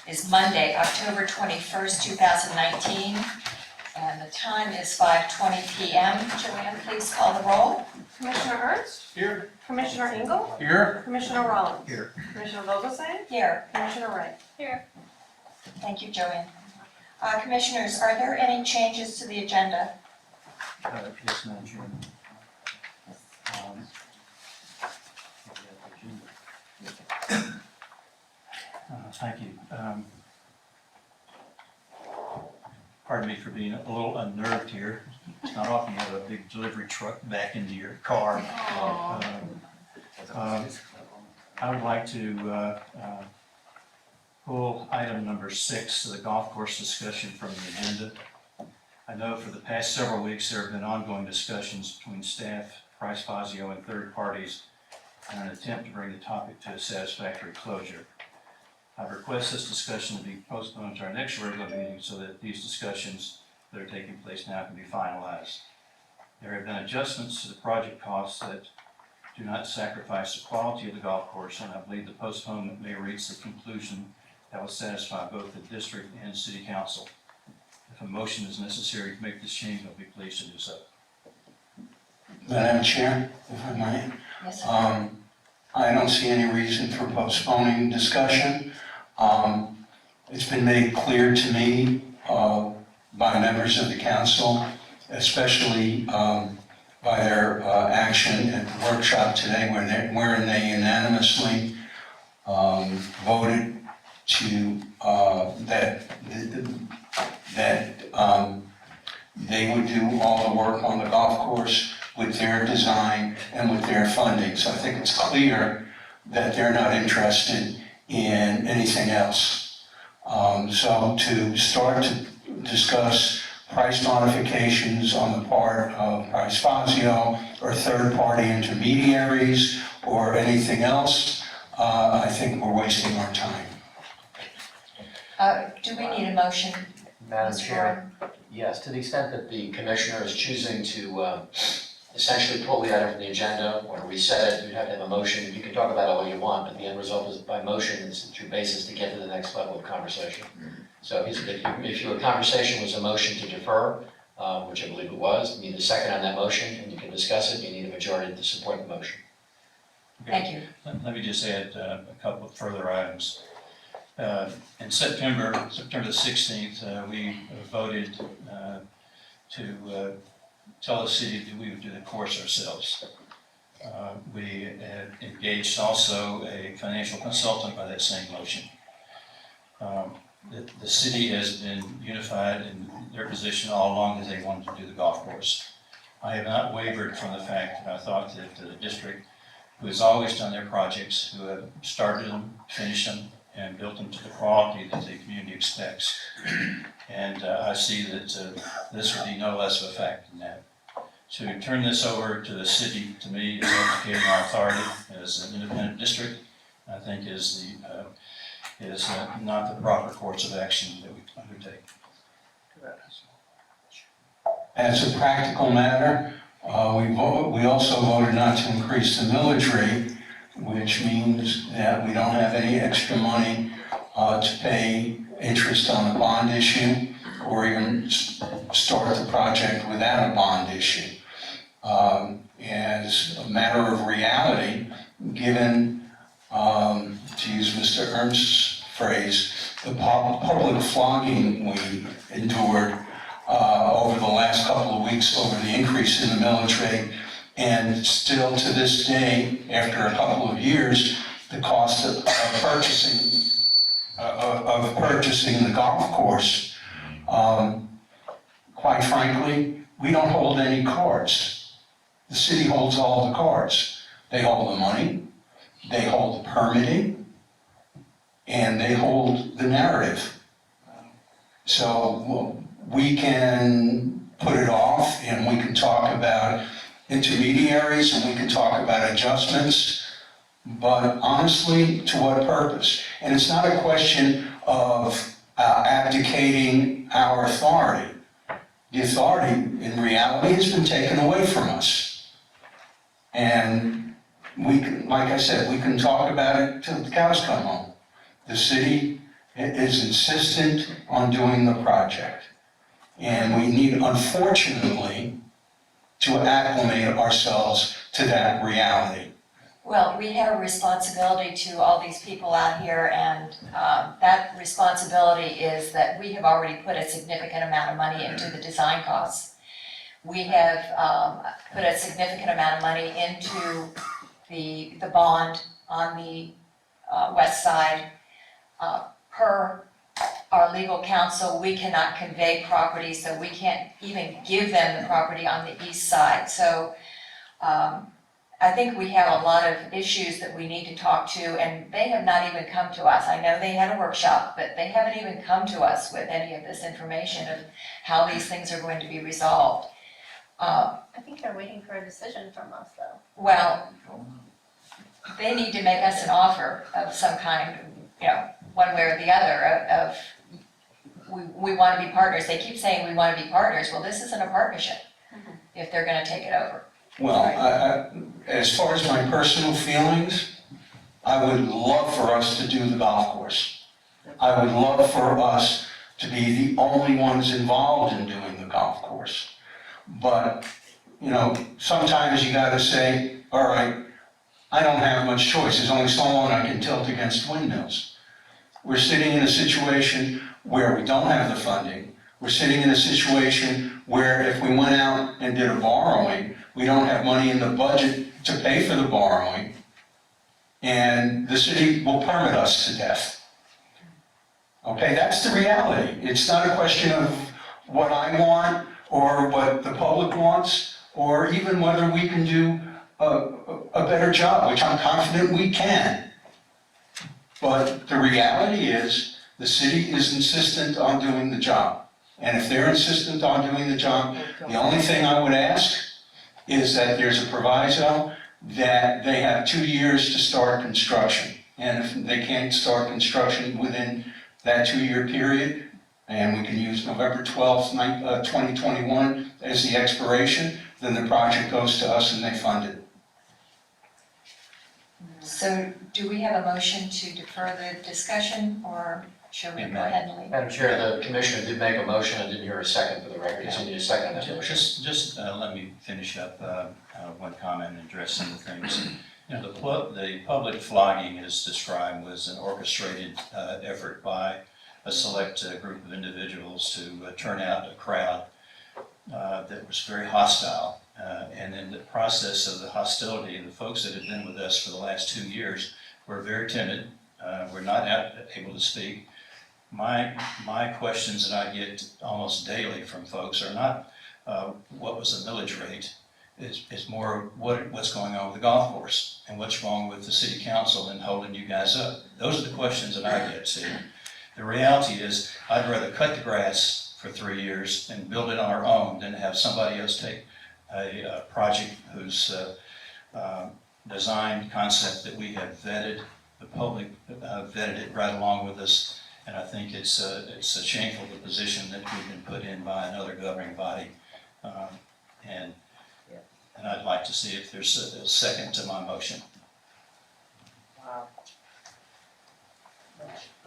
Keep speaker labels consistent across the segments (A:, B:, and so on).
A: is Monday, October 21st, 2019, and the time is 5:20 p.m. Joanne, please call the roll.
B: Commissioner Ernst?
C: Here.
B: Commissioner Engel?
C: Here.
B: Commissioner Rollins?
C: Here.
B: Commissioner Vogelsang?
A: Here.
B: Commissioner Wright? Here.
A: Thank you, Joanne. Commissioners, are there any changes to the agenda?
C: Yes, Madam Chairman. Thank you. Pardon me for being a little unnerved here. It's not often you have a big delivery truck back into your car. I would like to pull item number 6, the golf course discussion, from the agenda. I know for the past several weeks there have been ongoing discussions between staff, Price Fazio, and third parties in an attempt to bring the topic to a satisfactory closure. I request this discussion to be postponed to our next regular meeting so that these discussions that are taking place now can be finalized. There have been adjustments to the project costs that do not sacrifice the quality of the golf course, and I believe the postponement may reach the conclusion that will satisfy both the district and city council. If a motion is necessary to make this change, I'll be pleased to do so.
D: Madam Chair, if I might,
A: Yes, sir.
D: I don't see any reason for postponing discussion. It's been made clear to me by members of the council, especially by their action at the workshop today, wherein they unanimously voted to that they would do all the work on the golf course with their design and with their funding. So I think it's clear that they're not interested in anything else. So to start to discuss price modifications on the part of Price Fazio or third-party intermediaries or anything else, I think we're wasting our time.
A: Do we need a motion?
E: Madam
A: Mr.
E: Chair, yes, to the extent that the commissioner is choosing to essentially pull the item from the agenda or reset it, you'd have to have a motion. You can talk about it all you want, but the end result is by motion is your basis to get to the next level of conversation. So if your conversation was a motion to defer, which I believe it was, you need a second on that motion and you can discuss it. You need a majority to support the motion.
A: Thank you.
C: Let me just add a couple of further items. In September the 16th, we voted to tell the city that we would do the course ourselves. We had engaged also a financial consultant by that same motion. The city has been unified in their position all along that they wanted to do the golf course. I have not wavered from the fact that I thought that the district, who has always done their projects, who have started them, finished them, and built them to the quality that the community expects. And I see that this would be no less of a fact than that. To turn this over to the city, to me, is abdicating our authority as an independent district, I think is not the proper course of action that we undertake.
D: As a practical matter, we also voted not to increase the millage rate, which means that we don't have any extra money to pay interest on the bond issue or even start the project without a bond issue. As a matter of reality, given, to use Mr. Ernst's phrase, the public flogging we endured over the last couple of weeks over the increase in the millage rate, and still to this day, after a couple of years, the cost of purchasing the golf course, quite frankly, we don't hold any cards. The city holds all the cards. They hold the money, they hold the permitting, and they hold the narrative. So we can put it off and we can talk about intermediaries and we can talk about adjustments, but honestly, to what purpose? And it's not a question of abdicating our authority. The authority, in reality, has been taken away from us. And we can, like I said, we can talk about it till the cows come home. The city is insistent on doing the project. And we need, unfortunately, to acclimate ourselves to that reality.
A: Well, we have a responsibility to all these people out here, and that responsibility is that we have already put a significant amount of money into the design costs. We have put a significant amount of money into the bond on the west side. Per our legal counsel, we cannot convey property, so we can't even give them the property on the east side. So I think we have a lot of issues that we need to talk to, and they have not even come to us. I know they had a workshop, but they haven't even come to us with any of this information of how these things are going to be resolved.
B: I think they're waiting for a decision from us, though.
A: Well, they need to make us an offer of some kind, you know, one way or the other, of we want to be partners. They keep saying we want to be partners. Well, this isn't a partnership if they're going to take it over.
D: Well, as far as my personal feelings, I would love for us to do the golf course. I would love for us to be the only ones involved in doing the golf course. But, you know, sometimes you gotta say, all right, I don't have much choice. There's only so long I can tilt against windmills. We're sitting in a situation where we don't have the funding. We're sitting in a situation where if we went out and did a borrowing, we don't have money in the budget to pay for the borrowing, and the city will permit us to death. Okay, that's the reality. It's not a question of what I want or what the public wants, or even whether we can do a better job, which I'm confident we can. But the reality is, the city is insistent on doing the job. And if they're insistent on doing the job, the only thing I would ask is that there's a proviso that they have 2 years to start construction. And if they can't start construction within that 2-year period, and we can use November 12th, 2021 as the expiration, then the project goes to us and they fund it.
A: So do we have a motion to defer the discussion, or shall we go ahead and leave?
E: Madam Chair, the commissioner did make a motion. I didn't hear a second for the record. Does he need a second on that motion?
C: Just let me finish up one comment and address some of the things. You know, the public flogging is described was an orchestrated effort by a select group of individuals to turn out a crowd that was very hostile. And in the process of the hostility, the folks that had been with us for the last 2 years were very timid, were not able to speak. My questions that I get almost daily from folks are not what was the millage rate, is more what's going on with the golf course and what's wrong with the city council and holding you guys up. Those are the questions that I get, see. The reality is, I'd rather cut the grass for 3 years and build it on our own than have somebody else take a project whose design concept that we have vetted, the public vetted it right along with us, and I think it's a shameful position that we've been put in by another governing body, and I'd like to see if there's a second to my motion.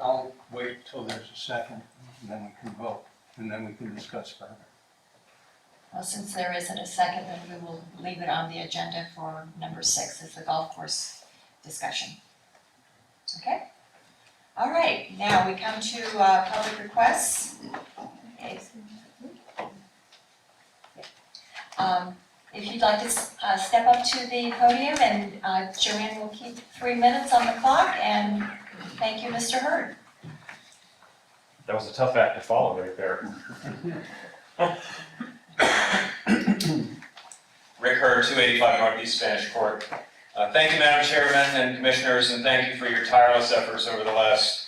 F: I'll wait till there's a second, and then we can vote, and then we can discuss further.
A: Well, since there isn't a second, then we will leave it on the agenda for number 6 as the golf course discussion. Okay? All right, now we come to public requests. Okay. If you'd like to step up to the podium, and Joanne will keep 3 minutes on the clock, and thank you, Mr. Hurd.
G: That was a tough act to follow right there. Rick Hurd, 285 Northeast Spanish Court. Thank you, Madam Chairman and Commissioners, and thank you for your tireless efforts over the last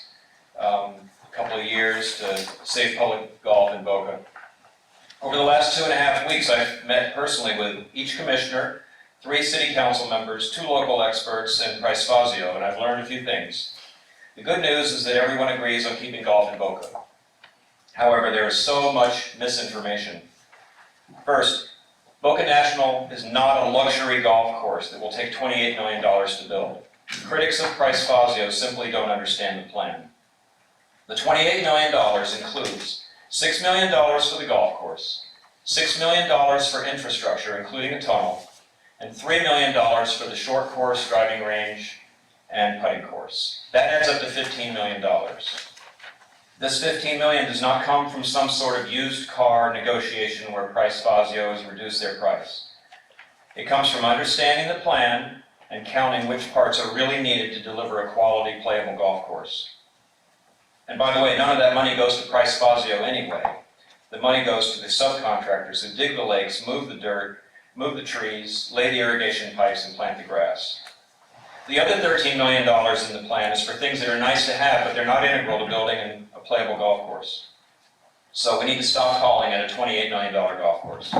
G: couple of years to save public golf in Boca. Over the last 2.5 weeks, I've met personally with each commissioner, 3 city council members, 2 local experts, and Price Fazio, and I've learned a few things. The good news is that everyone agrees on keeping golf in Boca. However, there is so much misinformation. First, Boca National is not a luxury golf course that will take $28 million to build. Critics of Price Fazio simply don't understand the plan. The $28 million includes $6 million for the golf course, $6 million for infrastructure, including a tunnel, and $3 million for the short course, driving range, and putting course. That adds up to $15 million. This $15 million does not come from some sort of used car negotiation where Price Fazio has reduced their price. It comes from understanding the plan and counting which parts are really needed to deliver a quality playable golf course. And by the way, none of that money goes to Price Fazio anyway. The money goes to the subcontractors who dig the lakes, move the dirt, move the trees, lay the irrigation pipes, and plant the grass. The other $13 million in the plan is for things that are nice to have, but they're not integral to building a playable golf course. So we need to stop calling it a $28 million golf course.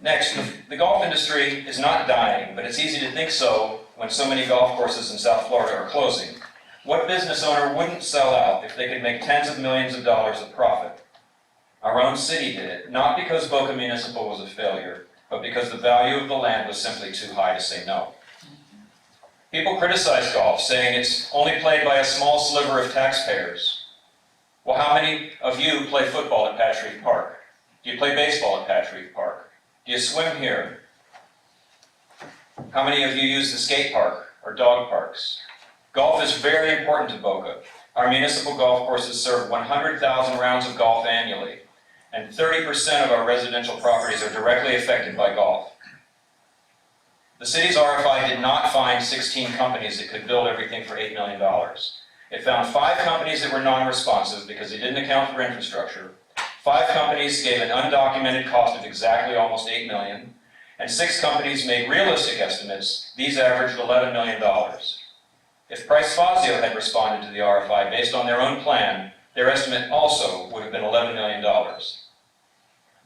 G: Next, the golf industry is not dying, but it's easy to think so when so many golf courses in South Florida are closing. What business owner wouldn't sell out if they could make tens of millions of dollars of profit? Our own city did it, not because Boca Municipal was a failure, but because the value of the land was simply too high to say no. People criticize golf, saying it's only played by a small sliver of taxpayers. Well, how many of you play football at Patch Reef Park? Do you play baseball at Patch Reef Park? Do you swim here? How many of you use the skate park or dog parks? Golf is very important to Boca. Our municipal golf courses serve 100,000 rounds of golf annually, and 30% of our residential properties are directly affected by golf. The city's RFI did not find 16 companies that could build everything for $8 million. It found 5 companies that were non-responsive because they didn't account for infrastructure. 5 companies gave an undocumented cost of exactly almost $8 million, and 6 companies made realistic estimates. These averaged $11 million. If Price Fazio had responded to the RFI based on their own plan, their estimate also would have been $11 million.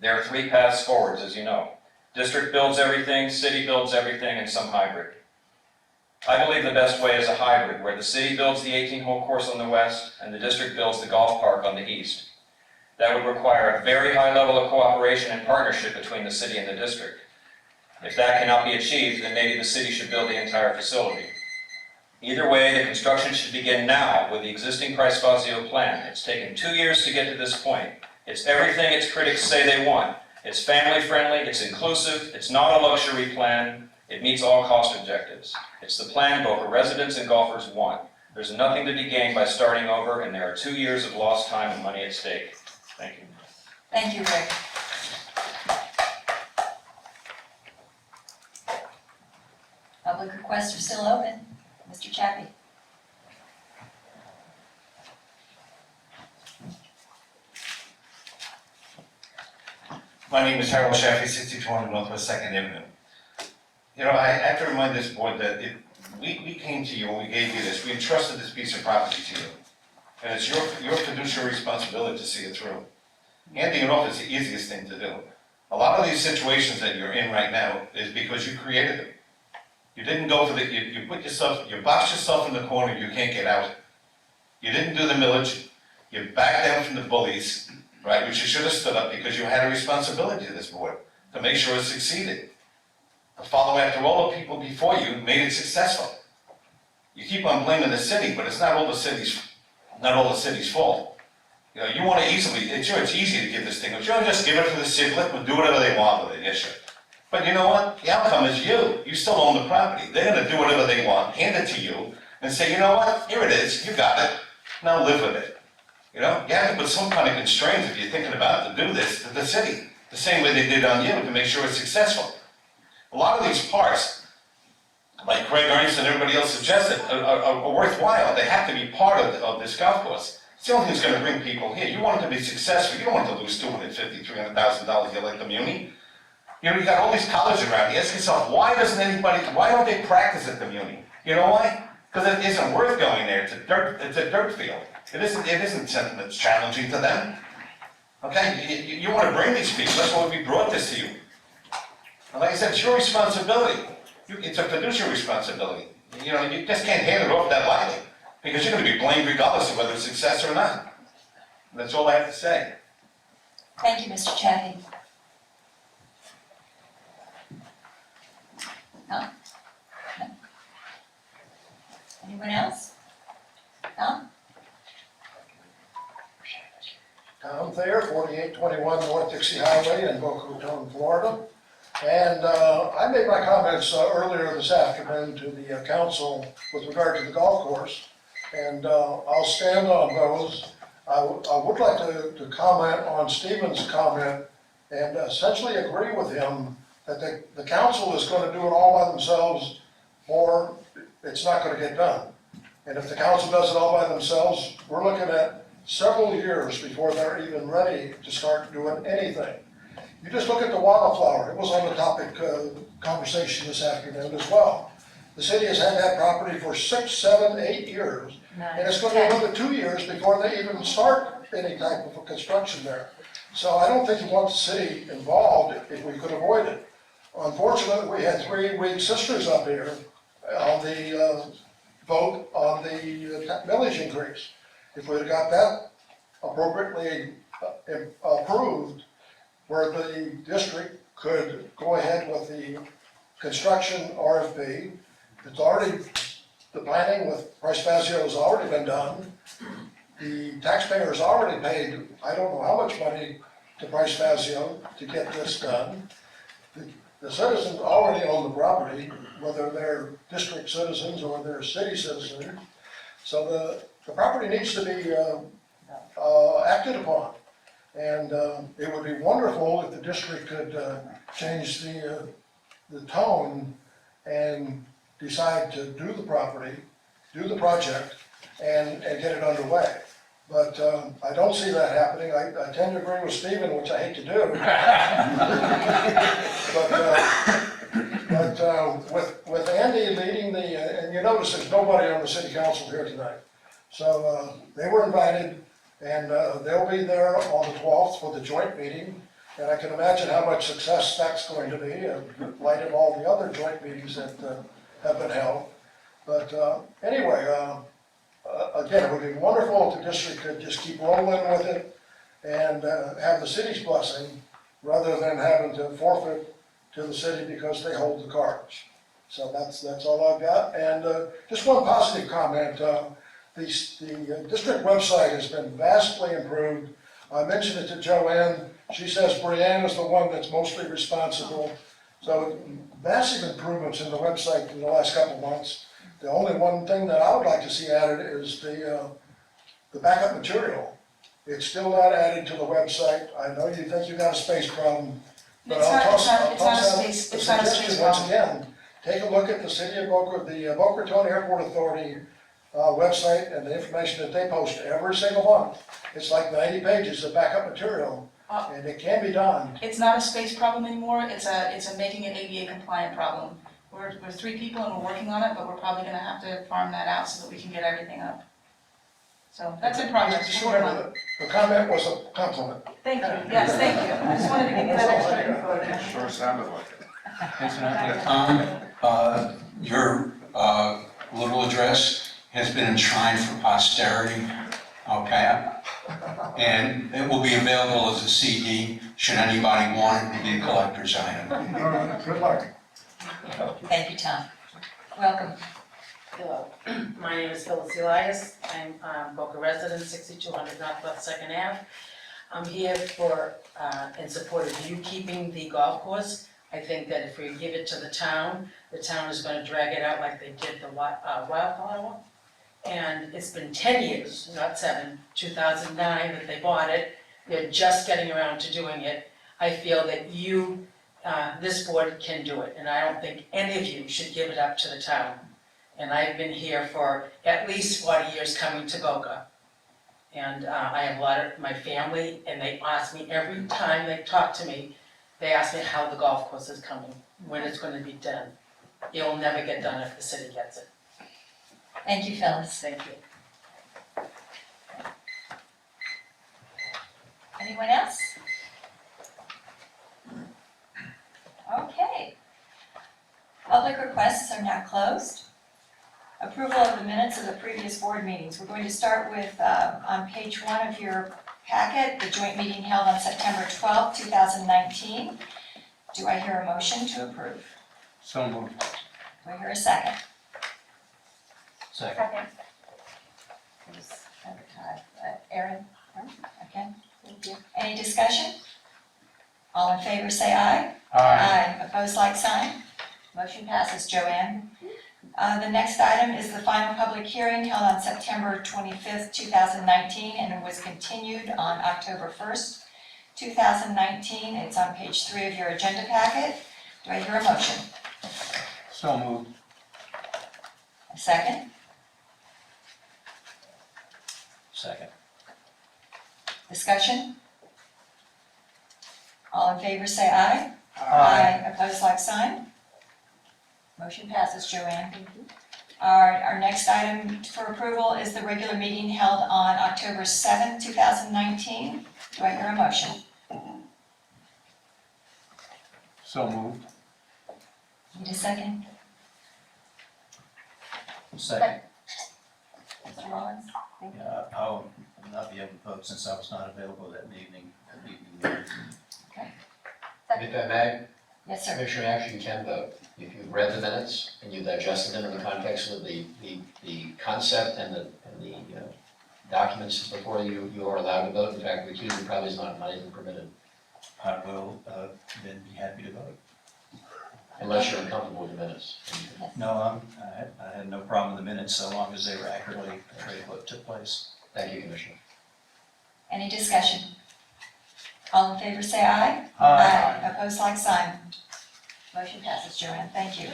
G: There are 3 paths forwards, as you know. District builds everything, city builds everything, and some hybrid. I believe the best way is a hybrid, where the city builds the 18-hole course on the west, and the district builds the golf park on the east. That would require a very high level of cooperation and partnership between the city and the district. If that cannot be achieved, then maybe the city should build the entire facility. Either way, the construction should begin now with the existing Price Fazio plan. It's taken 2 years to get to this point. It's everything its critics say they want. It's family-friendly, it's inclusive, it's not a luxury plan, it meets all cost objectives. It's the plan both residents and golfers want. There's nothing to be gained by starting over, and there are 2 years of lost time and money at stake. Thank you.
A: Thank you, Rick. Public requests are still open. Mr. Chappie.
H: My name is Harold Shaffey, 6200 Northwest 2nd Avenue. You know, I have to remind this board that we came to you and we gave you this. We entrusted this piece of property to you. And it's your fiduciary responsibility to see it through. Handing it off is the easiest thing to do. A lot of these situations that you're in right now is because you created them. You didn't go for you boxed yourself in the corner, you can't get out. You didn't do the millage, you backed down from the bullies, right, which you should have stood up because you had a responsibility to this board to make sure it succeeded. To follow after all the people before you made it successful. You keep on blaming the city, but it's not all the city's fault. You know, you want to easily, it's easy to give this thing, but you don't just give it to the city, let them do whatever they want with it, yes, sir. But you know what? The outcome is you. You still own the property. They're going to do whatever they want, hand it to you, and say, you know what? Here it is. You got it. Now live with it. You know? You have to put some kind of constraints if you're thinking about to do this to the city, the same way they did on you to make sure it's successful. A lot of these parts, like Craig Ernst and everybody else suggested, are worthwhile. They have to be part of this golf course. It's the only thing that's going to bring people here. You want it to be successful. You don't want it to lose $250,000, $300,000 here like the Muni. You know, you got all these colleges around. You ask yourself, why don't they practice at the Muni? You know why? Because it isn't worth going there. It's a dirt field. It isn't something that's challenging to them. Okay? You want to bring these people. That's why we brought this to you. And like I said, it's your responsibility. It's a fiduciary responsibility. You know, you just can't hand it off that lightly. Because you're going to be blamed regardless of whether it's success or not. And that's all I have to say.
A: Thank you, Mr. Chappie. Tom? No? Anyone else? Tom?
I: I'm Thayer, 4821 North Dixie Highway in Boca Raton, Florida. And I made my comments earlier this afternoon to the council with regard to the golf course. And I'll stand on those. I would like to comment on Stephen's comment and essentially agree with him that the council is going to do it all by themselves, or it's not going to get done. And if the council does it all by themselves, we're looking at several years before they're even ready to start doing anything. You just look at the wildflower, it was on the topic conversation this afternoon as well. The city has had that property for 6, 7, 8 years, and it's going to be another 2 years before they even start any type of a construction there. So I don't think you want the city involved if we could avoid it. Unfortunately, we had 3 weak sisters up here on the vote on the millage increase. If we'd have got that appropriately approved, where the district could go ahead with the construction RFP, it's already, the planning with Price Fazio has already been done. The taxpayers already paid, I don't know how much money to Price Fazio to get this done. The citizens already own the property, whether they're district citizens or they're city citizens. So the property needs to be acted upon. And it would be wonderful if the district could change the tone and decide to do the property, do the project, and get it underway. But I don't see that happening. I tend to agree with Stephen, which I hate to do. But with Andy leading and you notice there's nobody on the city council here tonight. So they were invited, and they'll be there on the 12th for the joint meeting. And I can imagine how much success that's going to be in light of all the other joint meetings that have been held. But anyway, again, it would be wonderful if the district could just keep rolling with it and have the city's blessing rather than having to forfeit to the city because they hold the cards. So that's all I've got. And just one positive comment. The district website has been vastly improved. I mentioned it to Joanne. She says Brianne is the one that's mostly responsible. So massive improvements in the website in the last couple of months. The only one thing that I would like to see added is the backup material. It's still not added to the website. I know you think you got a space problem, but
J: It's not a
I: suggestion
J: space
I: once
J: problem.
I: again. Take a look at the city of the Boca Raton Airport Authority website and the information that they post every single month. It's like 90 pages of backup material, and it can be done.
J: It's not a space problem anymore, it's a making it ADA compliant problem. We're 3 people and we're working on it, but we're probably gonna have to farm that out so that we can get everything up. So that's in progress.
I: Just
J: We're working on
I: remember
J: it.
I: that the comment was a compliment.
J: Thank you, yes, thank you. I just wanted to give you that extra info.
F: Sure sounded like it.
C: Thanks, man.
D: Tom, your little address has been enshrined for posterity, okay? And it will be available as a CD, should anybody want it to be a collector's item.
I: Good luck.
A: Thank you, Tom. Welcome.
K: Hello, my name is Phyllis Elias. I'm Boca resident, 6200 Northwest 2nd Ave. I'm here in support of you keeping the golf course. I think that if we give it to the town is gonna drag it out like they did the wildflower. And it's been 10 years, not 7, 2009 that they bought it. They're just getting around to doing it. I feel that you, this board can do it, and I don't think any of you should give it up to the town. And I've been here for at least 40 years coming to Boca. And I have a lot of my family, and they ask me every time they talk to me, they ask me how the golf course is coming, when it's gonna be done. It will never get done if the city gets it.
A: Thank you, Phyllis.
K: Thank you.
A: Anyone else? Okay. Public requests are now closed. Approval of the minutes of the previous board meetings. We're going to start with, on page 1 of your packet, the joint meeting held on September 12th, 2019. Do I hear a motion to approve?
F: So moved.
A: Do I hear a second?
C: Second.
B: Second.
A: It was advertised. Aaron? Okay.
B: Thank you.
A: Any discussion? All in favor say aye. Aye. Opposed, like sign. Motion passes, Joanne. The next item is the final public hearing held on September 25th, 2019, and it was continued on October 1st, 2019. It's on page 3 of your agenda packet. Do I hear a motion?
F: So moved.
A: A second?
C: Second.
A: Discussion? All in favor say aye. Opposed, like sign. Motion passes, Joanne. Our next item for approval is the regular meeting held on October 7th, 2019. Do I hear a motion?
F: So moved.
A: Need a second?
C: Second.
A: Mr. Rollins?
C: Yeah, I'll not be able to vote since I was not available that evening.
E: If I may,
A: Yes, sir.
E: Commissioner, actually you can vote. If you've read the minutes and you've digested them in the context of the concept and the documents before you, you are allowed to vote. In fact, recusal probably is not even permitted,
C: I will then be happy to vote.
E: unless you're uncomfortable with the minutes.
C: No, I had no problem with the minutes so long as they were accurately portrayed what took place.
E: Thank you, Commissioner.
A: Any discussion? All in favor say aye. Opposed, like sign. Motion passes, Joanne. Thank you.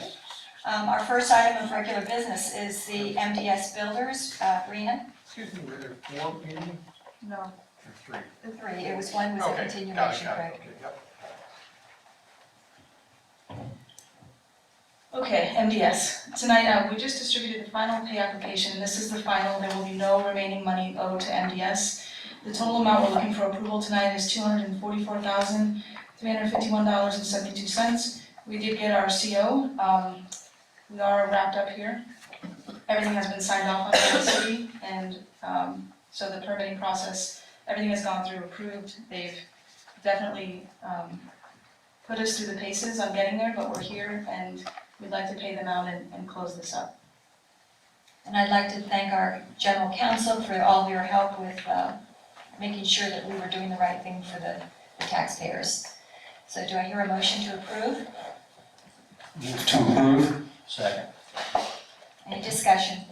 A: Our first item of regular business is the MDS Builders. Rena?
I: Excuse me, were there 4 meetings
J: No.
I: or 3?
A: The 3. It was one was a
I: Okay,
A: continuation,
I: got it,
A: correct?
I: okay, yep.
J: Okay, MDS. Tonight, we just distributed the final pay application, and this is the final. There will be no remaining money owed to MDS. The total amount we're looking for approval tonight is $244,351.72. We did get our CO. We are wrapped up here. Everything has been signed off on by the city, and so the permitting process, everything has gone through, approved. They've definitely put us through the paces on getting there, but we're here, and we'd like to pay them out and close this up.
A: And I'd like to thank our general counsel for all of your help with making sure that we were doing the right thing for the taxpayers. So do I hear a motion to approve?
D: Move to approve.
C: Second.
A: Any discussion?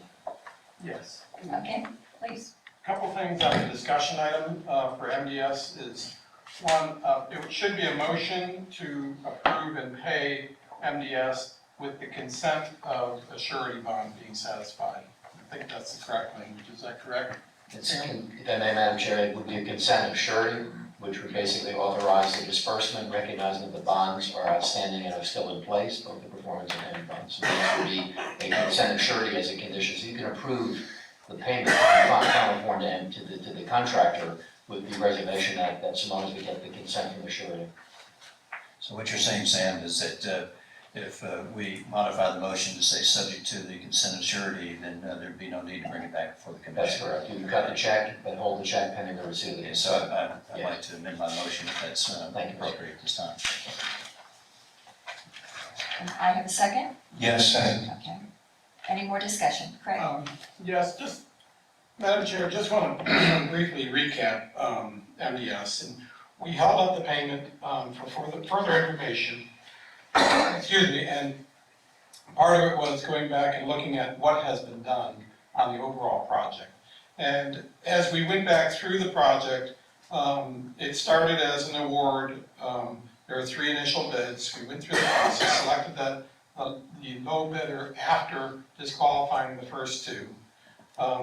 F: Yes.
A: Okay, please.
L: Couple things on the discussion item for MDS is, one, it should be a motion to approve and pay MDS with the consent of a surety bond being satisfied. I think that's the correct language, is that correct?
E: If I may, Madam Chair, it would be a consent of surety, which would basically authorize the disbursement, recognizing that the bonds are outstanding and are still in place, both the performance and payment bonds. So this would be a consent of surety as a condition, so you can approve the payment, final form to the contractor with the reservation that so long as we get the consent from the surety.
C: So what you're saying, Sam, is that if we modify the motion to say subject to the consent of surety, then there'd be no need to bring it back before the commission.
E: That's correct. You can cut the check, but hold the check pending the receipt of the
C: Okay,
E: consent.
C: so I'd like to amend my motion if that's
E: Thank you.
C: appropriate at this time.
A: And I have a second?
D: Yes, second.
A: Okay. Any more discussion? Craig?
L: Yes, just, Madam Chair, just want to briefly recap MDS. And we held up the payment for further information. Excuse me, and part of it was going back and looking at what has been done on the overall project. And as we went back through the project, it started as an award. There were 3 initial bids. We went through the process, selected the low bidder after disqualifying the first 2.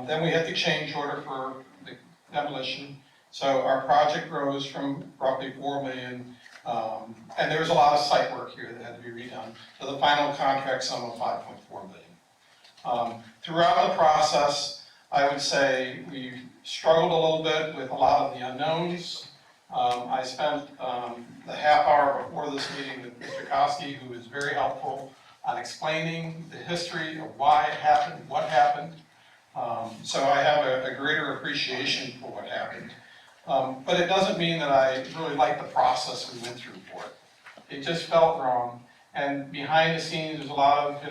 L: Then we had the change order for the demolition. So our project rose from roughly $4 million. And there was a lot of site work here that had to be redone. So the final contract sum of $5.4 million. Throughout the process, I would say we struggled a little bit with a lot of the unknowns. I spent the half hour before this meeting with Mr. Koski, who was very helpful on explaining the history of why it happened, what happened. So I have a greater appreciation for what happened. But it doesn't mean that I really like the process we went through for it. It just felt wrong. And behind the scenes, there's a lot of,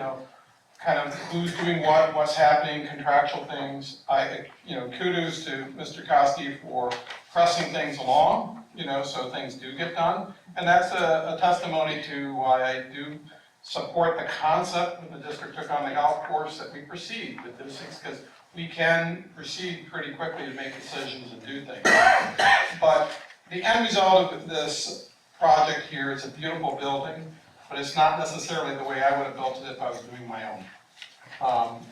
L: kind of who's doing what's happening, contractual things. Kudos to Mr. Koski for pressing things along, so things do get done. And that's a testimony to why I do support the concept when the district took on the golf course, that we proceed with these things, because we can proceed pretty quickly to make decisions and do things. But the end result of this project here, it's a beautiful building, but it's not necessarily the way I would have built it if I was doing my own.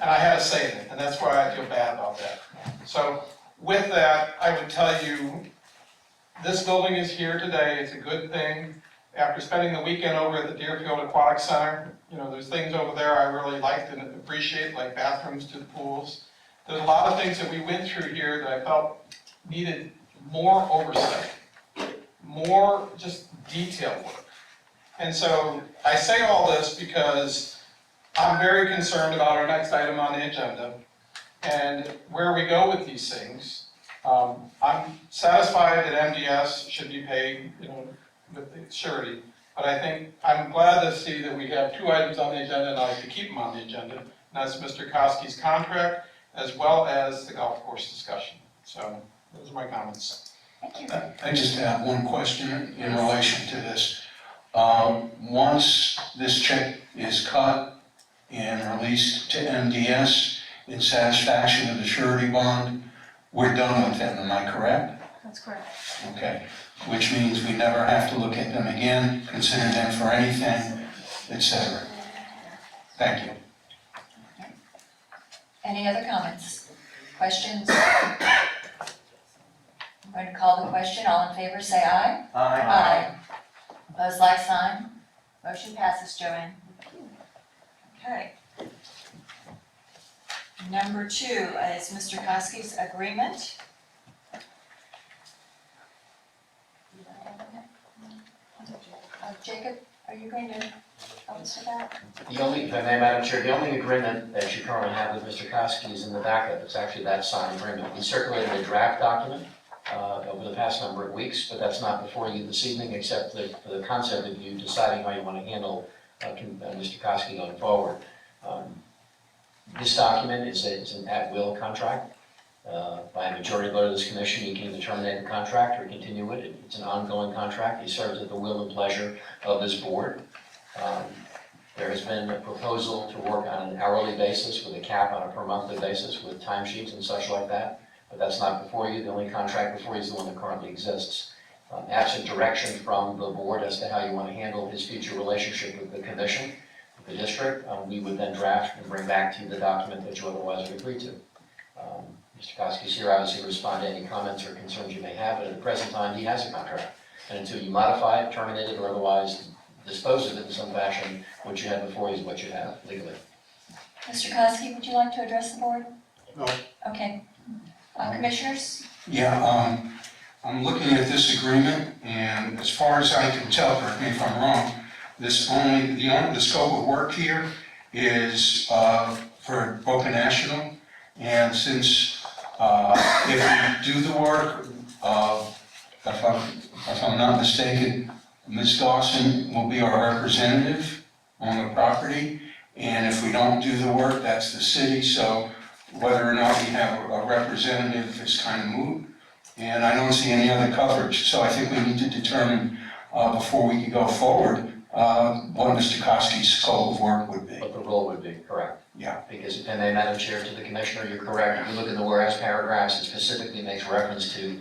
L: And I had a say in it, and that's why I feel bad about that. So with that, I would tell you, this building is here today, it's a good thing. After spending the weekend over at the Deerfield Aquatic Center, there's things over there I really liked and appreciate, like bathrooms to the pools. There's a lot of things that we went through here that I felt needed more oversight, more just detail work. And so I say all this because I'm very concerned about our next item on the agenda and where we go with these things. I'm satisfied that MDS should be paid, with the surety, but I'm glad to see that we have two items on the agenda, and I'd like to keep them on the agenda, and that's Mr. Koski's contract, as well as the golf course discussion. So those are my comments.
A: Thank you.
D: I just have one question in relation to this. Once this check is cut and released to MDS in satisfaction of the surety bond, we're done with them, am I correct?
J: That's correct.
D: Okay, which means we never have to look at them again, consider them for anything, etc. Thank you.
A: Any other comments, questions? I'm going to call the question. All in favor, say aye. Aye. Opposed, like sign. Motion passes, Joanne. Okay. Number 2 is Mr. Koski's agreement. Jacob, are you going to help us with that?
E: If I may, Madam Chair, the only agreement that you currently have with Mr. Koski is in the backup. It's actually that signed agreement. We circulated a draft document over the past number of weeks, but that's not before you this evening, except for the concept of you deciding how you want to handle Mr. Koski going forward. This document is an at-will contract. By a majority vote of this commission, you can either terminate the contract or continue it. It's an ongoing contract. He serves at the will and pleasure of this board. There has been a proposal to work on an hourly basis with a cap on a per monthly basis with timesheets and such like that, but that's not before you. The only contract before you is the one that currently exists. Absent direction from the board as to how you want to handle his future relationship with the commission, with the district, we would then draft and bring back to you the document that you otherwise would agree to. Mr. Koski's here obviously to respond to any comments or concerns you may have, but at the present time, he has a contract. And until you modify it, terminate it, or otherwise dispose of it in some fashion, what you had before you is what you have legally.
A: Mr. Koski, would you like to address the board?
F: No.
A: Okay. Commissioners?
D: Yeah, I'm looking at this agreement, and as far as I can tell, correct me if I'm wrong, the scope of work here is for Boca National, and since if we do the work, if I'm not mistaken, Ms. Dawson will be our representative on the property, and if we don't do the work, that's the city, so whether or not we have a representative is kind of moot, and I don't see any other coverage, so I think we need to determine before we can go forward what Mr. Koski's scope of work would be.
E: What the role would be, correct.
D: Yeah.
E: Because if I may, Madam Chair, to the Commissioner, you're correct. If you look at the whereas paragraphs, it specifically makes reference to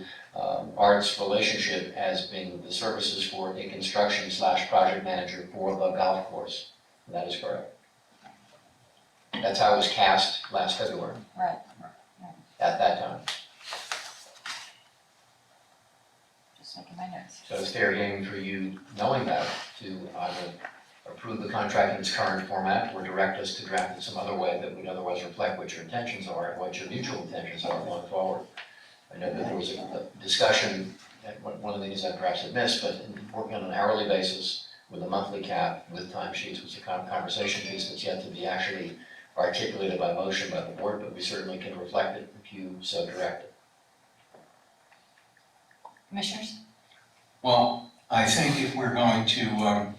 E: Art's relationship as being the services for a construction/project manager for the golf course. And that is correct. That's how it was cast last February.
A: Right.
E: At that time.
A: Just making my notes.
E: So it's fair game for you, knowing that, to either approve the contract in its current format or direct us to draft it some other way that would otherwise reflect what your intentions are and what your mutual intentions are going forward. I know that there was a discussion, one of the things I perhaps had missed, but in working on an hourly basis with a monthly cap with timesheets was a conversation piece that's yet to be actually articulated by motion by the board, but we certainly can reflect it if you so direct it.
A: Commissioners?
D: Well, I think if we're going to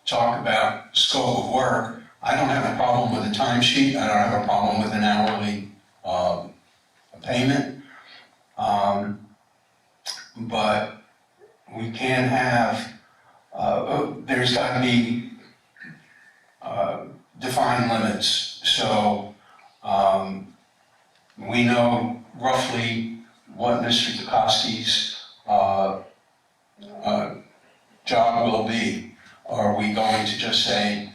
D: talk about scope of work, I don't have a problem with a timesheet. I don't have a problem with an hourly payment. But we can't have, there's got to be defined limits. So we know roughly what Mr. Dukoski's job will be. Are we going to just say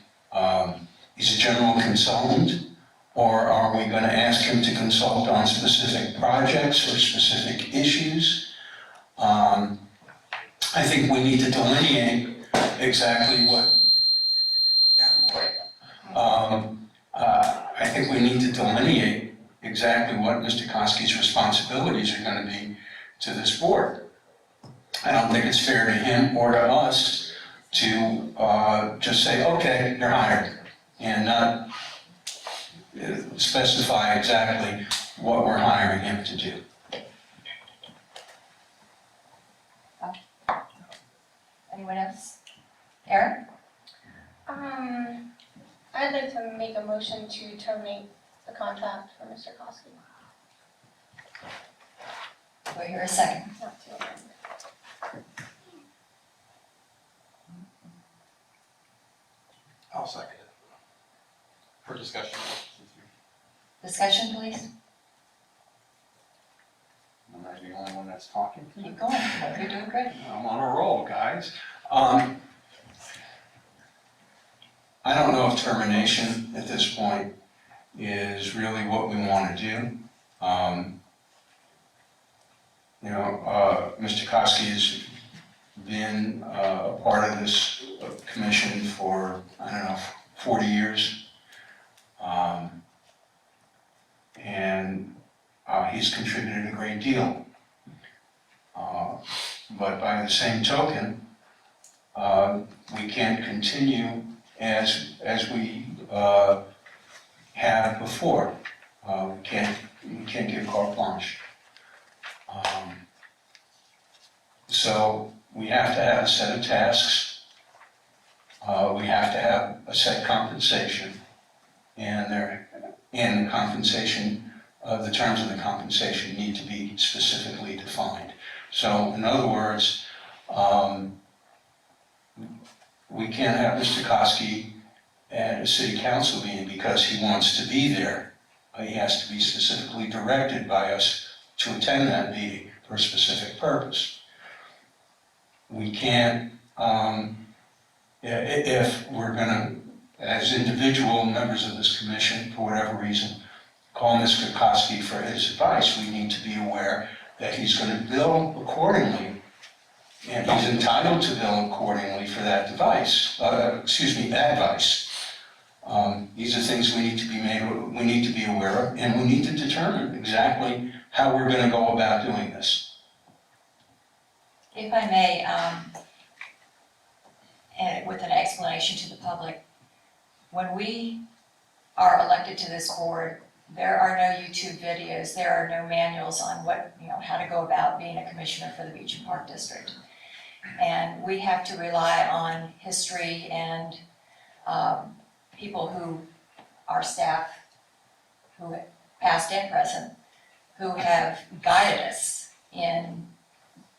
D: he's a general consultant? Or are we going to ask him to consult on specific projects or specific issues? I think we need to delineate exactly what. I think we need to delineate exactly what Mr. Koski's responsibilities are going to be to this board. I don't think it's fair to him or to us to just say, okay, you're hired, and not specify exactly what we're hiring him to do.
A: Anyone else? Aaron?
B: I'd like to make a motion to terminate the contract for Mr. Koski,
A: Do I hear a second?
B: not to amend.
F: I'll second it. For discussion.
A: Discussion, please?
F: Am I the only one that's talking?
A: Keep going. You're doing great.
F: I'm on a roll, guys.
D: I don't know if termination at this point is really what we want to do. Mr. Koski has been a part of this commission for, 40 years. And he's contributed a great deal. But by the same token, we can't continue as we have before. We can't give carte blanche. So we have to have a set of tasks. We have to have a set compensation, and the compensation, the terms of the compensation need to be specifically defined. So in other words, we can't have Mr. Koski at a city council meeting because he wants to be there. He has to be specifically directed by us to attend that meeting for a specific purpose. We can't, if we're gonna, as individual members of this commission, for whatever reason, call Mr. Koski for his advice, we need to be aware that he's gonna bill accordingly, and he's entitled to bill accordingly for that advice. These are things we need to be aware of, and we need to determine exactly how we're gonna go about doing this.
A: If I may, and with an explanation to the public, when we are elected to this board, there are no YouTube videos, there are no manuals on what, how to go about being a commissioner for the Beach and Park District. And we have to rely on history and people who, our staff, who past and present, who have guided us in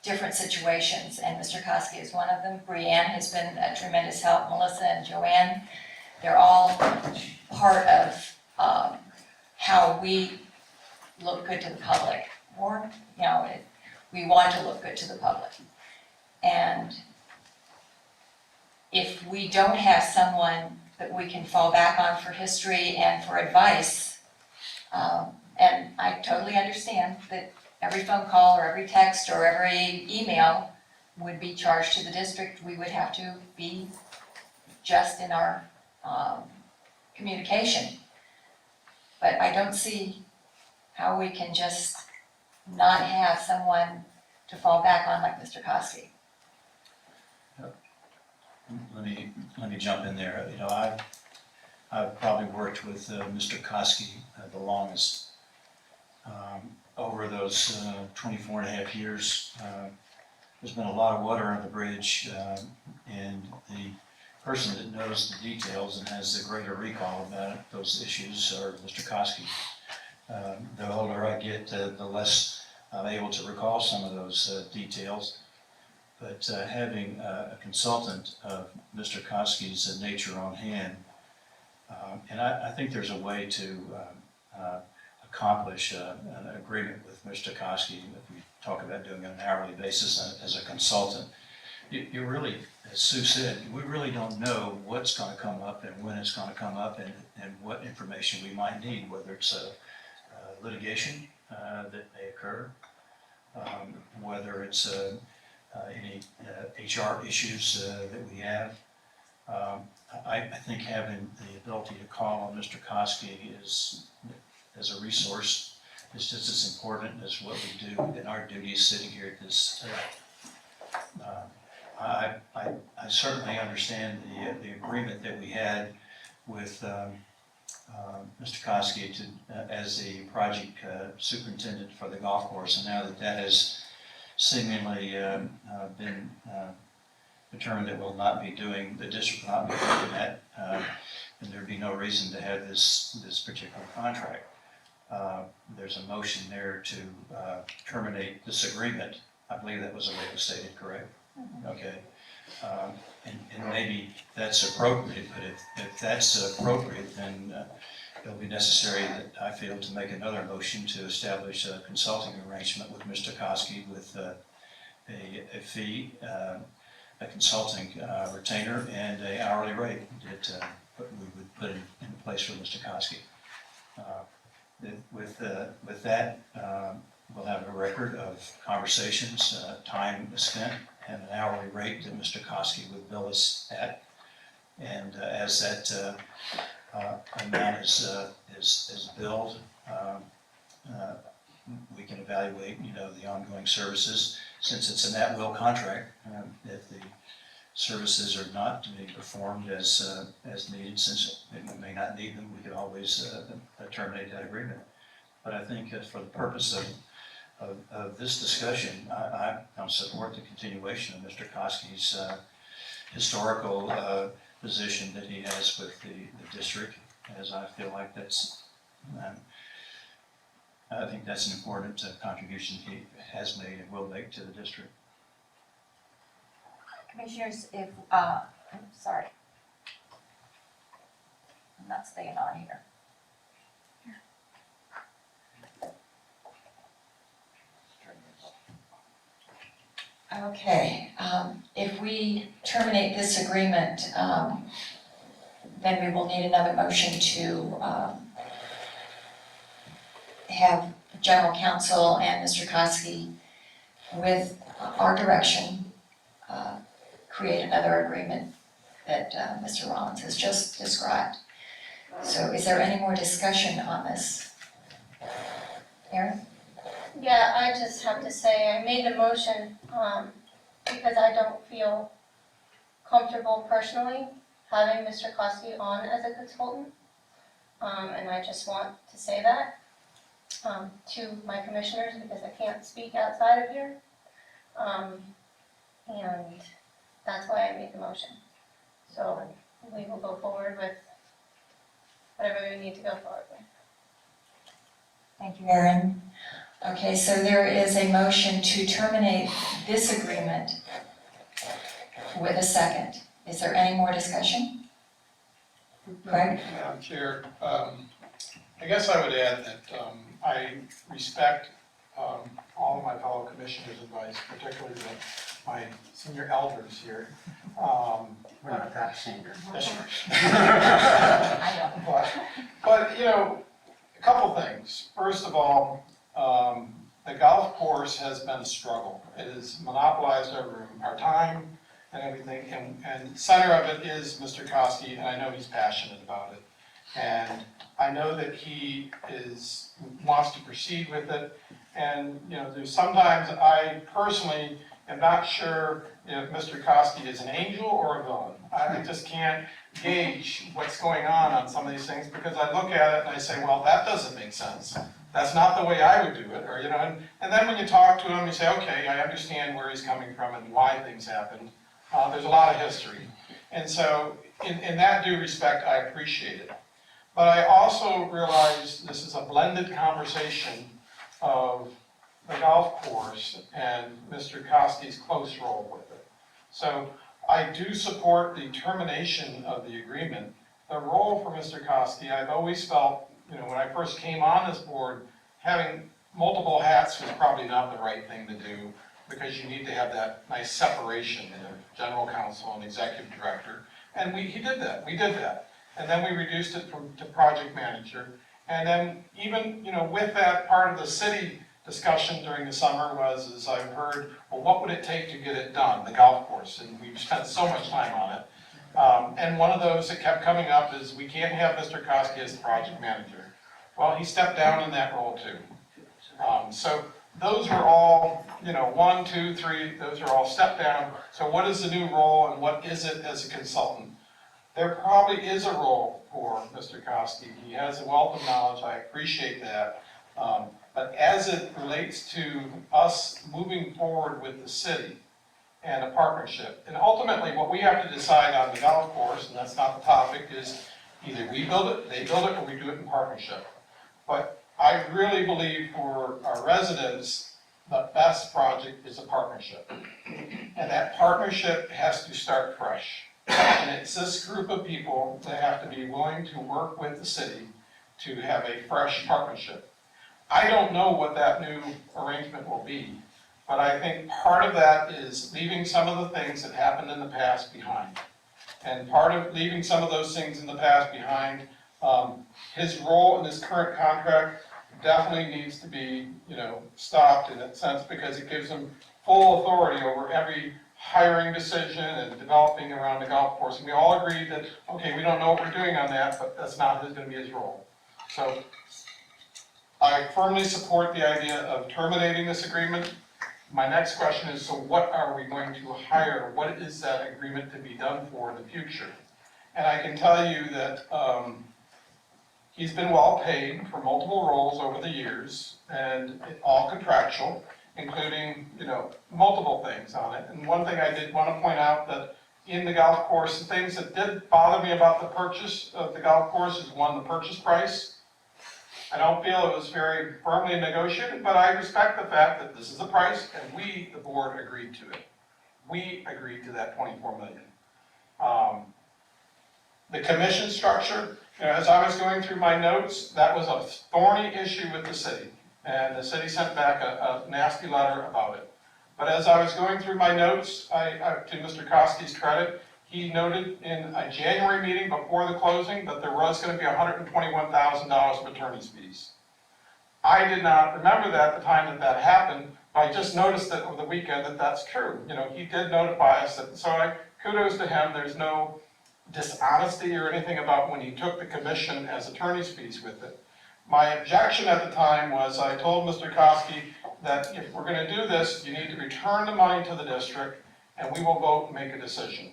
A: different situations, and Mr. Koski is one of them. Brianne has been a tremendous help, Melissa and Joanne. They're all part of how we look good to the public, or, we want to look good to the public. And if we don't have someone that we can fall back on for history and for advice, and I totally understand that every phone call or every text or every email would be charged to the district. We would have to be just in our communication. But I don't see how we can just not have someone to fall back on like Mr. Koski.
C: Let me jump in there. I've probably worked with Mr. Koski the longest. Over those 24 and a half years, there's been a lot of water under the bridge, and the person that knows the details and has the greater recall about those issues are Mr. Koski. The older I get, the less I'm able to recall some of those details. But having a consultant of Mr. Koski's nature on hand, and I think there's a way to accomplish an agreement with Mr. Koski if we talk about doing it on an hourly basis as a consultant. You really, as Sue said, we really don't know what's going to come up and when it's going to come up and what information we might need, whether it's litigation that may occur, whether it's any HR issues that we have. I think having the ability to call on Mr. Koski is, as a resource, is just as important as what we do in our duties sitting here at this. I certainly understand the agreement that we had with Mr. Koski as the project superintendent for the golf course, and now that that has seemingly been determined that we'll not be doing, the district will not be doing that, and there'd be no reason to have this particular contract. There's a motion there to terminate this agreement. I believe that was the way it was stated, correct? Okay. And maybe that's appropriate, but if that's appropriate, then it'll be necessary that I feel to make another motion to establish a consulting arrangement with Mr. Koski with a fee, a consulting retainer, and an hourly rate that we would put in place for Mr. Koski. With that, we'll have a record of conversations, time spent, and an hourly rate that Mr. Koski would bill us at. And as that amount is billed, we can evaluate, the ongoing services. Since it's an at-will contract, if the services are not being performed as needed, since we may not need them, we could always terminate that agreement. But I think for the purpose of this discussion, I'll support the continuation of Mr. Koski's historical position that he has with the district, as I feel like I think that's an important contribution he has made and will make to the district.
A: Commissioners, sorry. I'm not staying on here. Okay, if we terminate this agreement, then we will need another motion to have General Counsel and Mr. Koski, with our direction, create another agreement that Mr. Rollins has just described. So is there any more discussion on this? Erin?
B: Yeah, I just have to say, I made the motion, because I don't feel comfortable personally having Mr. Koski on as a consultant. And I just want to say that, to my commissioners, because I can't speak outside of here. And that's why I made the motion. So we will go forward with whatever we need to go forward with.
A: Thank you, Erin. Okay, so there is a motion to terminate this agreement with a second. Is there any more discussion? Craig?
L: Madam Chair, I guess I would add that I respect all of my fellow commissioners' advice, particularly my senior elders here.
F: We're not that senior.
A: I know.
L: But, a couple things. First of all, the golf course has been a struggle. It has monopolized our time and everything, and the center of it is Mr. Koski, and I know he's passionate about it. And I know that he wants to proceed with it, and, there's sometimes I personally am not sure if Mr. Koski is an angel or a villain. I just can't gauge what's going on some of these things, because I look at it and I say, well, that doesn't make sense. That's not the way I would do it, or, and then when you talk to him, you say, okay, I understand where he's coming from and why things happened. There's a lot of history. And so, in that due respect, I appreciate it. But I also realize this is a blended conversation of the golf course and Mr. Koski's close role with it. So I do support the termination of the agreement. The role for Mr. Koski, I've always felt, when I first came on this board, having multiple hats was probably not the right thing to do, because you need to have that nice separation of general counsel and executive director. And he did that, we did that. And then we reduced it to project manager. And then even, with that, part of the city discussion during the summer was, I've heard, well, what would it take to get it done, the golf course? And we've spent so much time on it. And one of those that kept coming up is, we can't have Mr. Koski as the project manager. Well, he stepped down in that role too. So those were all, 1, 2, 3, those are all stepped down. So what is the new role and what is it as a consultant? There probably is a role for Mr. Koski. He has a wealth of knowledge, I appreciate that. But as it relates to us moving forward with the city and a partnership, and ultimately what we have to decide on the golf course, and that's not the topic, is either we build it, they build it, or we do it in partnership. But I really believe for our residents, the best project is a partnership. And that partnership has to start fresh. And it's this group of people that have to be willing to work with the city to have a fresh partnership. I don't know what that new arrangement will be, but I think part of that is leaving some of the things that happened in the past behind. And part of leaving some of those things in the past behind, his role in this current contract definitely needs to be, stopped in that sense, because it gives him full authority over every hiring decision and developing around the golf course. And we all agreed that, okay, we don't know what we're doing on that, but that's not going to be his role. So I firmly support the idea of terminating this agreement. My next question is, so what are we going to hire? What is that agreement to be done for in the future? And I can tell you that he's been well paid for multiple roles over the years, and all contractual, including, multiple things on it. And one thing I did want to point out, that in the golf course, the things that did bother me about the purchase of the golf course is, one, the purchase price. I don't feel it was very firmly negotiated, but I respect the fact that this is the price, and we, the board, agreed to it. We agreed to that $24 million. The commission structure, as I was going through my notes, that was a thorny issue with the city, and the city sent back a nasty letter about it. But as I was going through my notes, to Mr. Koski's credit, he noted in a January meeting before the closing that there was going to be $121,000 of attorney's fees. I did not remember that at the time that happened, but I just noticed that over the weekend that that's true. He did notify us that, so kudos to him. There's no dishonesty or anything about when he took the commission as attorney's fees with it. My objection at the time was, I told Mr. Koski that if we're going to do this, you need to return the money to the district, and we will vote and make a decision.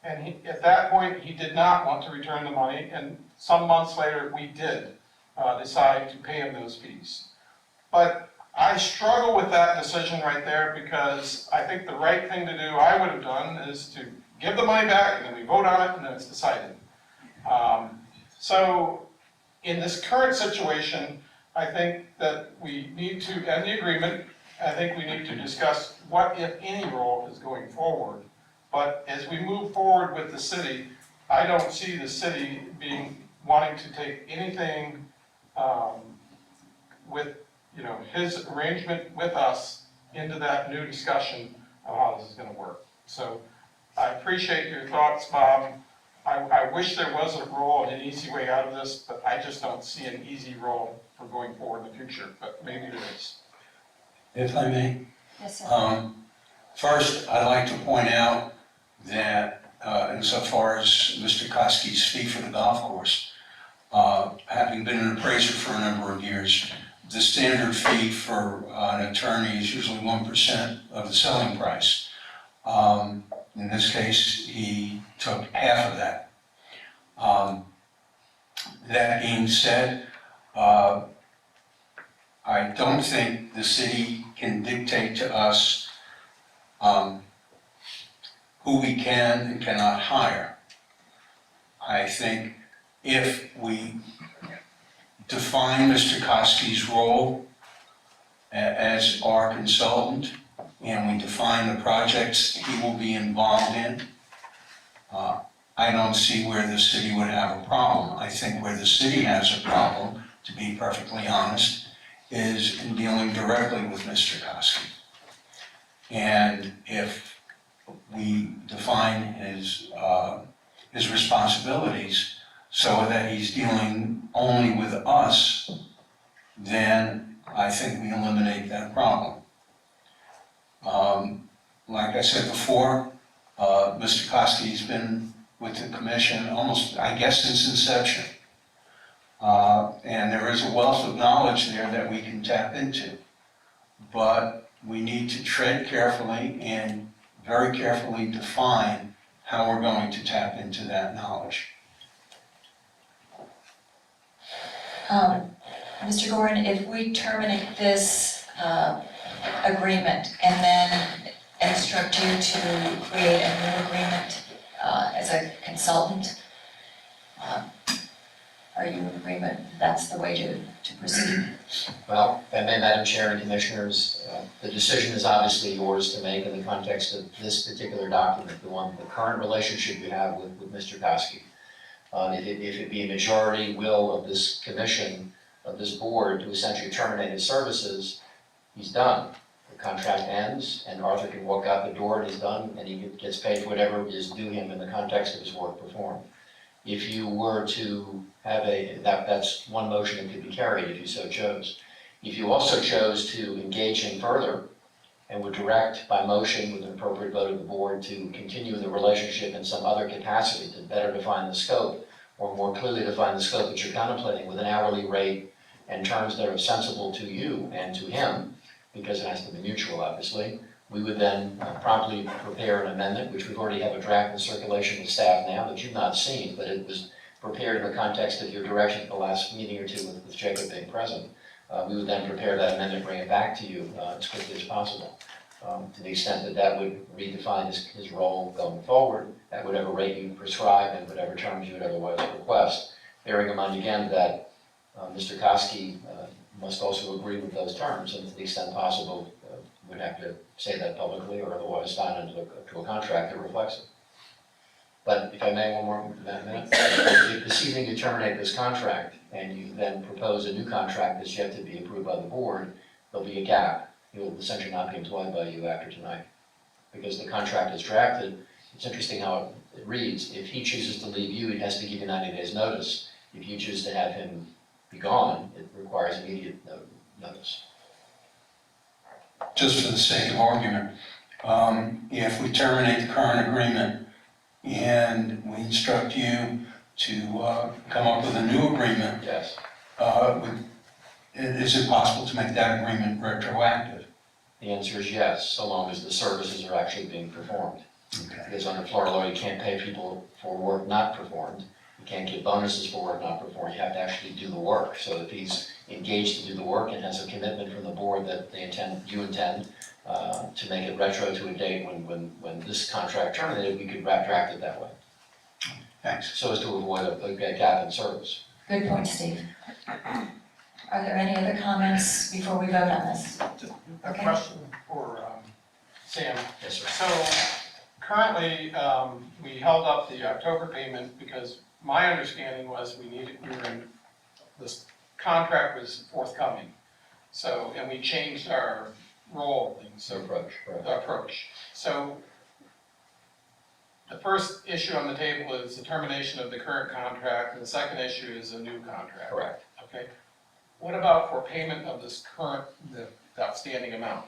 L: And at that point, he did not want to return the money, and some months later, we did decide to pay him those fees. But I struggle with that decision right there, because I think the right thing to do, I would have done, is to give the money back, and then we vote on it, and then it's decided. So in this current situation, I think that we need to end the agreement. I think we need to discuss what, if any, role is going forward. But as we move forward with the city, I don't see the city wanting to take anything with, his arrangement with us into that new discussion of how this is going to work. So I appreciate your thoughts, Bob. I wish there was a role and an easy way out of this, but I just don't see an easy role for going forward in the future, but maybe there is.
D: If I may.
A: Yes, sir.
D: First, I'd like to point out that insofar as Mr. Koski's fee for the golf course, having been an appraiser for a number of years, the standard fee for an attorney is usually 1% of the selling price. In this case, he took half of that. That being said, I don't think the city can dictate to us who we can and cannot hire. I think if we define Mr. Koski's role as our consultant, and we define the projects he will be involved in, I don't see where the city would have a problem. I think where the city has a problem, to be perfectly honest, is in dealing directly with Mr. Koski. And if we define his responsibilities so that he's dealing only with us, then I think we eliminate that problem. Like I said before, Mr. Koski's been with the commission almost, I guess, since inception. And there is a wealth of knowledge there that we can tap into. But we need to tread carefully and very carefully define how we're going to tap into that knowledge.
A: Mr. Gordon, if we terminate this agreement and then instruct you to create a new agreement as a consultant, are you in agreement that's the way to proceed?
E: Well, if I may, Madam Chair and Commissioners, the decision is obviously yours to make in the context of this particular document, the current relationship you have with Mr. Koski. If it be a majority will of this commission, of this board, to essentially terminate his services, he's done. The contract ends, and Arthur can walk out the door, and he's done, and he gets paid for whatever is due him in the context of his work performed. If you were to have that's one motion that could be carried if you so chose. If you also chose to engage him further and would direct by motion with an appropriate vote of the board to continue the relationship in some other capacity to better define the scope, or more clearly define the scope that you're contemplating with an hourly rate and terms that are sensible to you and to him, because it has to be mutual, obviously, we would then promptly prepare an amendment, which we already have a draft in circulation with staff now that you've not seen, but it was prepared in the context of your direction at the last meeting or two with Jacob being present. We would then prepare that amendment, bring it back to you as quickly as possible. To the extent that that would redefine his role going forward at whatever rate you prescribe and whatever terms you would otherwise request. Bearing in mind again that Mr. Koski must also agree with those terms, and to the extent possible, would have to say that publicly or otherwise sign into a contract that reflects it. But if I may, one more minute, if this evening you terminate this contract and you then propose a new contract that's yet to be approved by the board, there'll be a gap. He will essentially not be employed by you after tonight. Because the contract is drafted, it's interesting how it reads. If he chooses to leave you, he has to give you 90 days notice. If you choose to have him be gone, it requires immediate notice.
D: Just for the sake of argument, if we terminate the current agreement and we instruct you to come up with a new agreement,
E: Yes.
D: Is it possible to make that agreement retroactive?
E: The answer is yes, so long as the services are actually being performed.
D: Okay.
E: Because under Florida law, you can't pay people for work not performed. You can't give bonuses for work not performed. You have to actually do the work. So if he's engaged to do the work and has a commitment from the board that you intend to make it retro to a date when this contract terminated, we could draft it that way.
D: Thanks.
E: So as to avoid a gap in service.
A: Good point, Steve. Are there any other comments before we vote on this?
L: A
A: Okay.
L: question for Sam.
E: Yes, sir.
L: So currently, we held up the October payment because my understanding was this contract was forthcoming. So, and we changed our role of things,
E: So approach, right.
L: the approach. So the first issue on the table is the termination of the current contract, and the second issue is a new contract.
E: Correct.
L: Okay. What about for payment of this the outstanding amount?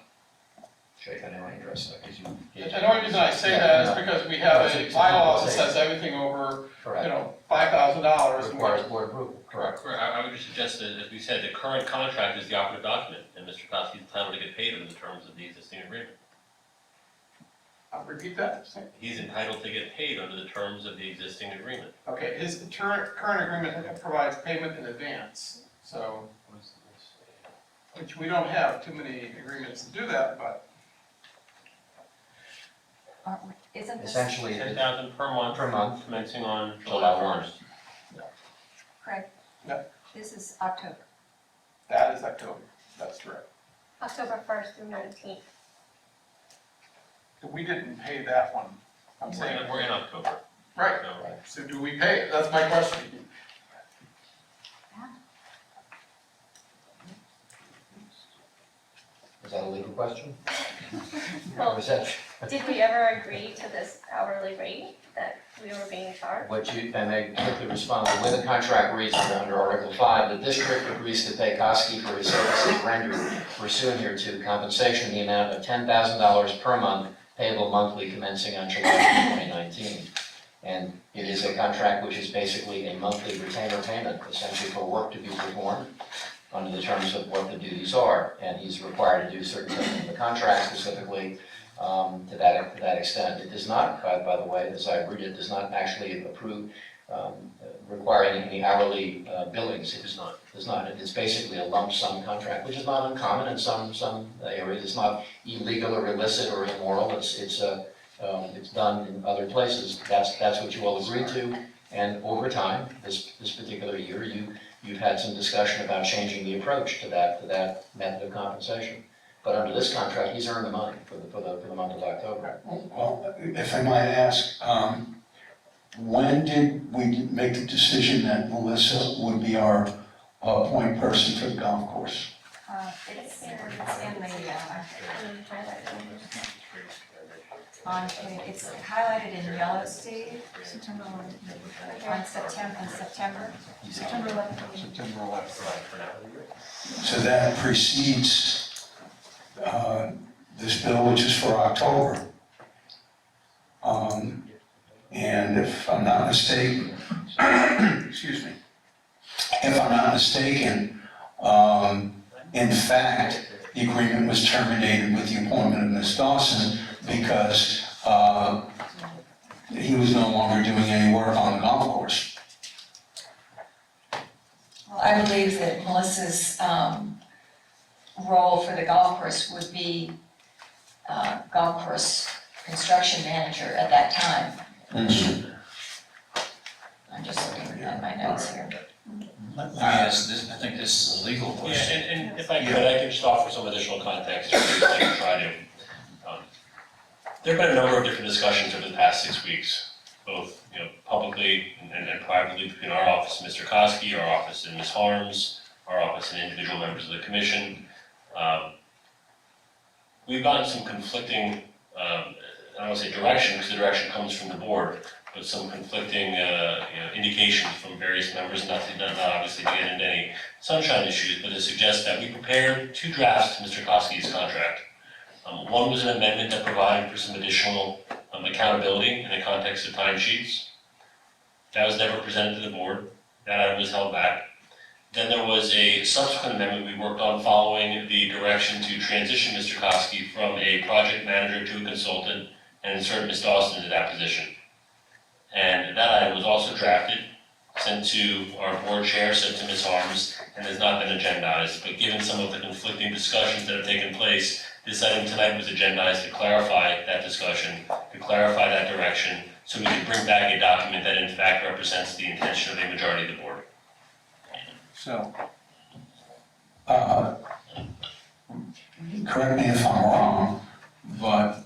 E: Shake on any interest, because you.
L: And the only reason I say that is because we have a bylaw that says everything over,
E: Correct.
L: $5,000.
E: Requires board approval.
L: Correct.
M: I would just suggest that, as we said, the current contract is the operative document, and Mr. Koski is entitled to get paid under the terms of the existing agreement.
L: I'll repeat that.
M: He's entitled to get paid under the terms of the existing agreement.
L: Okay, his current agreement provides payment in advance, so, which we don't have too many agreements to do that, but
A: Isn't this,
E: Essentially,
M: $10,000 per month.
E: Per month.
M: Commencing on
E: July
M: July
E: 1.
M: 1st.
A: Craig?
L: Yeah.
A: This is October.
L: that is October, that's correct.
B: October 1st through 19th.
L: We didn't pay that one. I'm saying,
M: We're in October.
L: right,
M: No,
L: so do we pay it? That's my question.
E: Is that a legal question?
B: Well,
E: Or is that,
B: did we ever agree to this hourly rate that we were being charged?
E: what you, and they quickly respond, the way the contract reads under Article 5, the district agrees to pay Koski for his services rendered pursuant hereto compensation in the amount of $10,000 per month, payable monthly commencing on July 2019. And it is a contract which is basically a monthly retainer payment, essentially for work to be performed under the terms of what the duties are. And he's required to do certain things in the contract specifically to that extent. It does not, by the way, as I read it, does not actually approve requiring any hourly billings. It does not. It's basically a lump sum contract, which is not uncommon in some areas. It's not illegal or illicit or immoral. It's done in other places. That's what you all agreed to. And over time, this particular year, you've had some discussion about changing the approach to that method of compensation. But under this contract, he's earned the money for the month of October.
D: Well, if I might ask, when did we make the decision that Melissa would be our point person for the golf course?
A: It's in the, it's highlighted in yellow, Steve,
J: September 11th.
A: on September.
J: September 11th.
F: September 11th.
D: So that precedes this bill, which is for October. And if I'm not mistaken, excuse me, if I'm not mistaken, in fact, the agreement was terminated with the appointment of Ms. Dawson because he was no longer doing any work on the golf course.
A: Well, I believe that Melissa's role for the golf course would be golf course construction manager at that time. I'm just looking at my notes here.
C: Let me ask this, I think this is a legal
M: Yeah,
C: question.
M: and if I could, I could just offer some additional context, or at least try to. There have been a number of different discussions over the past 6 weeks, both, publicly and privately between our office and Mr. Koski, our office and Ms. Harms, our office and individual members of the commission. We've gotten some conflicting, I don't want to say direction, because the direction comes from the board, but some conflicting, indications from various members, not obviously to get into any sunshine issues, but to suggest that we prepared 2 drafts to Mr. Koski's contract. One was an amendment that provided for some additional accountability in the context of timesheets. That was never presented to the board. That item was held back. Then there was a subsequent amendment we worked on following the direction to transition Mr. Koski from a project manager to a consultant and insert Ms. Dawson into that position. And that item was also drafted, sent to our board chair, sent to Ms. Harms, and has not been agendized. But given some of the conflicting discussions that have taken place, this item tonight was agendized to clarify that discussion, to clarify that direction, so we can bring back a document that in fact represents the intention of a majority of the board.
F: So,
D: Correct me if I'm wrong, but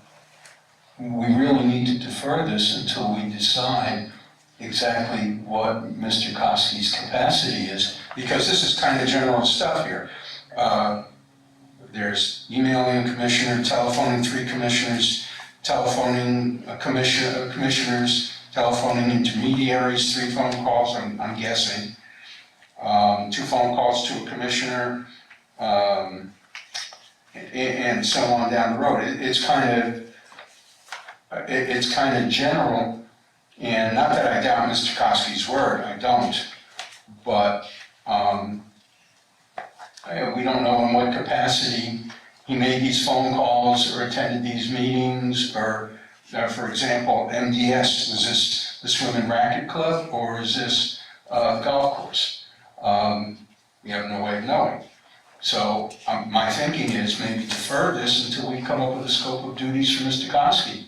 D: we really need to defer this until we decide exactly what Mr. Koski's capacity is, because this is kind of general stuff here. There's emailing a commissioner, telephoning 3 commissioners, telephoning commissioners, telephoning intermediaries, 3 phone calls, I'm guessing. 2 phone calls to a commissioner, and so on down the road. It's kind of general, and not that I doubt Mr. Koski's word, I don't, but we don't know in what capacity he made these phone calls or attended these meetings, or, for example, MDS, was this the swim and racket club, or is this a golf course? We have no way of knowing. So my thinking is maybe defer this until we come up with a scope of duties for Mr. Koski.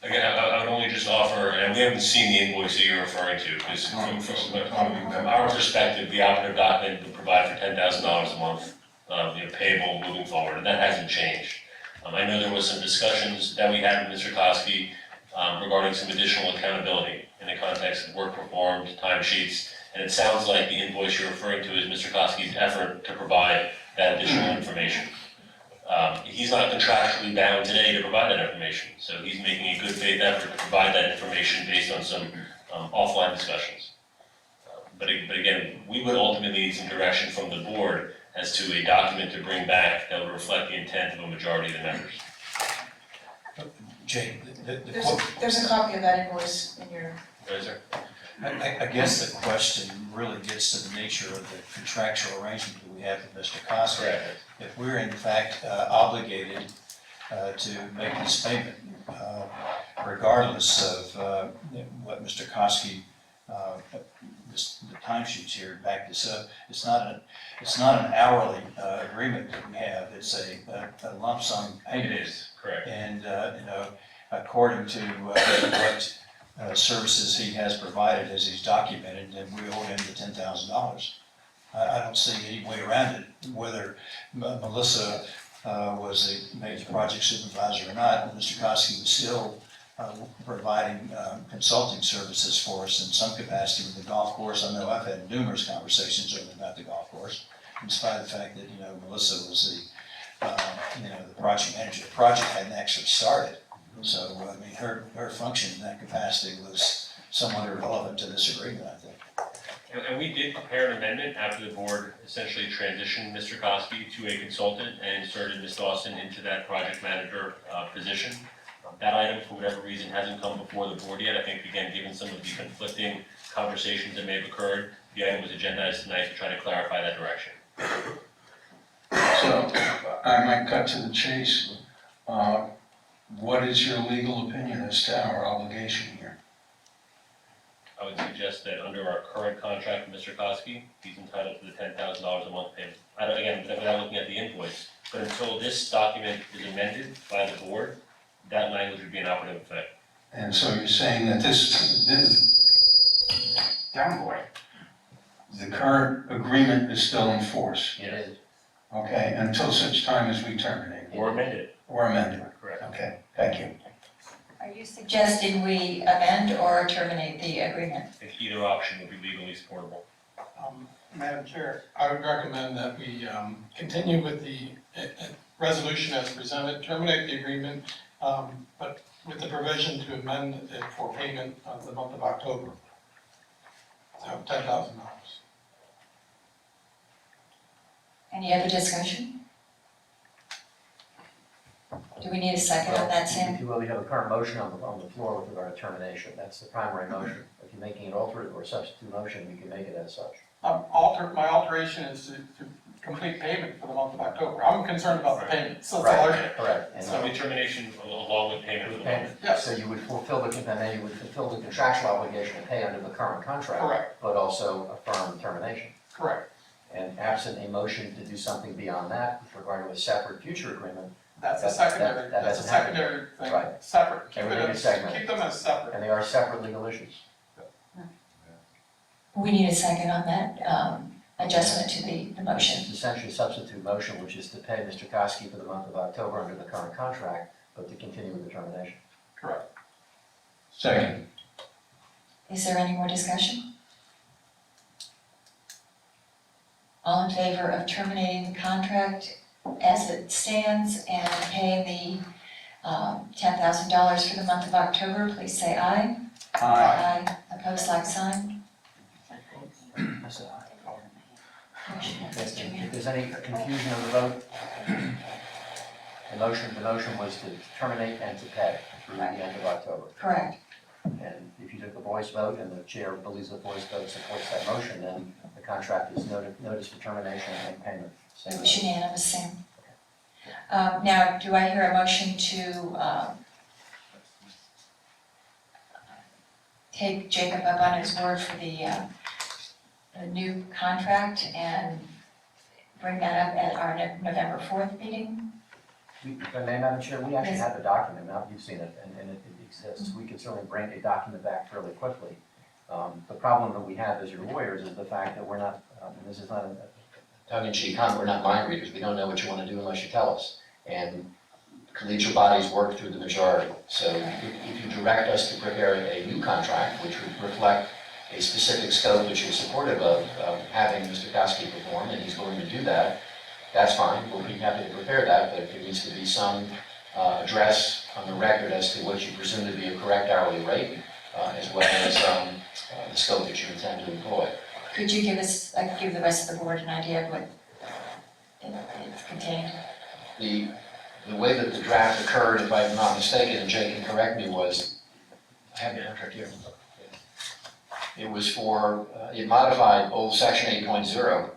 M: Again, I would only just offer, and we haven't seen the invoice that you're referring to, because from our perspective, the operative document would provide for $10,000 a month payable moving forward, and that hasn't changed. I know there was some discussions that we had with Mr. Koski regarding some additional accountability in the context of work performed, timesheets, and it sounds like the invoice you're referring to is Mr. Koski's effort to provide that additional information. He's not contractually bound today to provide that information, so he's making a good faith effort to provide that information based on some offline discussions. But again, we would ultimately need some direction from the board as to a document to bring back that would reflect the intent of a majority of the members.
C: Jake,
J: There's a copy of that invoice in your,
M: Is there?
C: I guess the question really gets to the nature of the contractual arrangement that we have with Mr. Costa.
M: Correct.
C: If we're in fact obligated to make this payment, regardless of what Mr. Koski, the timesheets here back this up, it's not an hourly agreement that we have, it's a lump sum payment.
M: It is, correct.
C: And, according to what services he has provided as he's documented, then we owe him the $10,000. I don't see any way around it, whether Melissa was a major project supervisor or not. Mr. Koski was still providing consulting services for us in some capacity with the golf course. I know I've had numerous conversations with him about the golf course, in spite of the fact that, Melissa was the project manager. The project hadn't actually started. So, her function in that capacity was somewhat irrelevant to this agreement, I think.
M: And we did prepare an amendment after the board essentially transitioned Mr. Koski to a consultant and inserted Ms. Dawson into that project manager position. That item, for whatever reason, hasn't come before the board yet. I think, again, given some of the conflicting conversations that may have occurred, the item was agendized tonight to try to clarify that direction.
D: So, I might cut to the chase. What is your legal opinion as to our obligation here?
M: I would suggest that under our current contract with Mr. Koski, he's entitled to the $10,000 a month payment. Again, without looking at the invoice, but until this document is amended by the board, that language would be in operative effect.
D: And so you're saying that this down boy, the current agreement is still in force?
M: Yes.
D: Okay, until such time as we terminate?
M: Or amended.
D: Or amend it?
M: Correct.
D: Okay, thank you.
A: Are you suggesting we amend or terminate the agreement?
M: I think either option would be legally supportable.
L: Madam Chair, I would recommend that we continue with the resolution as presented, terminate the agreement, but with the provision to amend it for payment of the month of October. So $10,000.
A: Any other discussion? Do we need a second on that, Sam?
E: If you will, you have a current motion on the floor with regard to termination. That's the primary motion. If you're making an alternate or substitute motion, you can make it as such.
L: My alteration is to complete payment for the month of October. I'm concerned about the payment, so that's all I-
E: Correct. And
M: So determination along with payment for the month.
L: Yes.
E: So you would fulfill the contractual obligation to pay under the current contract.
L: Correct.
E: But also affirm termination.
L: Correct.
E: And absent a motion to do something beyond that with regard to a separate future agreement,
L: That's a
E: That
L: secondary, that's a
E: doesn't happen.
L: secondary thing,
E: Right.
L: separate. Keep
E: Everything
L: it
E: is
L: as,
E: segmented.
L: keep them as separate.
E: and they are separate legal issues.
A: We need a second on that adjustment to the motion.
E: It's essentially a substitute motion, which is to pay Mr. Koski for the month of October under the current contract, but to continue with the termination.
L: Correct.
D: Second.
A: Is there any more discussion? All in favor of terminating the contract as it stands and paying the $10,000 for the month of October, please say aye. Aye. Opposed, like sign. Motion passes.
E: If there's any confusion on the vote, the motion was to terminate and to pay through the end of October.
A: Correct.
E: And if you took the voice vote and the chair believes the voice vote supports that motion, then the contract is notice for termination and payment.
A: It was unanimous, Sam. Now, do I hear a motion to take Jacob up on his word for the new contract and bring that up at our November 4th meeting?
E: If I may, Madam Chair, we actually have the document, now you've seen it, and it exists. We can certainly bring a document back fairly quickly. The problem that we have as your lawyers is the fact that we're not, and this is not tongue-in-cheek comment, we're not mind readers, we don't know what you want to do unless you tell us. And collegial bodies work through the majority. So if you direct us to prepare a new contract, which would reflect a specific scope that you're supportive of having Mr. Kosky perform, and he's going to do that, that's fine, we'll be happy to prepare that, but if there needs to be some address on the record as to what you presume to be a correct hourly rate, as well as the scope that you intend to employ.
A: Could you give us, give the rest of the board an idea of what it's contained?
E: The way that the draft occurred, if I'm not mistaken, and Jay can correct me, was, I have the contract here. It was for, it modified old section 8.0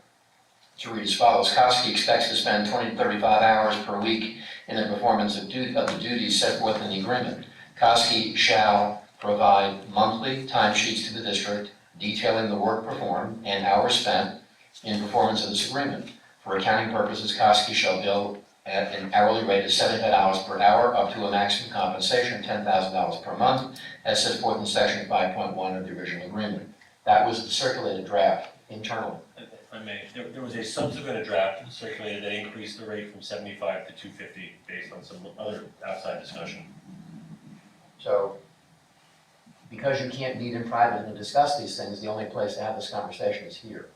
E: to read as follows. Kosky expects to spend 20 to 35 hours per week in the performance of the duties set forth in the agreement. Kosky shall provide monthly timesheets to the district detailing the work performed and hours spent in performance of this agreement. For accounting purposes, Kosky shall bill at an hourly rate of $75 per hour up to a maximum compensation of $10,000 per month, as set forth in section 5.1 of the original agreement. That was the circulated draft internally.
M: If I may, there was a subsequent draft circulated that increased the rate from 75 to 250 based on some other outside discussion.
E: So, because you can't meet in private and discuss these things, the only place to have this conversation is here.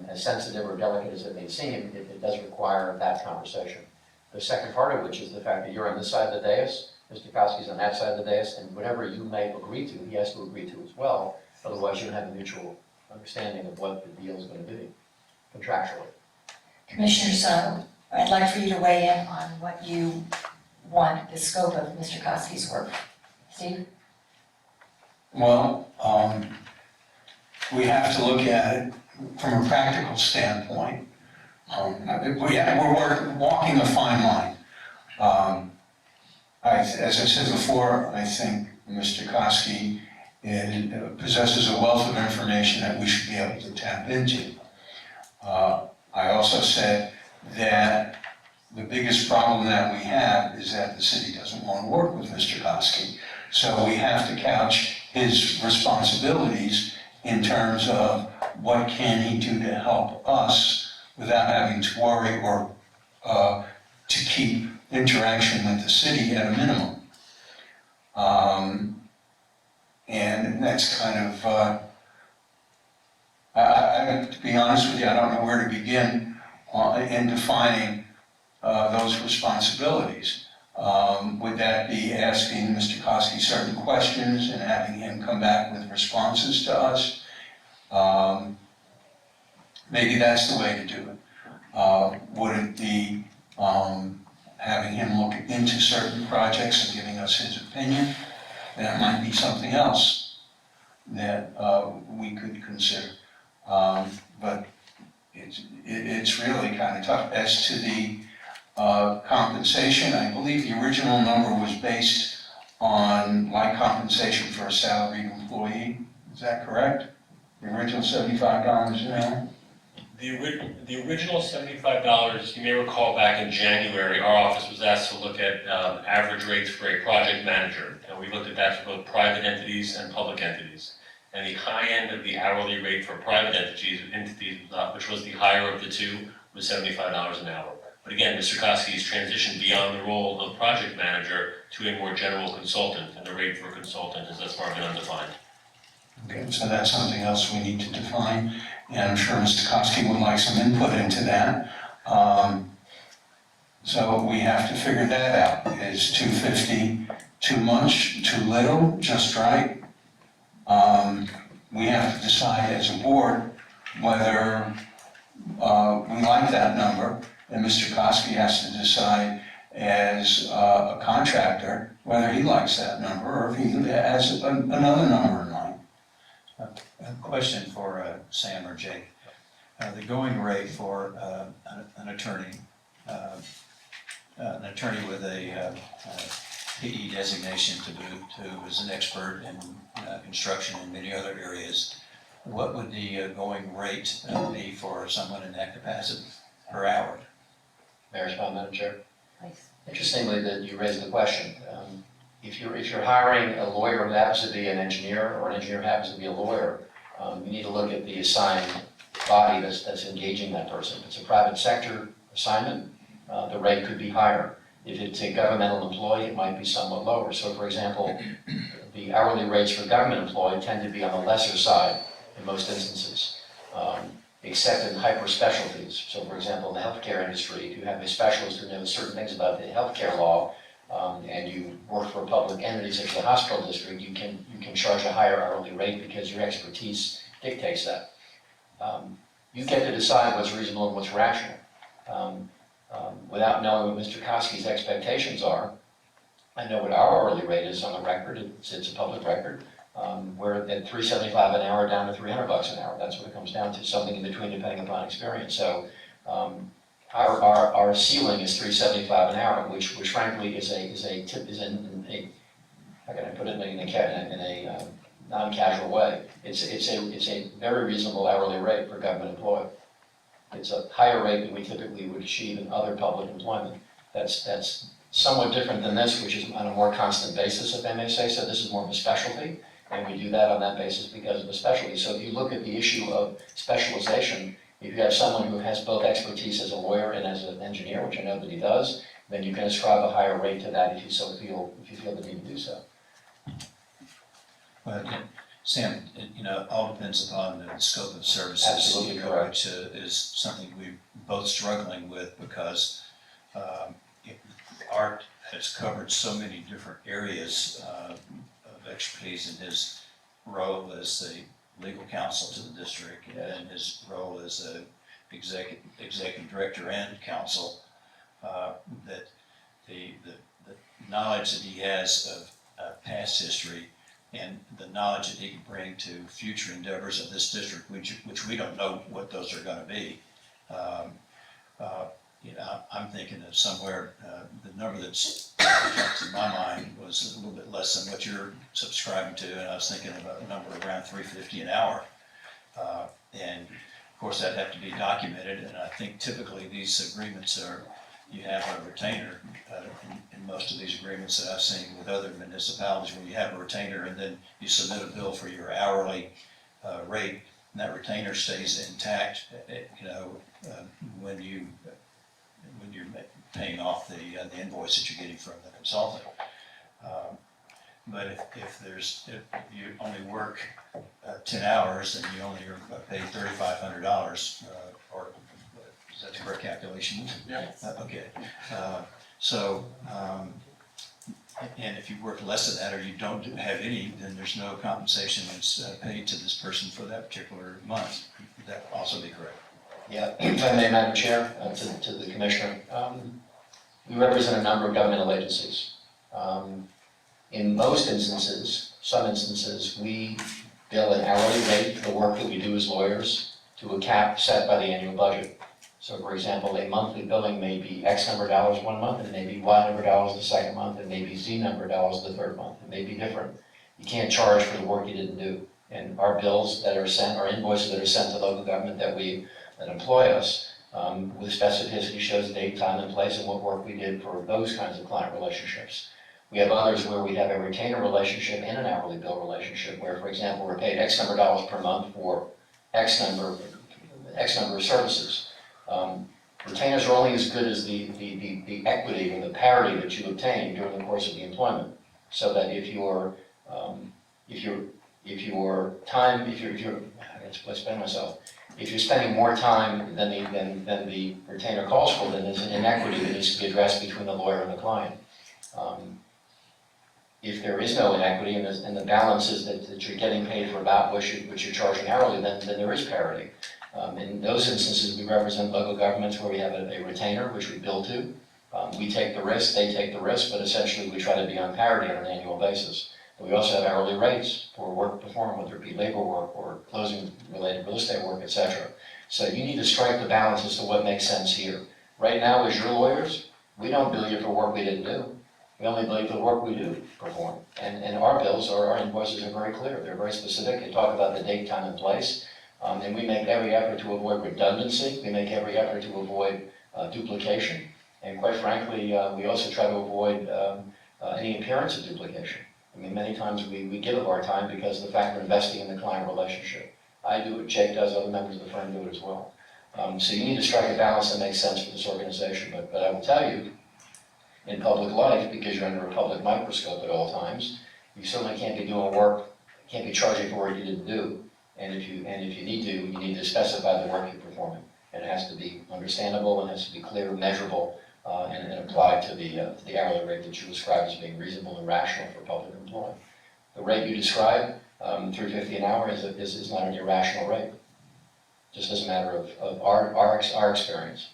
E: As sensitive or delicate as it may seem, it does require that conversation. The second part of which is the fact that you're on this side of the dais, Mr. Kosky's on that side of the dais, and whatever you may agree to, he has to agree to as well. Otherwise, you don't have a mutual understanding of what the deal is going to be contractually.
A: Commissioners, I'd like for you to weigh in on what you want, the scope of Mr. Kosky's work. Steve?
D: Well, we have to look at it from a practical standpoint. We're walking a fine line. As I said before, I think Mr. Kosky possesses a wealth of information that we should be able to tap into. I also said that the biggest problem that we have is that the city doesn't want to work with Mr. Kosky. So we have to couch his responsibilities in terms of what can he do to help us without having to worry or to keep interaction with the city at a minimum. And that's kind of, to be honest with you, I don't know where to begin in defining those responsibilities. Would that be asking Mr. Kosky certain questions and having him come back with responses to us? Maybe that's the way to do it. Would it be having him look into certain projects and giving us his opinion? That might be something else that we could consider. But it's really kind of tough. As to the compensation, I believe the original number was based on like compensation for a salaried employee. Is that correct? The original $75 an hour?
M: The original $75, you may recall back in January, our office was asked to look at average rates for a project manager. And we looked at that for both private entities and public entities. And the high end of the hourly rate for private entities, which was the higher of the two, was $75 an hour. But again, Mr. Kosky has transitioned beyond the role of project manager to a more general consultant, and the rate for a consultant is thus far been undefined.
D: Okay, so that's something else we need to define, and I'm sure Mr. Kosky would like some input into that. So we have to figure that out. Is $250 too much, too little, just right? We have to decide as a board whether we like that number, and Mr. Kosky has to decide as a contractor whether he likes that number or if he has another number in mind.
C: A question for Sam or Jake. The going rate for an attorney with a PE designation to boot, who is an expert in construction and many other areas, what would the going rate be for someone in that capacity per hour?
E: May I respond, Madam Chair?
A: Please.
E: Interestingly, that you raised the question. If you're hiring a lawyer who happens to be an engineer, or an engineer who happens to be a lawyer, you need to look at the assigned body that's engaging that person. If it's a private sector assignment, the rate could be higher. If it's a governmental employee, it might be somewhat lower. So for example, the hourly rates for government employee tend to be on the lesser side in most instances, except in hyper specialties. So for example, in the healthcare industry, if you have a specialist who knows certain things about the healthcare law, and you work for a public entity such as the hospital district, you can charge a higher hourly rate because your expertise dictates that. You get to decide what's reasonable and what's rational. Without knowing what Mr. Koski's expectations are, I know what our hourly rate is on the record. It's a public record. We're at $3.75 an hour down to $300 an hour. That's what it comes down to, something in between depending upon experience. So our ceiling is $3.75 an hour, which frankly is how can I put it in a non-casual way. It's a very reasonable hourly rate for a government employee. It's a higher rate than we typically would achieve in other public employment. That's somewhat different than this, which is on a more constant basis, if I may say so. This is more of a specialty, and we do that on that basis because of the specialty. So if you look at the issue of specialization, if you have someone who has both expertise as a lawyer and as an engineer, which I know that he does, then you can ascribe a higher rate to that if you feel the need to do so.
C: But Sam, it all depends upon the scope of services.
E: Absolutely correct.
C: Which is something we're both struggling with because Art has covered so many different areas of expertise in his role as the legal counsel to the district and his role as a executive director and counsel, that the knowledge that he has of past history and the knowledge that he can bring to future endeavors of this district, which we don't know what those are going to be. I'm thinking of somewhere, the number that's in my mind was a little bit less than what you're subscribing to, and I was thinking about a number around $3.50 an hour. And of course, that'd have to be documented, and I think typically these agreements you have a retainer in most of these agreements that I've seen with other municipalities where you have a retainer and then you submit a bill for your hourly rate, and that retainer stays intact, when you're paying off the invoice that you're getting from the consultant. But if you only work 10 hours and you only are paid $3,500, or is that the correct calculation?
L: Yeah.
C: Okay. And if you work less than that or you don't have any, then there's no compensation that's paid to this person for that particular month. Would that also be correct?
E: Yeah, if I may, Madam Chair, to the Commissioner, we represent a number of governmental agencies. In most instances, some instances, we bill an hourly rate for the work that we do as lawyers to a cap set by the annual budget. So for example, a monthly billing may be X number of dollars one month, and it may be Y number of dollars the second month, and maybe Z number of dollars the third month. It may be different. You can't charge for the work you didn't do. And our bills that are sent, our invoices that are sent to local government that employ us, with specificity shows date, time, and place, and what work we did for those kinds of client relationships. We have others where we have a retainer relationship and an hourly bill relationship, where, for example, we're paid X number of dollars per month for X number of services. Retainers are only as good as the equity or the parity that you obtain during the course of the employment, so that if your if you're spending more time than the retainer calls for, then there's an inequity that needs to be addressed between the lawyer and the client. If there is no inequity and the balance is that you're getting paid for about what you're charging hourly, then there is parity. In those instances, we represent local governments where we have a retainer, which we bill to. We take the risk, they take the risk, but essentially we try to be on parity on an annual basis. But we also have hourly rates for work performed, whether it be labor work or closing-related real estate work, etc. So you need to strike the balance as to what makes sense here. Right now, as your lawyers, we don't bill you for work we didn't do. We only bill you for the work we do perform. And our bills, or our invoices are very clear. They're very specific. They talk about the date, time, and place. And we make every effort to avoid redundancy. We make every effort to avoid duplication. And quite frankly, we also try to avoid any appearance of duplication. I mean, many times we give of our time because of the fact we're investing in the client relationship. I do it, Jake does, other members of the firm do it as well. So you need to strike a balance that makes sense for this organization, but I will tell you, in public life, because you're under a public microscope at all times, you certainly can't be doing work, can't be charging for work you didn't do. And if you need to, you need to specify the work you're performing. And it has to be understandable, and it has to be clear, measurable, and applied to the hourly rate that you describe as being reasonable and rational for public employee. The rate you describe, $3.50 an hour, is not an irrational rate. Just as a matter of our experience.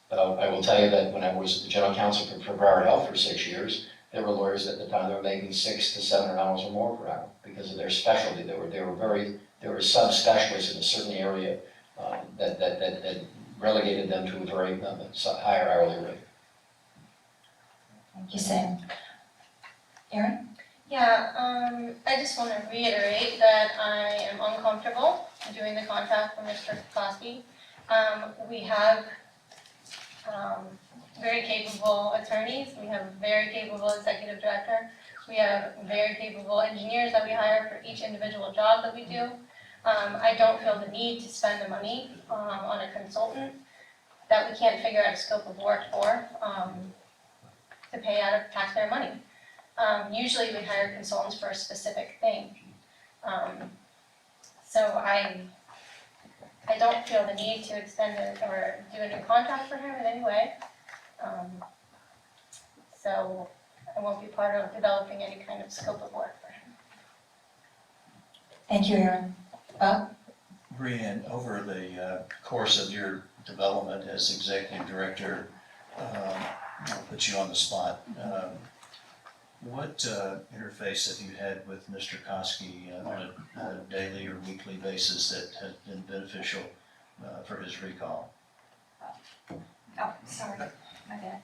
E: But I will tell you that when I was the general counsel for Broward Health for 6 years, there were lawyers at the time that were making $600 to $700 or more per hour because of their specialty. They were subspecialists in a certain area that relegated them to a very higher hourly rate.
A: Thank you, Sam. Erin?
B: Yeah, I just want to reiterate that I am uncomfortable doing the contract for Mr. Koski. We have very capable attorneys, we have a very capable executive director, we have very capable engineers that we hire for each individual job that we do. I don't feel the need to spend the money on a consultant that we can't figure out a scope of work for to pay out of taxpayer money. Usually we hire consultants for a specific thing. So I don't feel the need to extend it or do a new contract for him in any way. So I won't be part of developing any kind of scope of work for him.
A: Thank you, Erin. Bob?
C: Brianne, over the course of your development as executive director, I'll put you on the spot. What interface have you had with Mr. Koski on a daily or weekly basis that has been beneficial for his recall?
A: Oh, sorry, my bad.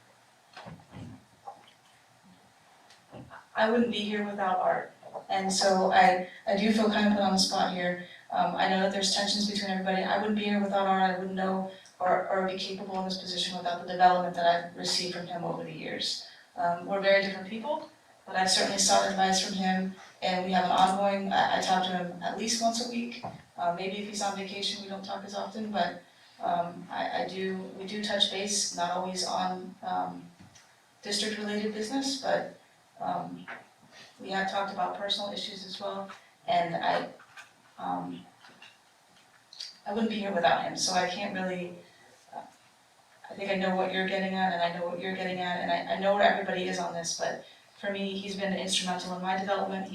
J: I wouldn't be here without Art. And so I do feel kind of put on the spot here. I know that there's tensions between everybody. I wouldn't be here without Art. I wouldn't know or be capable in this position without the development that I've received from him over the years. We're very different people, but I certainly sought advice from him, and we have an ongoing, I talk to him at least once a week. Maybe if he's on vacation, we don't talk as often, but we do touch base, not always on district-related business, but we have talked about personal issues as well, and I wouldn't be here without him, so I can't really, I think I know what you're getting at, and I know what you're getting at, and I know where everybody is on this, but for me, he's been instrumental in my development.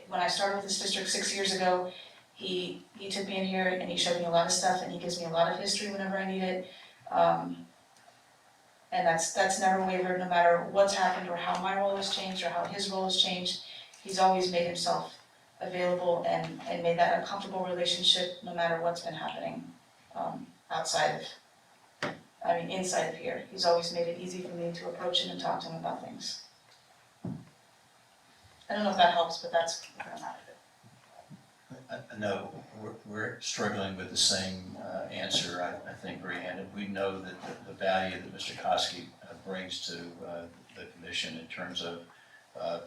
J: When I started with this district 6 years ago, he took me in here and he showed me a lot of stuff, and he gives me a lot of history whenever I need it. And that's never wavered, no matter what's happened or how my role has changed or how his role has changed. He's always made himself available and made that a comfortable relationship no matter what's been happening inside of here. He's always made it easy for me to approach him and talk to him about things. I don't know if that helps, but that's where I'm at with it.
C: No, we're struggling with the same answer, I think, Brianne. And we know that the value that Mr. Koski brings to the commission in terms of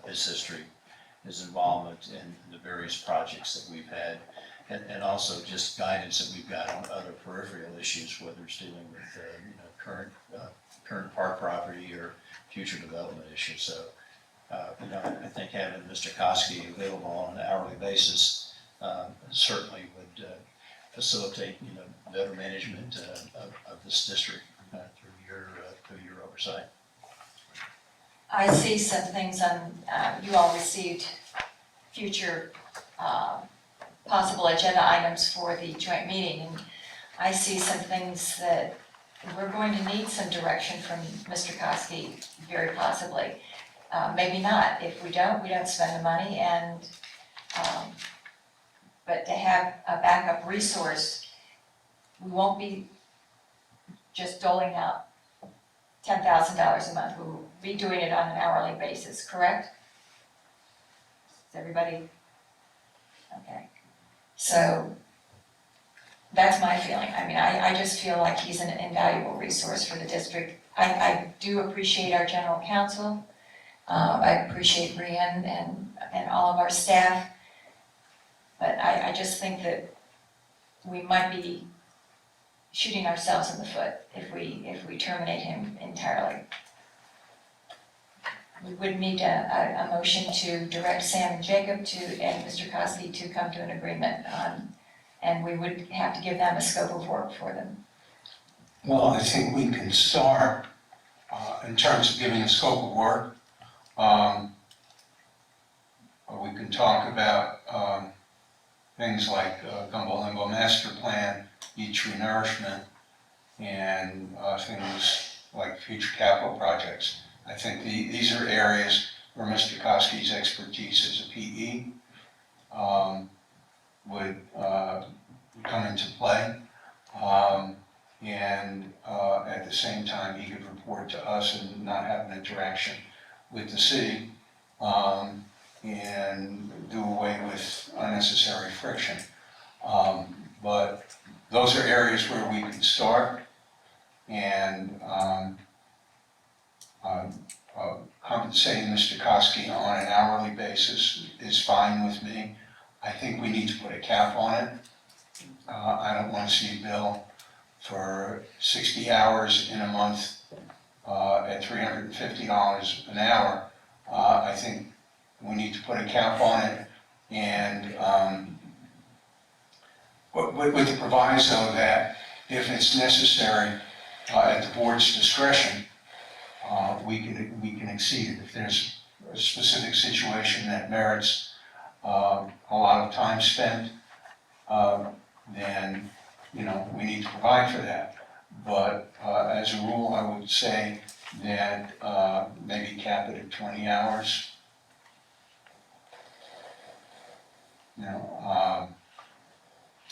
C: his history, his involvement in the various projects that we've had, and also just guidance that we've got on other peripheral issues, whether it's dealing with current park property or future development issues. So, I think having Mr. Koski available on an hourly basis certainly would facilitate, better management of this district through your oversight.
A: I see some things on, you all received future possible agenda items for the joint meeting, and I see some things that we're going to need some direction from Mr. Koski, very possibly. Maybe not. If we don't spend the money, and but to have a backup resource, we won't be just doling out $10,000 a month. We'll be doing it on an hourly basis, correct? Is everybody? Okay. So that's my feeling. I mean, I just feel like he's an invaluable resource for the district. I do appreciate our general counsel. I appreciate Brianne and all of our staff. But I just think that we might be shooting ourselves in the foot if we terminate him entirely. We would need a motion to direct Sam and Jacob and Mr. Kosky to come to an agreement on, and we would have to give them a scope of work for them.
D: Well, I think we can start, in terms of giving a scope of work. We can talk about things like Gumbo Limbo Master Plan, beach renourishment, and things like future capital projects. I think these are areas where Mr. Kosky's expertise as a PE would come into play. And at the same time, he could report to us and not have an interaction with the city, and do away with unnecessary friction. But those are areas where we can start, and compensating Mr. Kosky on an hourly basis is fine with me. I think we need to put a cap on it. I don't want to see a bill for 60 hours in a month at $350 an hour. I think we need to put a cap on it, and with the proviso that if it's necessary at the board's discretion, we can exceed it. If there's a specific situation that merits a lot of time spent, then we need to provide for that. But as a rule, I would say that maybe cap it at 20 hours.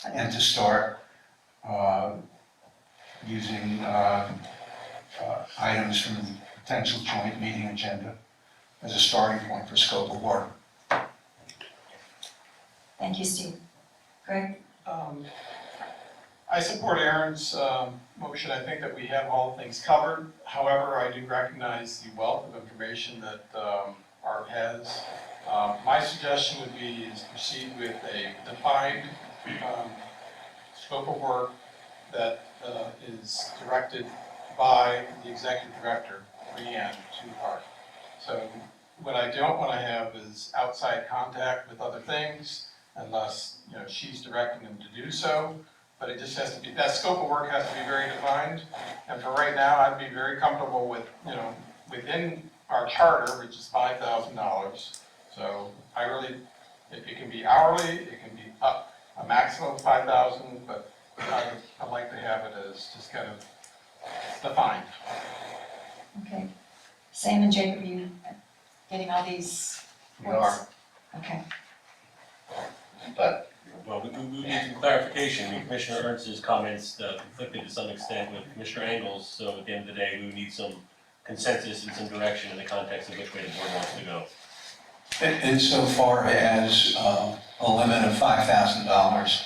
D: And to start using items from the potential joint meeting agenda as a starting point for scope of work.
A: Thank you, Steve. Greg?
L: I support Aaron's motion. I think that we have all things covered. However, I do recognize the wealth of information that Art has. My suggestion would be is proceed with a defined scope of work that is directed by the executive director, Leanne, to Art. So what I don't want to have is outside contact with other things unless she's directing them to do so. But it just has to be, that scope of work has to be very defined. And for right now, I'd be very comfortable with, within our charter, which is $5,000. So I really, if it can be hourly, it can be up a maximum of 5,000, but I like to have it as just kind of defined.
A: Okay. Sam and Jacob, are you getting all these
E: We
A: points?
E: are.
A: Okay.
E: But
M: Well, we need some clarification. I mean, Commissioner Ernst's comments conflicted to some extent with Commissioner Engel's, so at the end of the day, we need some consensus and some direction in the context of which way the board wants to go.
D: Insofar as a limit of $5,000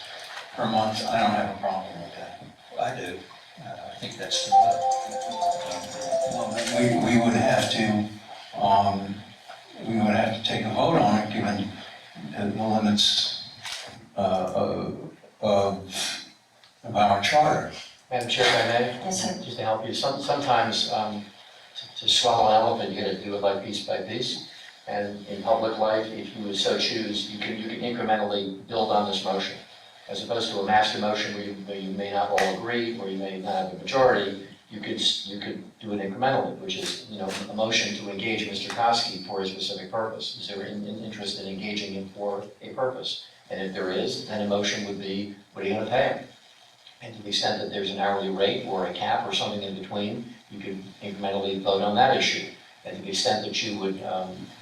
D: per month, I don't have a problem with that.
C: I do. I think that's too much.
D: We would have to take a vote on it, given the limits of our charter.
E: Madam Chair, if I may?
A: Yes, sir.
E: Just to help you, sometimes to swallow an elephant, you gotta do it like piece by piece. And in public life, if you would so choose, you can incrementally build on this motion. As opposed to a master motion where you may not all agree, or you may not have a majority, you could do it incrementally, which is, a motion to engage Mr. Kosky for a specific purpose. Is there an interest in engaging him for a purpose? And if there is, then a motion would be, what are you gonna pay him? And to the extent that there's an hourly rate or a cap or something in between, you could incrementally vote on that issue. And to the extent that you would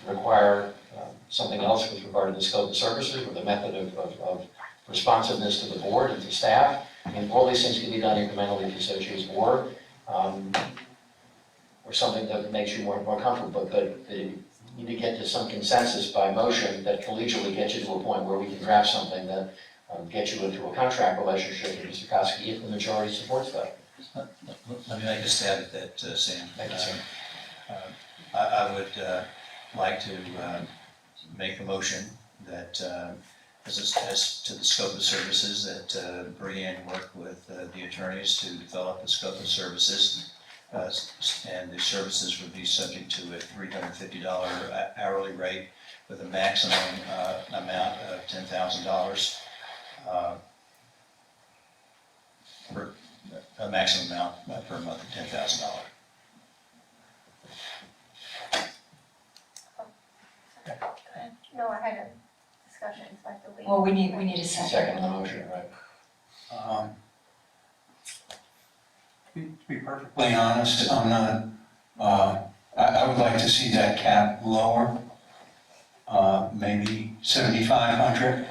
E: require something else with regard to the scope of services or the method of responsiveness to the board and to staff, all these things can be done incrementally if you so choose, or something that makes you more comfortable. But you need to get to some consensus by motion that collegially gets you to a point where we can draft something that gets you into a contract relationship with Mr. Kosky if the majority supports that.
C: Let me make a stab at that, Sam.
E: Thank you, sir.
C: I would like to make a motion that as to the scope of services, that Brianne worked with the attorneys to develop the scope of services. And the services would be subject to a $350 hourly rate with a maximum amount of $10,000. A maximum amount per month of $10,000.
B: No, I had a discussion, so I have to wait.
A: Well, we need a second.
E: Second the motion, right?
F: To be perfectly
D: Being honest, I'm not, I would like to see that cap lower, maybe 7,500,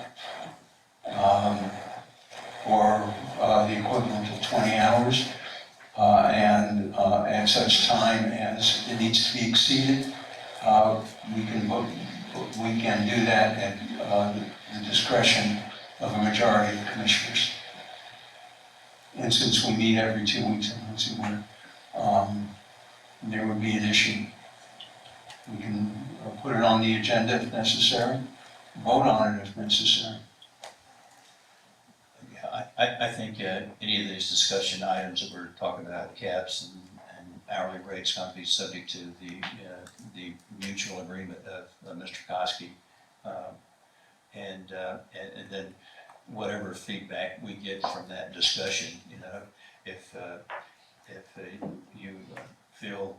D: or the equivalent of 20 hours. And at such time as it needs to be exceeded, we can do that at the discretion of a majority of commissioners. And since we meet every 2 weeks, there would be an issue. We can put it on the agenda if necessary, vote on it if necessary.
C: Yeah, I think any of these discussion items that we're talking about, caps and hourly rates, going to be subject to the mutual agreement of Mr. Koski. And then whatever feedback we get from that discussion, if you feel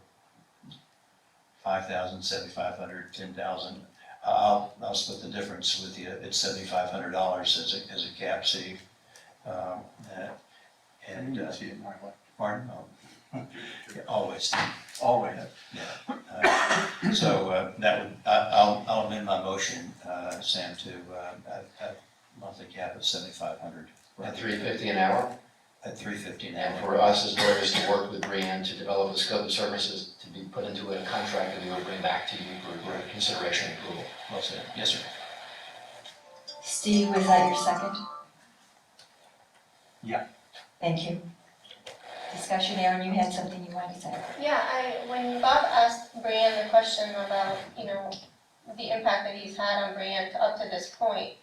C: 5,000, 7,500, 10,000, I'll split the difference with you. It's $7,500 as a cap, Steve. And
F: see it my way.
C: pardon? Oh, yeah, always.
F: Always.
C: Yeah. So that would, I'll amend my motion, Sam, to a monthly cap of 7,500.
E: At $350 an hour?
C: At $350 an
E: And
C: hour.
E: for us as lawyers to work with Brianne to develop a scope of services to be put into a contract that we will bring back to you for consideration and approval.
C: Well said. Yes, sir.
A: Steve, was that your second?
F: Yeah.
A: Thank you. Discussion, Aaron, you had something you wanted to say?
B: Yeah, when Bob asked Brianne the question about, the impact that he's had on Brianne up to this point,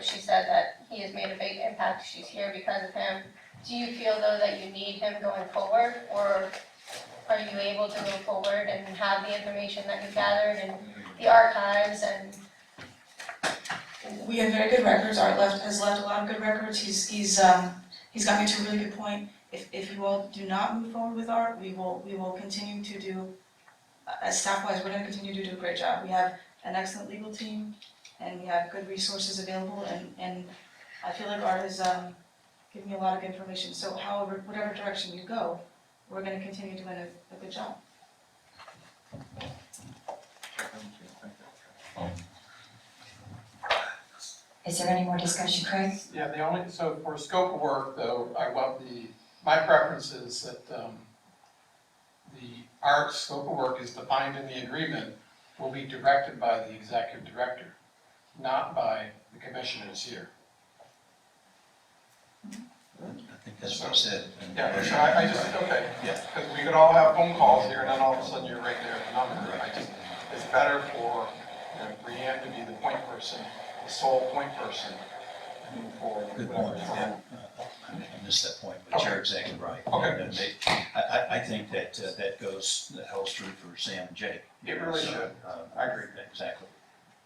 B: she said that he has made a big impact, she's here because of him. Do you feel though that you need him going forward, or are you able to go forward and have the information that you gathered in the archives and?
J: We have very good records, Art has left a lot of good records, he's got me to a really good point. If you all do not move forward with Art, we will continue to do, as staff-wise, we're gonna continue to do a great job. We have an excellent legal team, and we have good resources available, and I feel like Art has given me a lot of information. So however, whatever direction you go, we're gonna continue doing a good job.
A: Is there any more discussion, Craig?
L: Yeah, so for scope of work though, my preference is that the art scope of work is defined in the agreement will be directed by the executive director, not by the commissioners here.
C: I think that's what I said.
L: Yeah, okay.
C: Yeah.
L: Because we could all have phone calls here and then all of a sudden you're right there at the number. It's better for Brianne to be the point person, the sole point person for
C: Good
L: whatever.
C: point. Yeah. I missed that point, but you're exactly right.
L: Okay.
C: And I think that that holds true for Sam and Jake.
L: It really should. I agree.
C: Exactly.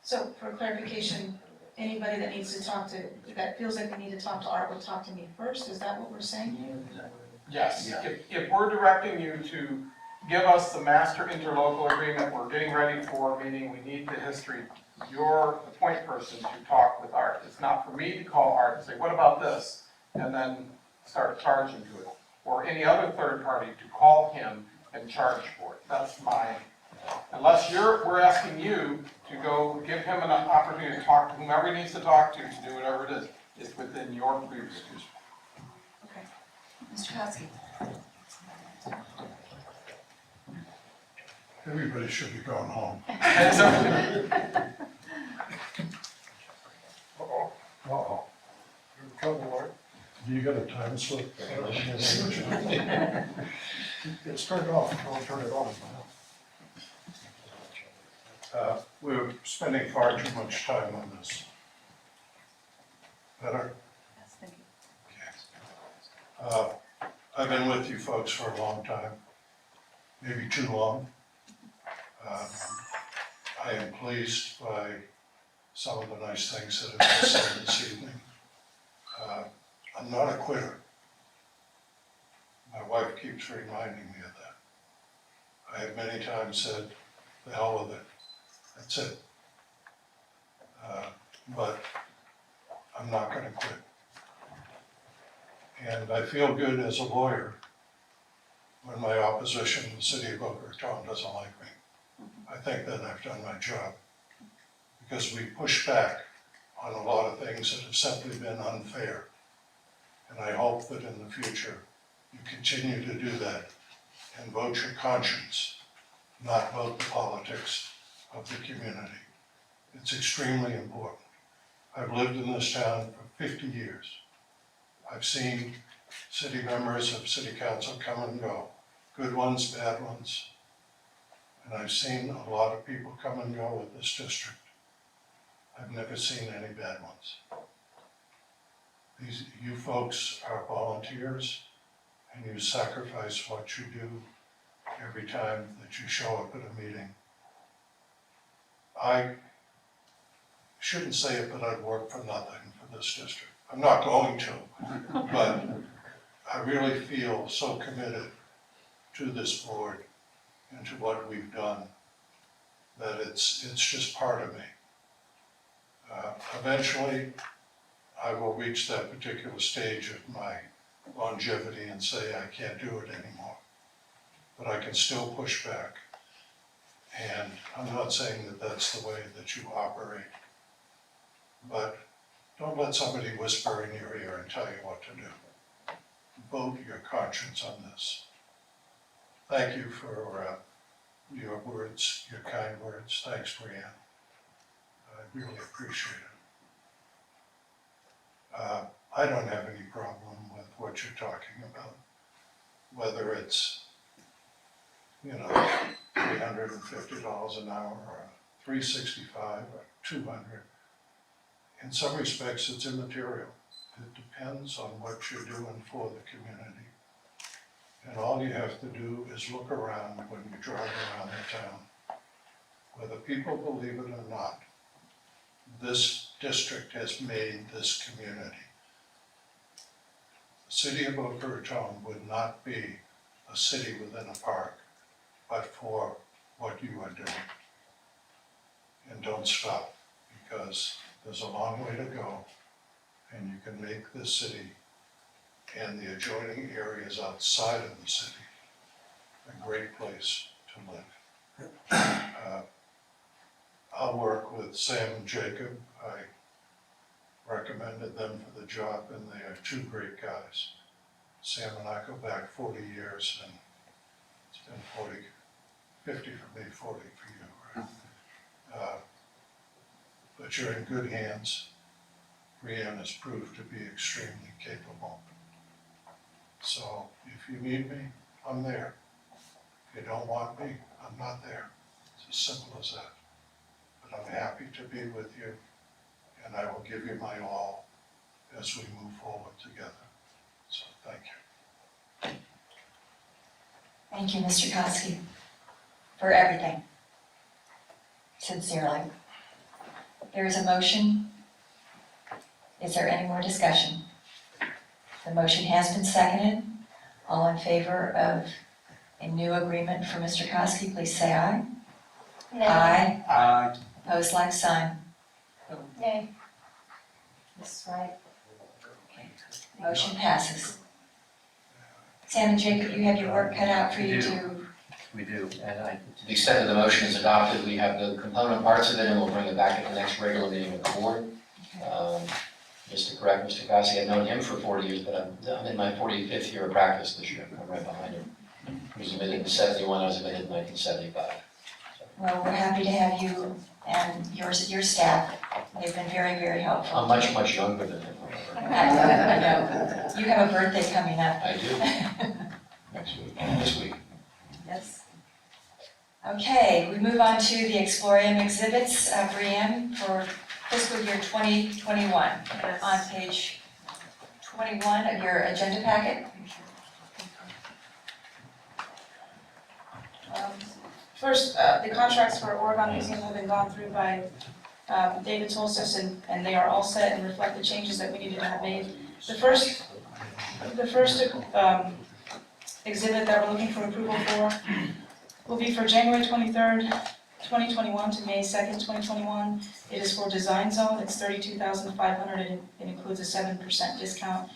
J: So for clarification, anybody that needs to talk to, that feels like they need to talk to Art will talk to me first, is that what we're saying here?
L: Yes, if we're directing you to give us the master interlocal agreement, we're getting ready for a meeting, we need the history, you're the point person to talk with Art. It's not for me to call Art and say, what about this? And then start charging to it. Or any other third party to call him and charge for it. That's unless we're asking you to go give him an opportunity to talk to whomever he needs to talk to do whatever it is. It's within your previous.
J: Okay.
A: Mr. Koski?
I: Everybody should be going home. Uh-oh. You're in trouble, Art. Do you got a time slip? It's turned off, I'll turn it on. We're spending far too much time on this. Better?
J: Yes, thank you.
I: I've been with you folks for a long time, maybe too long. I am pleased by some of the nice things that have been said this evening. I'm not a quitter. My wife keeps reminding me of that. I have many times said, the hell with it, that's it. But I'm not gonna quit. And I feel good as a lawyer when my opposition in the city of Boca Raton doesn't like me. I think that I've done my job, because we push back on a lot of things that have simply been unfair. And I hope that in the future, you continue to do that and vote your conscience, not vote the politics of the community. It's extremely important. I've lived in this town for 50 years. I've seen city members of city council come and go, good ones, bad ones. And I've seen a lot of people come and go with this district. I've never seen any bad ones. You folks are volunteers, and you sacrifice what you do every time that you show up at a meeting. I shouldn't say it, but I'd work for nothing for this district. I'm not going to, but I really feel so committed to this board and to what we've done that it's just part of me. Eventually, I will reach that particular stage of my longevity and say I can't do it anymore. But I can still push back. And I'm not saying that that's the way that you operate. But don't let somebody whisper in your ear and tell you what to do. Vote your conscience on this. Thank you for your words, your kind words. Thanks, Brianne. I really appreciate it. I don't have any problem with what you're talking about, whether it's, $350 an hour or $365 or $200. In some respects, it's immaterial. It depends on what you're doing for the community. And all you have to do is look around when you drive around the town. Whether people believe it or not, this district has made this community. The city of Boca Raton would not be a city within a park, but for what you are doing. And don't stop, because there's a long way to go, and you can make this city and the adjoining areas outside of the city a great place to live. I'll work with Sam and Jacob. I recommended them for the job, and they are two great guys. Sam and I go back 40 years, and it's been 50 for me, 40 for you, right? But you're in good hands. Brianne has proved to be extremely capable. So if you need me, I'm there. If you don't want me, I'm not there. It's as simple as that. But I'm happy to be with you, and I will give you my all as we move forward together. So thank you.
A: Thank you, Mr. Kosky, for everything. Sincerely. There is a motion. Is there any more discussion? The motion has been seconded. All in favor of a new agreement for Mr. Kosky, please say aye.
B: Nay.
A: Aye. Opposed, like sign.
B: Nay.
A: This right. Okay. Motion passes. Sam and Jacob, you have your work cut out for you to.
E: We do, and to the extent that the motion is adopted, we have the component parts of it, and we'll bring it back at the next regular meeting of the board. Just to correct Mr. Kosky, I've known him for 40 years, but I'm in my 45th year of practice this year. I'm right behind him. He was admitted in '71, I was admitted in 1975.
A: Well, we're happy to have you and your staff. They've been very, very helpful.
E: I'm much, much younger than him.
A: I know. You have a birthday coming up.
E: I do. Next week, this week.
A: Yes. Okay, we move on to the Explorium exhibits. Brianne, for fiscal year 2021 on page 21 of your agenda packet.
J: First, the contracts for Oregon Museum have been gone through by David Tolstis, and they are all set and reflect the changes that we needed to have made. The first exhibit that we're looking for approval for will be for January 23rd, 2021 to May 2nd, 2021. It is for Design Zone. It's $32,500 and it includes a 7% discount.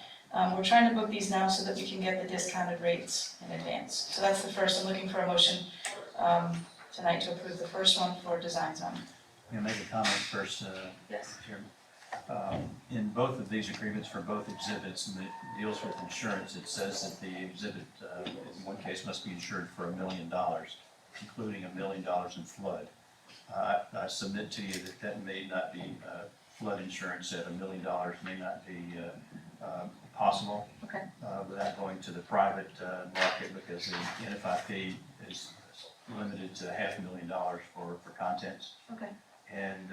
J: We're trying to book these now so that we can get the discounted rates in advance. So that's the first. I'm looking for a motion tonight to approve the first one for Design Zone.
C: Can I make a comment first,
J: Yes.
C: Chairman? In both of these agreements for both exhibits, and it deals with insurance, it says that the exhibit, in one case, must be insured for $1 million, including $1 million in flood. I submit to you that that may not be, flood insurance at $1 million may not be possible.
J: Okay.
C: Without going to the private market, because the NFIP is limited to $500,000 for contents.
J: Okay.
C: And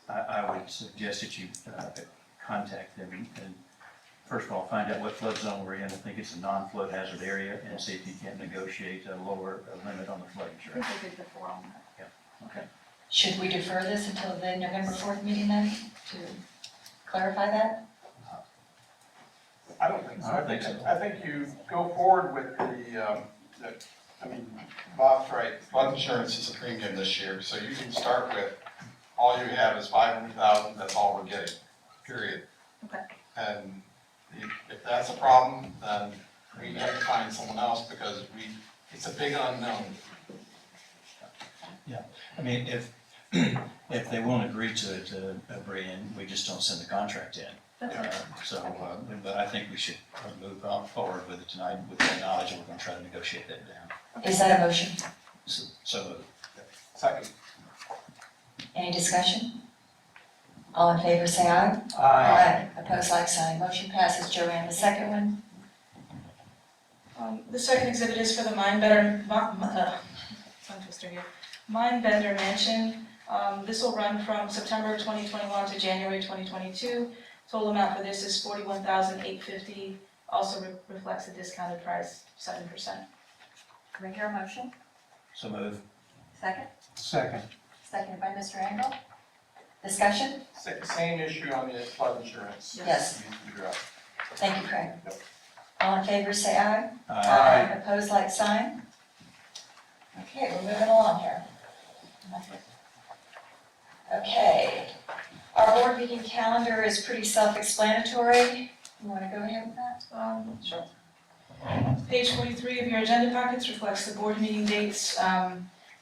C: I would suggest that you contact them and first of all, find out what flood zone we're in. I think it's a non-flood hazard area, and see if you can negotiate a lower limit on the flood
J: I
C: insurance.
J: think they did before on that.
C: Okay.
A: Should we defer this until the November 4th meeting then, to clarify that?
L: I don't think so.
C: I don't think so.
L: I think you go forward with Bob's right, flood insurance is a premium this year, so you can start with, all you have is 500,000, that's all we're getting, period.
J: Okay.
L: And if that's a problem, then we have to find someone else because it's a big unknown.
C: I mean, if they won't agree to it, Brian, we just don't send the contract in. But I think we should move on forward with it tonight with the knowledge, and we're going to try to negotiate that down.
A: Is that a motion?
C: So
L: Second.
A: Any discussion? All in favor, say aye.
F: Aye.
A: Opposed, like sign. Motion passes. Joanne, the second one?
J: The second exhibit is for the Mind Bender Mansion. This will run from September 2021 to January 2022. Total amount for this is $41,850. Also reflects the discounted price, 7%.
A: Can we hear a motion?
C: So move.
A: Second?
F: Second.
A: Seconded by Mr. Engel. Discussion?
L: Same issue on the flood insurance.
A: Yes. Thank you, Craig. All in favor, say aye.
C: Aye.
A: Opposed, like sign. Okay, we're moving along here. Okay, our board meeting calendar is pretty self-explanatory. You want to go ahead with that?
J: Sure. Page 43 of your agenda packets reflects the board meeting dates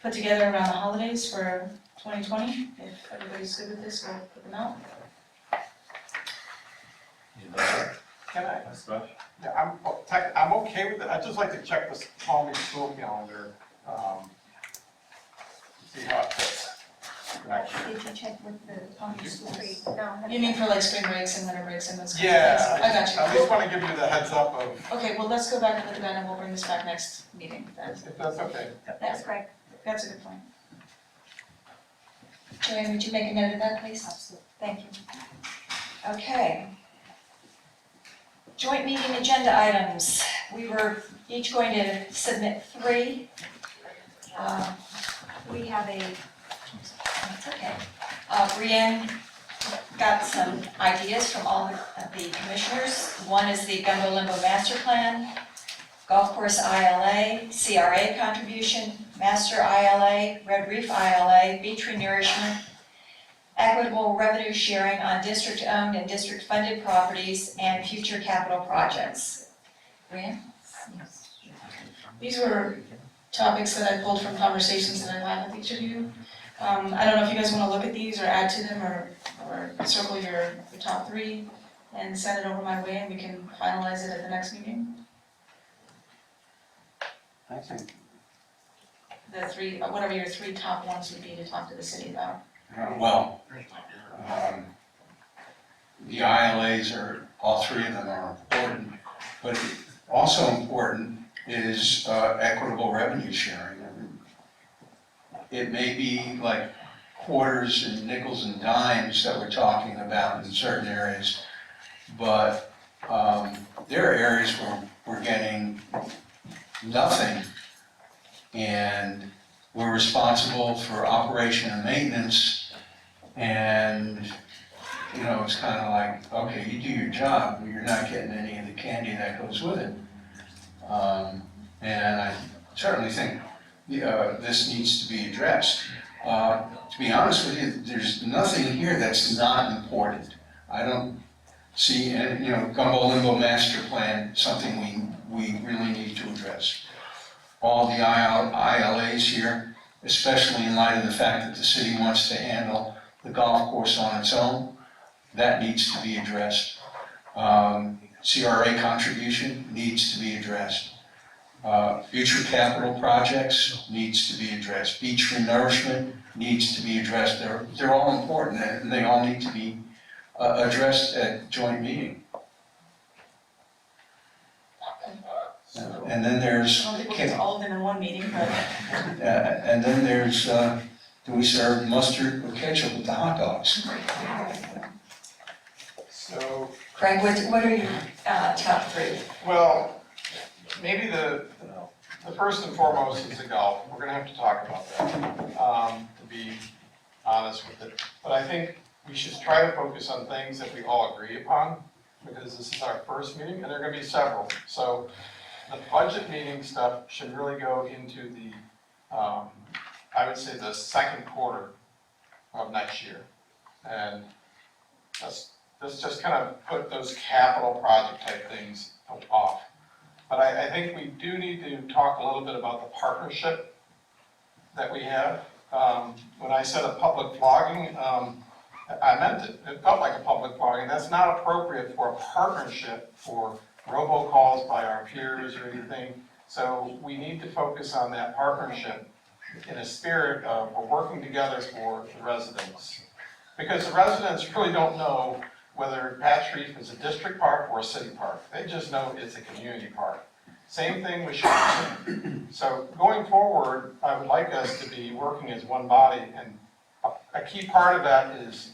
J: put together around the holidays for 2020. If everybody's good with this, we'll put them out.
L: Can I? Yeah, I'm okay with it. I'd just like to check this Palm Beach school calendar, see how it fits.
B: Did you check with the Palm Beach School Street? No.
J: You mean for like spring breaks and winter breaks and those kinds of
L: Yeah,
J: things? I got you.
L: I just want to give you the heads up of,
J: Okay, well, let's go back and look at that and we'll bring this back next meeting.
L: if that's okay.
J: Thanks, Craig. That's a good point.
A: Joanne, would you make a note of that, please? Absolutely. Thank you. Okay. Joint meeting agenda items. We were each going to submit 3. We have a, that's okay. Brienne got some ideas from all of the commissioners. One is the Gumbo Limbo Master Plan, Golf Course ILA, CRA contribution, Master ILA, Red Reef ILA, Beach Renourishment, equitable revenue sharing on district-owned and district-funded properties, and future capital projects. Brian?
J: These were topics that I pulled from conversations that I've had with each of you. I don't know if you guys want to look at these or add to them or circle your top 3 and send it over my way and we can finalize it at the next meeting.
F: I think,
J: The 3, whatever your 3 top ones would be to talk to the city about.
D: Well, the ILAs are, all 3 of them are important, but also important is equitable revenue sharing. I mean, it may be like quarters and nickels and dimes that we're talking about in certain areas. But there are areas where we're getting nothing, and we're responsible for operation and maintenance, and it's kind of like, okay, you do your job, but you're not getting any of the candy that goes with it. And I certainly think this needs to be addressed. To be honest with you, there's nothing here that's not important. I don't see, Gumbo Limbo Master Plan, something we really need to address. All the ILAs here, especially in light of the fact that the city wants to handle the golf course on its own, that needs to be addressed. CRA contribution needs to be addressed. Future capital projects needs to be addressed. Beach renourishment needs to be addressed. They're all important, and they all need to be addressed at joint meeting. And then there's,
J: I don't think we'll get to all of them in one meeting, but
D: and then there's, do we serve mustard or ketchup with the hot dogs?
L: So,
A: Craig, what are your top three?
L: well, maybe the first and foremost is the golf. We're gonna have to talk about that, to be honest with it. But I think we should try to focus on things that we all agree upon, because this is our first meeting, and there are gonna be several. So the budget meeting stuff should really go into the, I would say the second quarter of next year. And let's just kind of put those capital project type things off. But I think we do need to talk a little bit about the partnership that we have. When I said a public flogging, I meant it. It felt like a public flogging. That's not appropriate for a partnership for robocalls by our peers or anything. So we need to focus on that partnership in a spirit of we're working together for the residents. Because the residents really don't know whether Pat Street is a district park or a city park. They just know it's a community park. Same thing with Sherman. So going forward, I would like us to be working as one body, and a key part of that is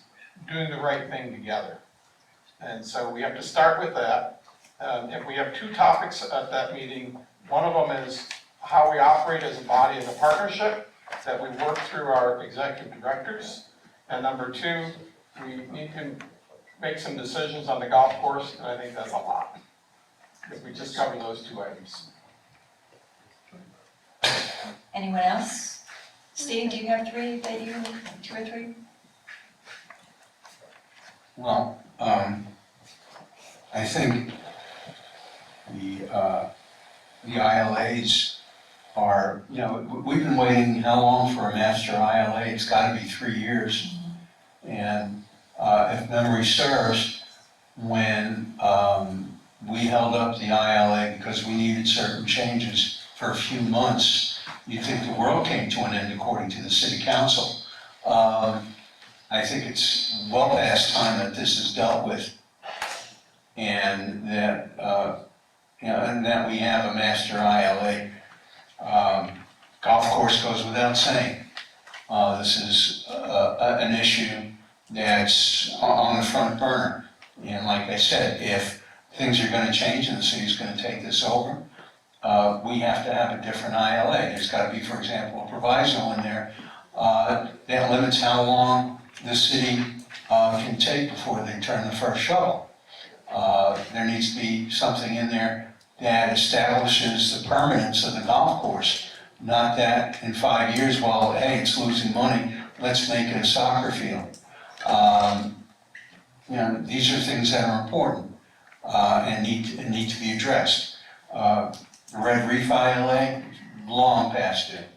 L: doing the right thing together. And so we have to start with that. If we have two topics at that meeting, one of them is how we operate as a body, as a partnership, that we work through our executive directors. And number two, we need to make some decisions on the golf course, and I think that's a lot. If we just cover those two items.
A: Anyone else? Steve, do you have three, two or three?
D: Well, I think the ILAs are, we've been waiting how long for a master ILA? It's gotta be 3 years. And if memory serves, when we held up the ILA because we needed certain changes for a few months, you'd think the world came to an end according to the city council. I think it's well past time that this is dealt with, and that and that we have a master ILA. Golf course goes without saying. This is an issue that's on the front burner. And like I said, if things are going to change and the city's going to take this over, we have to have a different ILA. There's got to be, for example, a proviso in there that limits how long the city can take before they turn the first shovel. There needs to be something in there that establishes the permanence of the golf course, not that in 5 years, well, hey, it's losing money, let's make it a soccer field. These are things that are important and need to be addressed. The Red Reef ILA, long past it.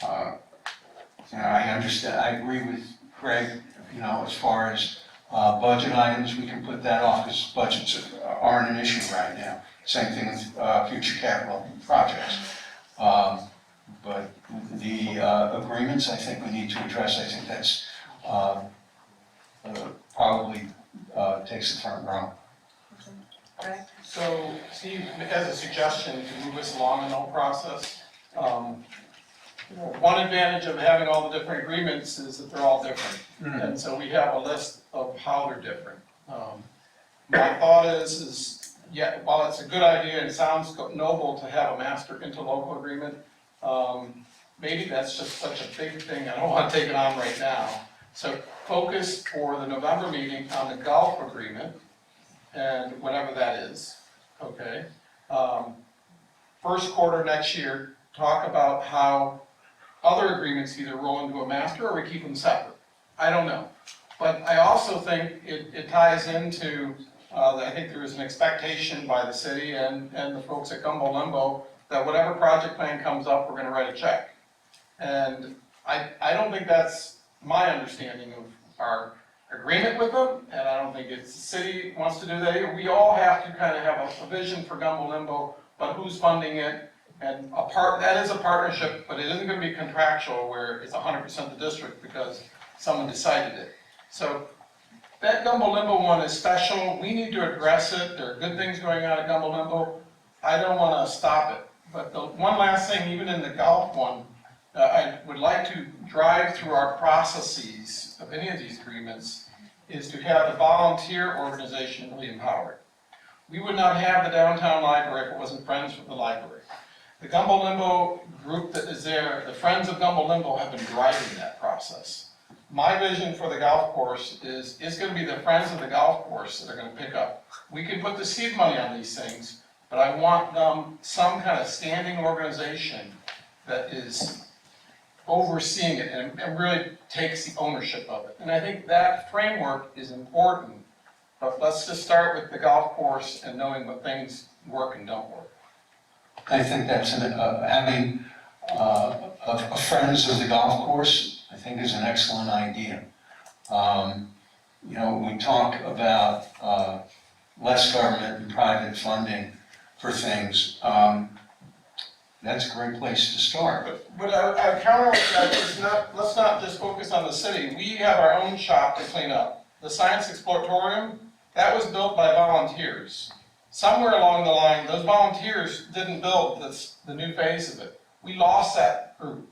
D: I understand, I agree with Craig, as far as budget items, we can put that off because budgets aren't an issue right now. Same thing with future capital projects. But the agreements, I think we need to address. I think that's probably takes the front row.
L: So, Steve, as a suggestion to move us along in the whole process, one advantage of having all the different agreements is that they're all different. And so we have a list of how they're different. My thought is, yeah, while it's a good idea and sounds noble to have a master interlocal agreement, maybe that's just such a big thing, I don't want to take it on right now. So focus for the November meeting on the golf agreement, and whatever that is, okay? First quarter next year, talk about how other agreements either roll into a master or we keep them separate. I don't know. But I also think it ties into, I think there is an expectation by the city and the folks at Gumbo Limbo that whatever project plan comes up, we're gonna write a check. And I don't think that's my understanding of our agreement with them, and I don't think it's the city wants to do that. We all have to kind of have a vision for Gumbo Limbo, but who's funding it? And that is a partnership, but it isn't gonna be contractual where it's 100% the district because someone decided it. So that Gumbo Limbo one is special. We need to address it. There are good things going on at Gumbo Limbo. I don't wanna stop it. But the one last thing, even in the golf one, I would like to drive through our processes of any of these agreements is to have the volunteer organization really empowered. We would not have the downtown library if it wasn't Friends with the Library. The Gumbo Limbo group that is there, the Friends of Gumbo Limbo have been driving that process. My vision for the golf course is it's gonna be the Friends of the golf course that are gonna pick up. We can put the seed money on these things, but I want them, some kind of standing organization that is overseeing it and really takes the ownership of it. And I think that framework is important, but let's just start with the golf course and knowing what things work and don't work.
D: I think that's, having a Friends of the Golf Course, I think is an excellent idea. You know, we talk about less government and private funding for things. That's a great place to start.
L: But I counter with that is let's not just focus on the city. We have our own shop to clean up. The Science Exploratorium, that was built by volunteers. Somewhere along the line, those volunteers didn't build the new phase of it. We lost that group.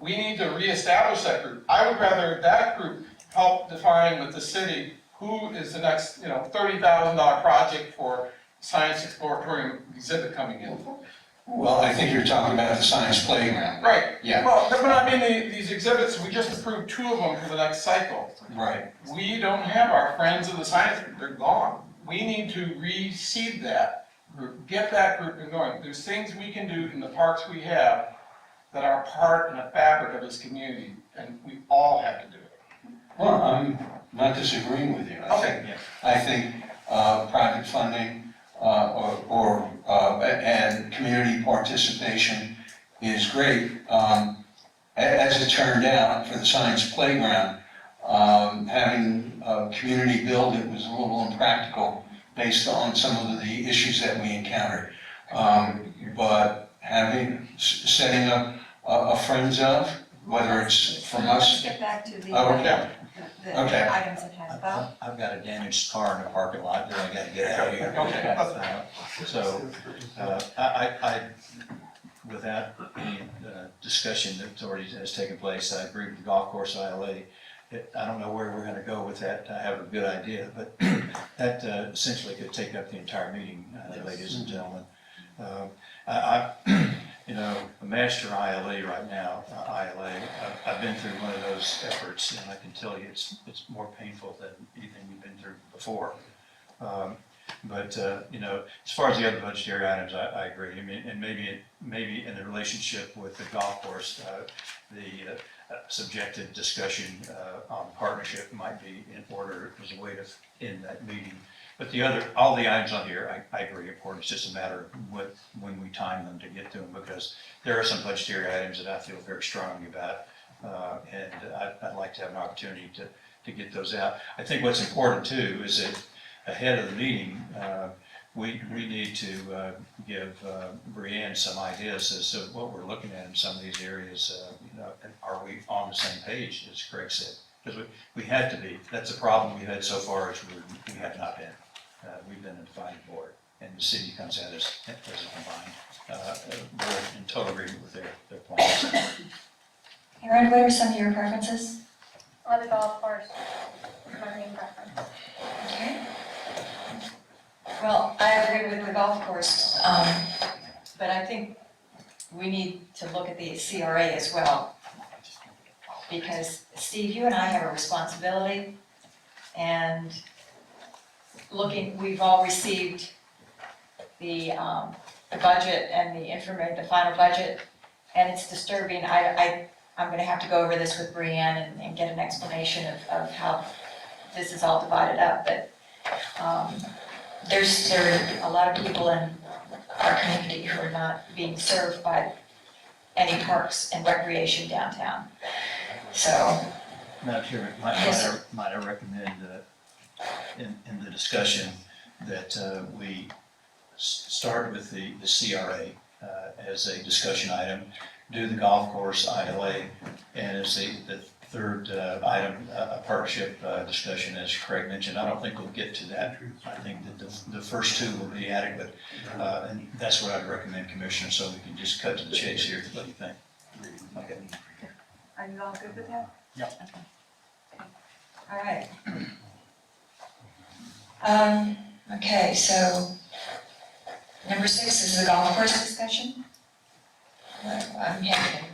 L: We need to reestablish that group. I would rather that group help define with the city who is the next, $30,000 project for Science Exploratorium exhibit coming in.
D: Well, I think you're talking about the science playground.
L: Right.
D: Yeah.
L: Well, but I mean, these exhibits, we just approved 2 of them for the next cycle.
D: Right.
L: We don't have our Friends of the Science group, they're gone. We need to reseed that group, get that group going. There's things we can do in the parks we have that are part and a fabric of this community, and we all have to do it.
D: Well, I'm not disagreeing with you. I think private funding and community participation is great. As it turned out, for the science playground, having a community build it was a little impractical based on some of the issues that we encountered. But setting up a Friends of, whether it's from
A: Let's
D: us.
A: get back to the,
D: Okay.
A: the
D: Okay.
A: items at hand. Bob?
C: I've got a damaged car in the parking lot that I gotta get out of here. I, without any discussion that already has taken place, I agree with the golf course ILA. I don't know where we're gonna go with that. I have a good idea, but that essentially could take up the entire meeting, ladies and gentlemen. A master ILA right now, I've been through one of those efforts, and I can tell you it's more painful than anything we've been through before. But as far as the other budgetary items, I agree. I mean, and maybe in the relationship with the golf course, the subjective discussion on partnership might be in order as a way to end that meeting. But all the items on here, I agree, important. It's just a matter of when we time them to get to them, because there are some budgetary items that I feel very strongly about, and I'd like to have an opportunity to get those out. I think what's important too is that ahead of the meeting, we need to give Brianne some ideas as to what we're looking at in some of these areas. And are we on the same page, as Craig said? Because we had to be. That's a problem we've had so far, is we have not been. We've been a divided board. and the city comes out as a combined. We're in total agreement with their plans.
A: Aaron, what are some of your preferences?
B: On the golf course, is my main preference.
A: Okay. Well, I agree with the golf course, but I think we need to look at the CRA as well. Because Steve, you and I have a responsibility, and we've all received the budget and the final budget, and it's disturbing. I'm gonna have to go over this with Brianne and get an explanation of how this is all divided up, but there are a lot of people in our community who are not being served by any parks and recreation downtown. So,
C: Madam Chairman,
A: Yes, sir.
C: might I recommend in the discussion that we start with the CRA as a discussion item, do the golf course ILA, and as the third item, a partnership discussion, as Craig mentioned. I don't think we'll get to that. I think that the first two will be adequate, and that's what I'd recommend, Commissioner, so we can just cut to the chase here. What do you think? Okay.
A: are you all good with that?
C: Yep.
A: Okay. All right. Okay, so number 6 is the golf course discussion. I'm happy.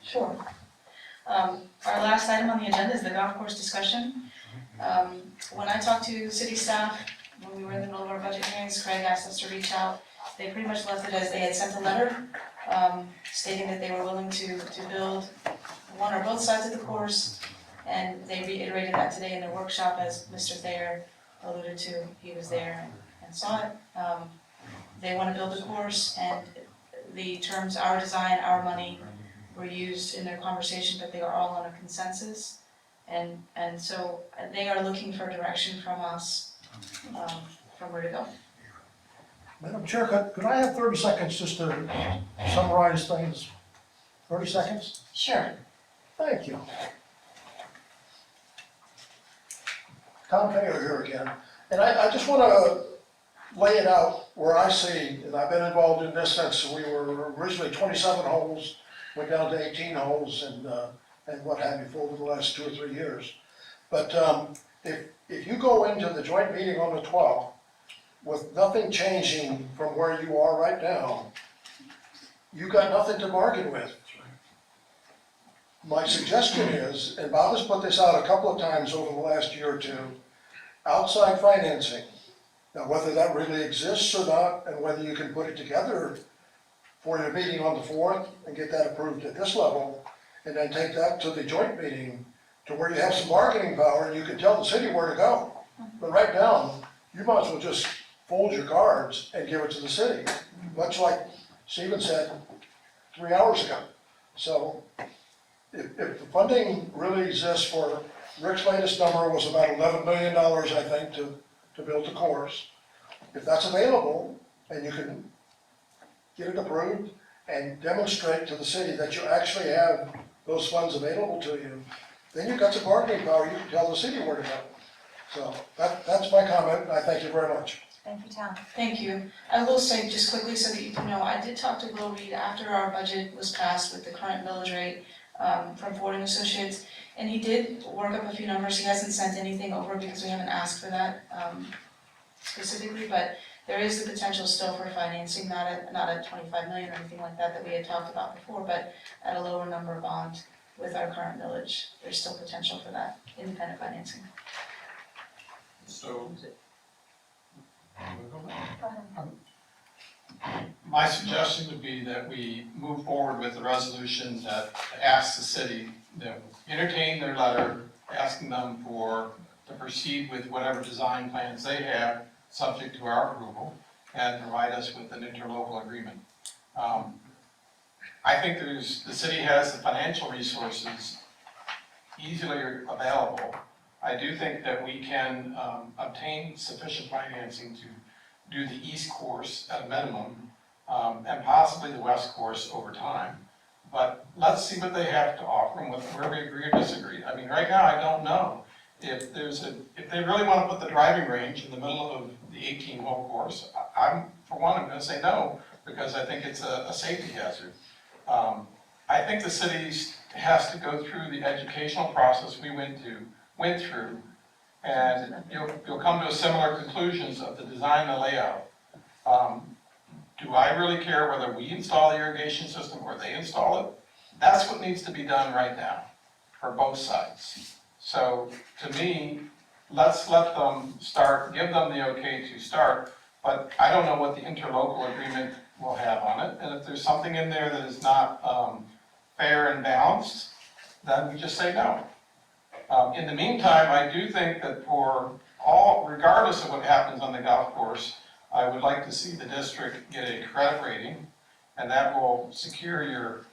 J: Sure. Our last item on the agenda is the golf course discussion. When I talked to city staff, when we were in the middle of our budget hearings, Craig asked us to reach out. They pretty much left it as they had sent a letter stating that they were willing to build one or both sides of the course, and they reiterated that today in their workshop, as Mr. Thayer alluded to. He was there and saw it. They want to build the course, and the terms, our design, our money, were used in their conversation, but they are all on a consensus. And so they are looking for direction from us, from where to go.
I: Madam Chair, could I have 30 seconds just to summarize things? 30 seconds?
A: Sure.
I: Thank you. Tom Taylor here again, and I just want to lay it out where I see, and I've been involved in this since we were originally 27 holes, went down to 18 holes and what have you for over the last 2 or 3 years. But if you go into the joint meeting on the 12th with nothing changing from where you are right now, you got nothing to bargain with. My suggestion is, and Bob has put this out a couple of times over the last year or two, outside financing. Now, whether that really exists or not, and whether you can put it together for your meeting on the 4th and get that approved at this level, and then take that to the joint meeting to where you have some bargaining power and you can tell the city where to go. But right now, you might as well just fold your cards and give it to the city, much like Stephen said 3 hours ago. So if the funding really exists for, Rick's latest number was about $11 million, I think, to build the course. If that's available and you can get it approved and demonstrate to the city that you actually have those funds available to you, then you've got some bargaining power. You can tell the city where to go. So that's my comment, and I thank you very much.
A: Thank you, Tom.
J: Thank you. I will say just quickly so that you can know, I did talk to Will Reed after our budget was passed with the current millage rate from Ford and Associates, and he did work up a few numbers. He hasn't sent anything over because we haven't asked for that specifically, but there is the potential still for financing, not at 25 million or anything like that we had talked about before, but at a lower number bond with our current millage. There's still potential for that independent financing.
L: So, my suggestion would be that we move forward with a resolution that asks the city, that entertain their letter, asking them to proceed with whatever design plans they have, subject to our approval, and provide us with an interlocal agreement. I think the city has the financial resources easily available. I do think that we can obtain sufficient financing to do the east course at a minimum, and possibly the west course over time. but let's see what they have to offer and where we agree or disagree. I mean, right now, I don't know. If they really want to put the driving range in the middle of the 18-hole course, I'm gonna say no, because I think it's a safety hazard. I think the city has to go through the educational process we went through, and you'll come to similar conclusions of the design and the layout. Do I really care whether we install the irrigation system or they install it? That's what needs to be done right now, for both sides. So, to me, let's let them start, give them the okay to start, but I don't know what the interlocal agreement will have on it, and if there's something in there that is not fair and balanced, then we just say no. In the meantime, I do think that regardless of what happens on the golf course, I would like to see the district get a credit rating, and that will secure your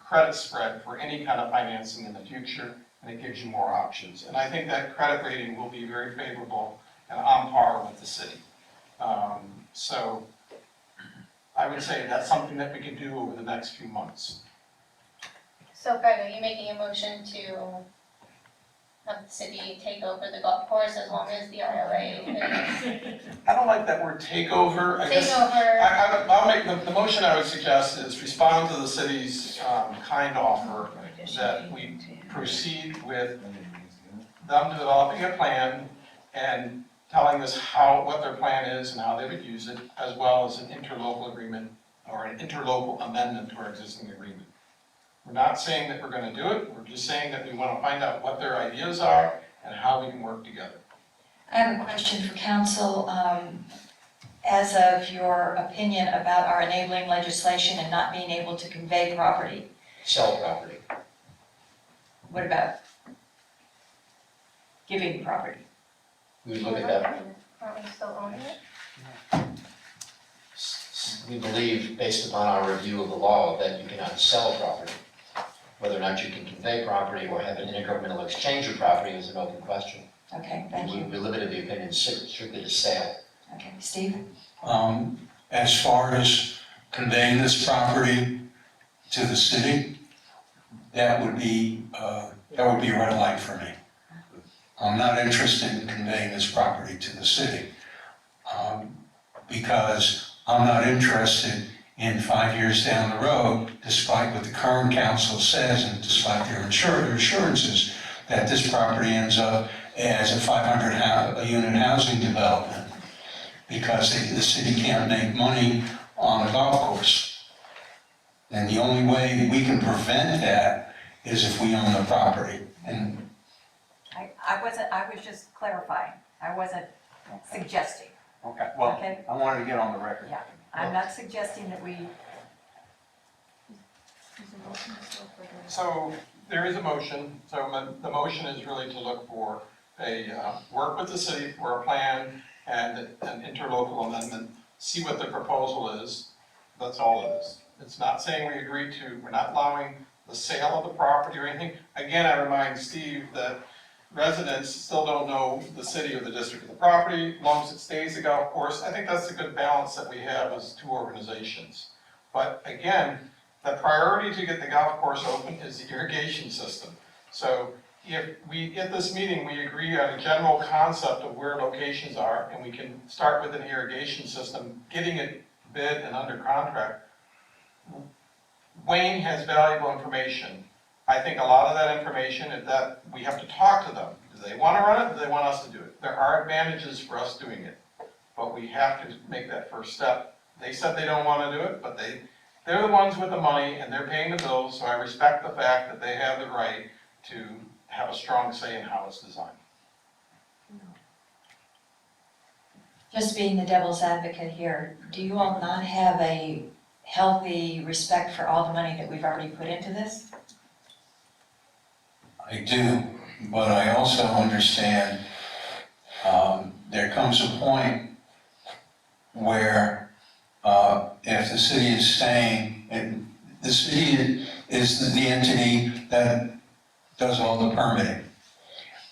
L: credit spread for any kind of financing in the future, and it gives you more options. And I think that credit rating will be very favorable and on par with the city. So I would say that's something that we can do over the next few months.
B: So Greg, are you making a motion to have the city take over the golf course as long as the ILA is?
L: I don't like that word takeover. I guess
B: Takeover,
L: I'll make, the motion I would suggest is respond to the city's kind offer that we proceed with them developing a plan and telling us what their plan is and how they would use it, as well as an interlocal agreement or an interlocal amendment to our existing agreement. We're not saying that we're going to do it, we're just saying that we want to find out what their ideas are and how we can work together.
A: I have a question for council. As of your opinion about our enabling legislation and not being able to convey property,
E: Sell property.
A: what about giving property?
E: We would look at that.
B: aren't we still owning it?
E: We believe, based upon our review of the law, that you cannot sell property. Whether or not you can convey property or have an intergovernmental exchange of property is an open question.
A: Okay, thank you.
E: We limited the opinion strictly to sale.
A: Okay, Steve?
D: As far as conveying this property to the city, that would be a red light for me. I'm not interested in conveying this property to the city, because I'm not interested in 5 years down the road, despite what the current council says and despite their assurances, that this property ends up as a 500-unit housing development, because the city can't make money on a golf course. And the only way we can prevent that is if we own the property. And
A: I was just clarifying. I wasn't suggesting.
C: Okay, well,
A: Okay.
C: I wanted to get on the record.
A: Yeah, I'm not suggesting that we,
L: So there is a motion, so the motion is really to look for work with the city for a plan and an interlocal amendment, see what the proposal is, that's all it is. It's not saying we agree to, we're not allowing the sale of the property or anything. Again, I remind Steve that residents still don't know the city or the district of the property, as long as it stays a golf course. I think that's a good balance that we have as two organizations. But again, the priority to get the golf course open is the irrigation system. So if we, at this meeting, we agree on a general concept of where locations are, and we can start with an irrigation system, getting it bid and under contract. Wayne has valuable information. I think a lot of that information is that we have to talk to them. Do they want to run it? Do they want us to do it? There are advantages for us doing it, but we have to make that first step. They said they don't want to do it, but they're the ones with the money and they're paying the bills, so I respect the fact that they have the right to have a strong say in how it's designed.
A: just being the devil's advocate here, do you all not have a healthy respect for all the money that we've already put into this?
D: I do, but I also understand there comes a point where if the city is saying, and the city is the entity that does all the permitting.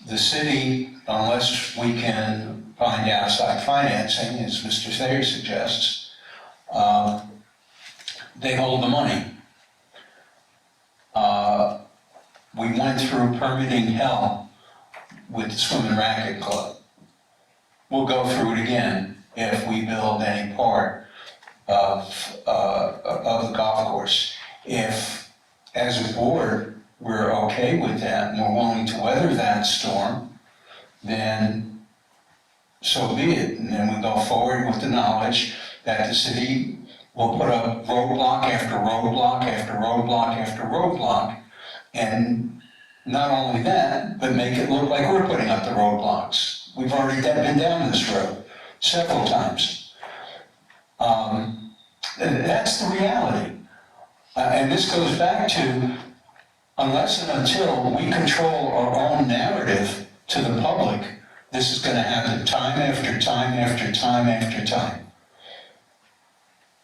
D: The city, unless we can find outside financing, as Mr. Thayer suggests, they hold the money. we went through permitting hell with the Swim and Racket Club. We'll go through it again if we build any part of the golf course. If, as a board, we're okay with that and we're willing to weather that storm, then so be it. And then we go forward with the knowledge that the city will put up roadblock after roadblock after roadblock after roadblock. And not only that, but make it look like we're putting up the roadblocks. We've already been down this road several times. That's the reality. And this goes back to, unless and until we control our own narrative to the public, this is going to happen time after time after time after time.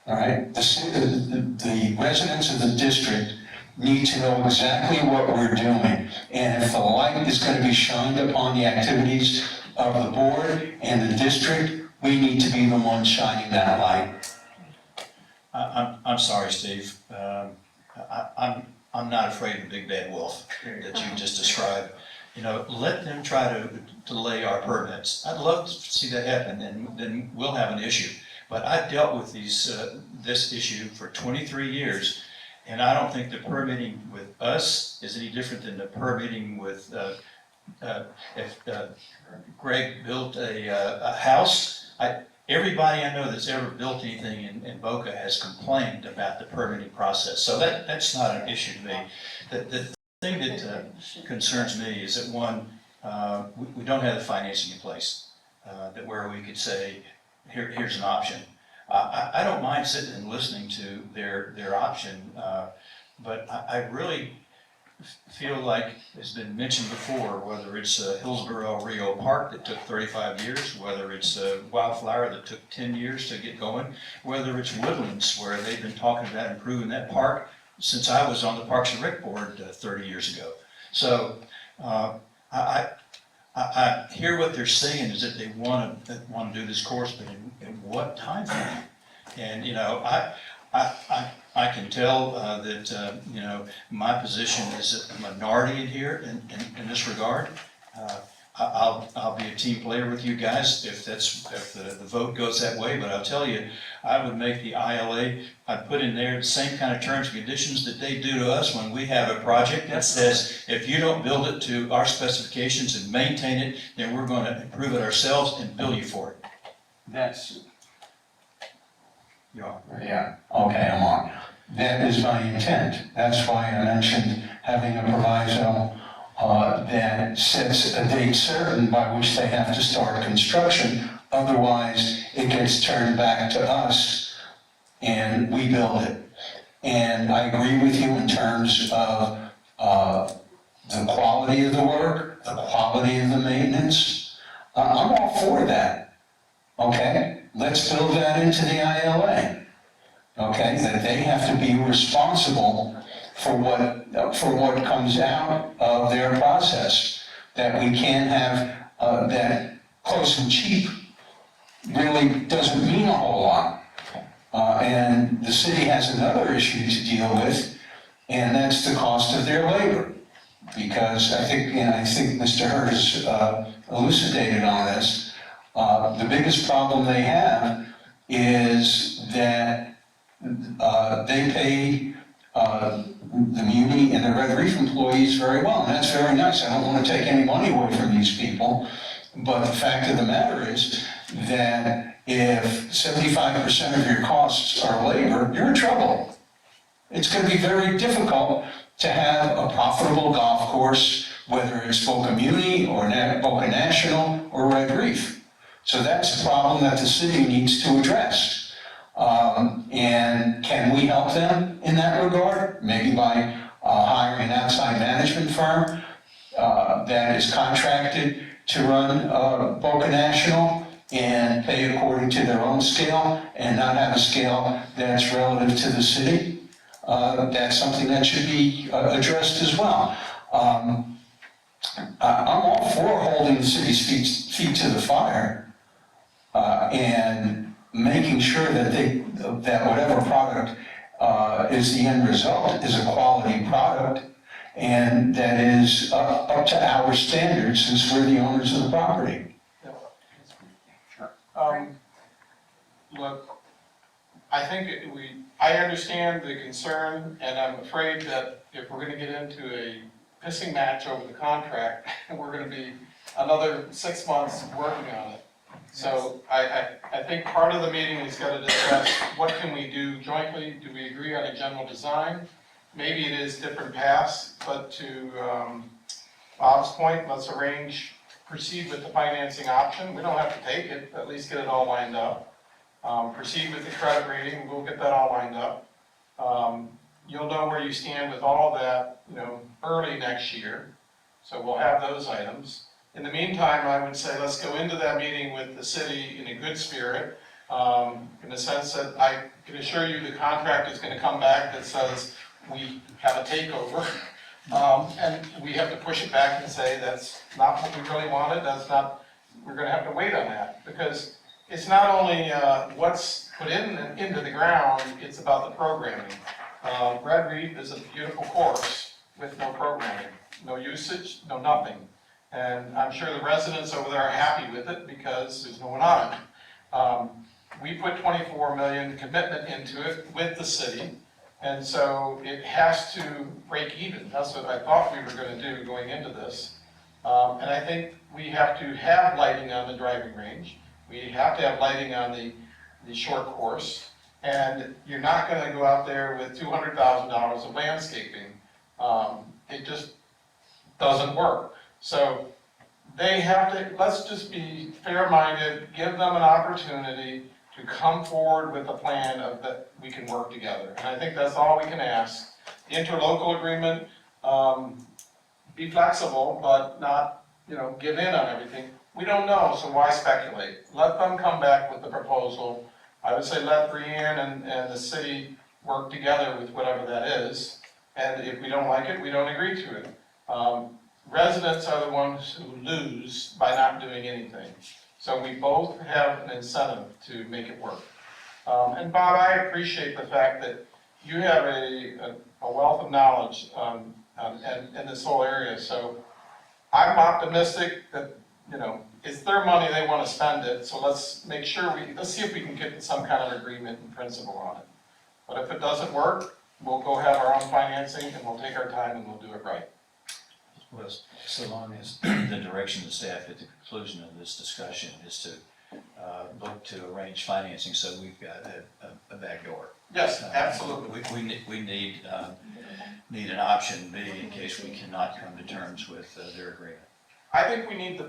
D: All right? The residents of the district need to know exactly what we're doing. And if the light is going to be shined upon the activities of the board and the district, we need to be the ones shining that light.
C: I'm sorry, Steve. I'm not afraid of the big bad wolf that you just described. You know, let them try to delay our permits. I'd love to see that happen, and then we'll have an issue. But I've dealt with this issue for 23 years, and I don't think the permitting with us is any different than the permitting with, if Greg built a house. Everybody I know that's ever built anything in Boca has complained about the permitting process. So that's not an issue to me. The thing that concerns me is that one, we don't have the financing in place, that where we could say, here's an option. I don't mind sitting and listening to their option, but I really feel like it's been mentioned before, whether it's Hillsborough Rio Park that took 35 years, whether it's Wildflower that took 10 years to get going, whether it's Woodlands where they've been talking about improving that park since I was on the Parks and Rec board 30 years ago. So I hear what they're saying is that they want to do this course, but in what time frame? And you know, I can tell that you know, my position is a minority in here in this regard. I'll be a team player with you guys if the vote goes that way. But I'll tell you, I would make the ILA. I'd put in there the same kind of terms and conditions that they do to us when we have a project that says if you don't build it to our specifications and maintain it, then we're going to improve it ourselves and bill you for it.
D: That's,
C: You are.
D: yeah, okay, I'm on. That is my intent. That's why I mentioned having a proviso that sets a date certain by which they have to start construction. Otherwise, it gets turned back to us and we build it. And I agree with you in terms of the quality of the work, the quality of the maintenance. I'm all for that, okay? Let's build that into the ILA, okay? That they have to be responsible for what comes out of their process. That we can't have that close and cheap really doesn't mean a whole lot. And the city has another issue to deal with, and that's the cost of their labor. Because I think Mr. Hurd has elucidated on this. The biggest problem they have is that they pay the Muni and the Red Reef employees very well, and that's very nice. I don't want to take any money away from these people, but the fact of the matter is that if 75% of your costs are labor, you're in trouble. It's going to be very difficult to have a profitable golf course, whether it's Boca Muni or Boca National or Red Reef. So that's a problem that the city needs to address. And can we help them in that regard? Maybe by hiring an outside management firm that is contracted to run Boca National and pay according to their own scale and not have a scale that's relative to the city. That's something that should be addressed as well. I'm all for holding the city's feet to the fire and making sure that that whatever product is the end result, is a quality product, and that is up to our standards since we're the owners of the property.
L: Look, I think I understand the concern, and I'm afraid that if we're gonna get into a pissing match over the contract, we're gonna be another 6 months working on it. So I think part of the meeting is gotta discuss what can we do jointly, do we agree on a general design? Maybe it is different paths, but to Bob's point, let's proceed with the financing option. We don't have to take it, but at least get it all lined up. Proceed with the credit rating, we'll get that all lined up. You'll know where you stand with all that, early next year. So we'll have those items. In the meantime, I would say let's go into that meeting with the city in a good spirit, in the sense that I can assure you the contract is gonna come back that says we have a takeover. And we have to push it back and say that's not what we really wanted, we're gonna have to wait on that. Because it's not only what's put into the ground, it's about the programming. Red Reef is a beautiful course with no programming, no usage, no nothing. And I'm sure the residents over there are happy with it because there's no one on it. We put 24 million commitment into it with the city, and so it has to break even. That's what I thought we were gonna do going into this. And I think we have to have lighting on the driving range. We have to have lighting on the short course. And you're not gonna go out there with $200,000 of landscaping. It just doesn't work. So they have to, let's just be fair-minded, give them an opportunity to come forward with a plan that we can work together. And I think that's all we can ask. The interlocal agreement, be flexible, but not, give in on everything. We don't know, so why speculate? Let them come back with the proposal. I would say let Brianne and the city work together with whatever that is. And if we don't like it, we don't agree to it. Residents are the ones who lose by not doing anything. So we both have an incentive to make it work. And Bob, I appreciate the fact that you have a wealth of knowledge in this whole area. So I'm optimistic that, it's their money, they want to spend it. So let's make sure let's see if we can get some kind of agreement in principle on it. But if it doesn't work, we'll go have our own financing and we'll take our time and we'll do it right.
C: Well, so long as the direction of the staff at the conclusion of this discussion is to look to arrange financing, so we've got a back door.
L: Yes, absolutely.
C: We need an option B in case we cannot come to terms with their agreement.
L: I think we need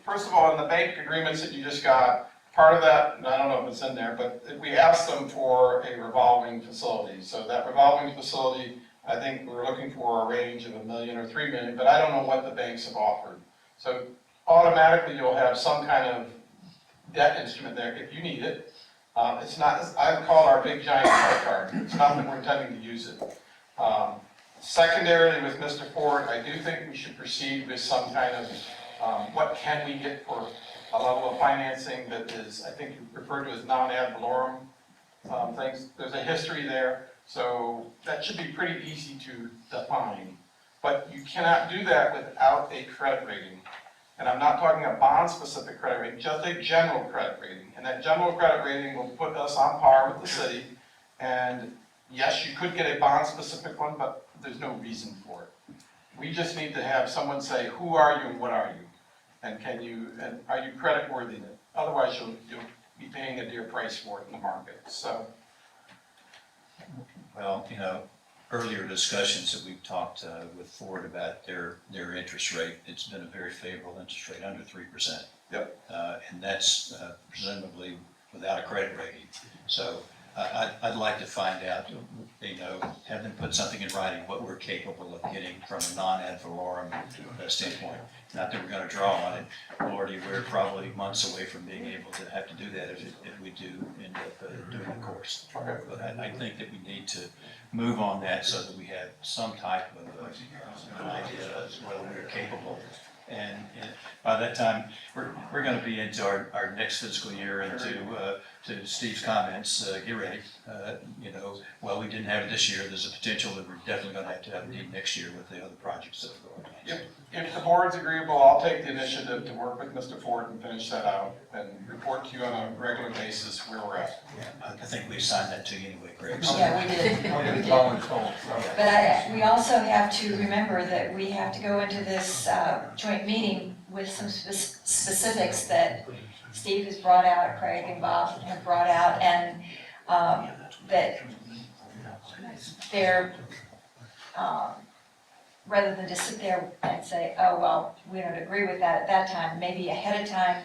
L: first of all, in the bank agreements that you just got, part of that, and I don't know if it's in there, but we asked them for a revolving facility. So that revolving facility, I think we're looking for a range of $1 million or $3 million, but I don't know what the banks have offered. So automatically you'll have some kind of debt instrument there if you need it. It's not, I call it our big giant credit card. It's not that we're intending to use it. Secondarily, with Mr. Ford, I do think we should proceed with some kind of, what can we get for a level of financing that is, I think you referred to as non-ad valorem things. There's a history there, so that should be pretty easy to define. But you cannot do that without a credit rating. And I'm not talking a bond-specific credit rating, just a general credit rating. And that general credit rating will put us on par with the city. And yes, you could get a bond-specific one, but there's no reason for it. We just need to have someone say, who are you and what are you? And are you credit worthy? Otherwise, you'll be paying a dear price for it in the market. So,
C: Well, earlier discussions that we've talked with Ford about their interest rate, it's been a very favorable interest rate, under 3%.
L: Yep.
C: And that's presumably without a credit rating. So I'd like to find out, have them put something in writing, what we're capable of getting from a non-ad valorem standpoint. Not that we're going to draw on it. Lordy, we're probably months away from being able to have to do that if we do end up doing the course. But I think that we need to move on that so that we have some type of an idea of whether we're capable. And by that time, we're going to be into our next fiscal year into to Steve's comments, get ready. Well, we didn't have it this year, there's a potential that we're definitely gonna have to have it next year with the other projects that are going on.
L: If the board's agreeable, I'll take the initiative to work with Mr. Ford and finish that out and report to you on a regular basis where we're at.
C: I think we assigned that to you anyway, Greg. So-
A: Yeah, we did. We did. But we also have to remember that we have to go into this joint meeting with some specifics that Steve has brought out, Craig and Bob have brought out, and that they're, rather than just sit there and say, oh, well, we don't agree with that at that time, maybe ahead of time,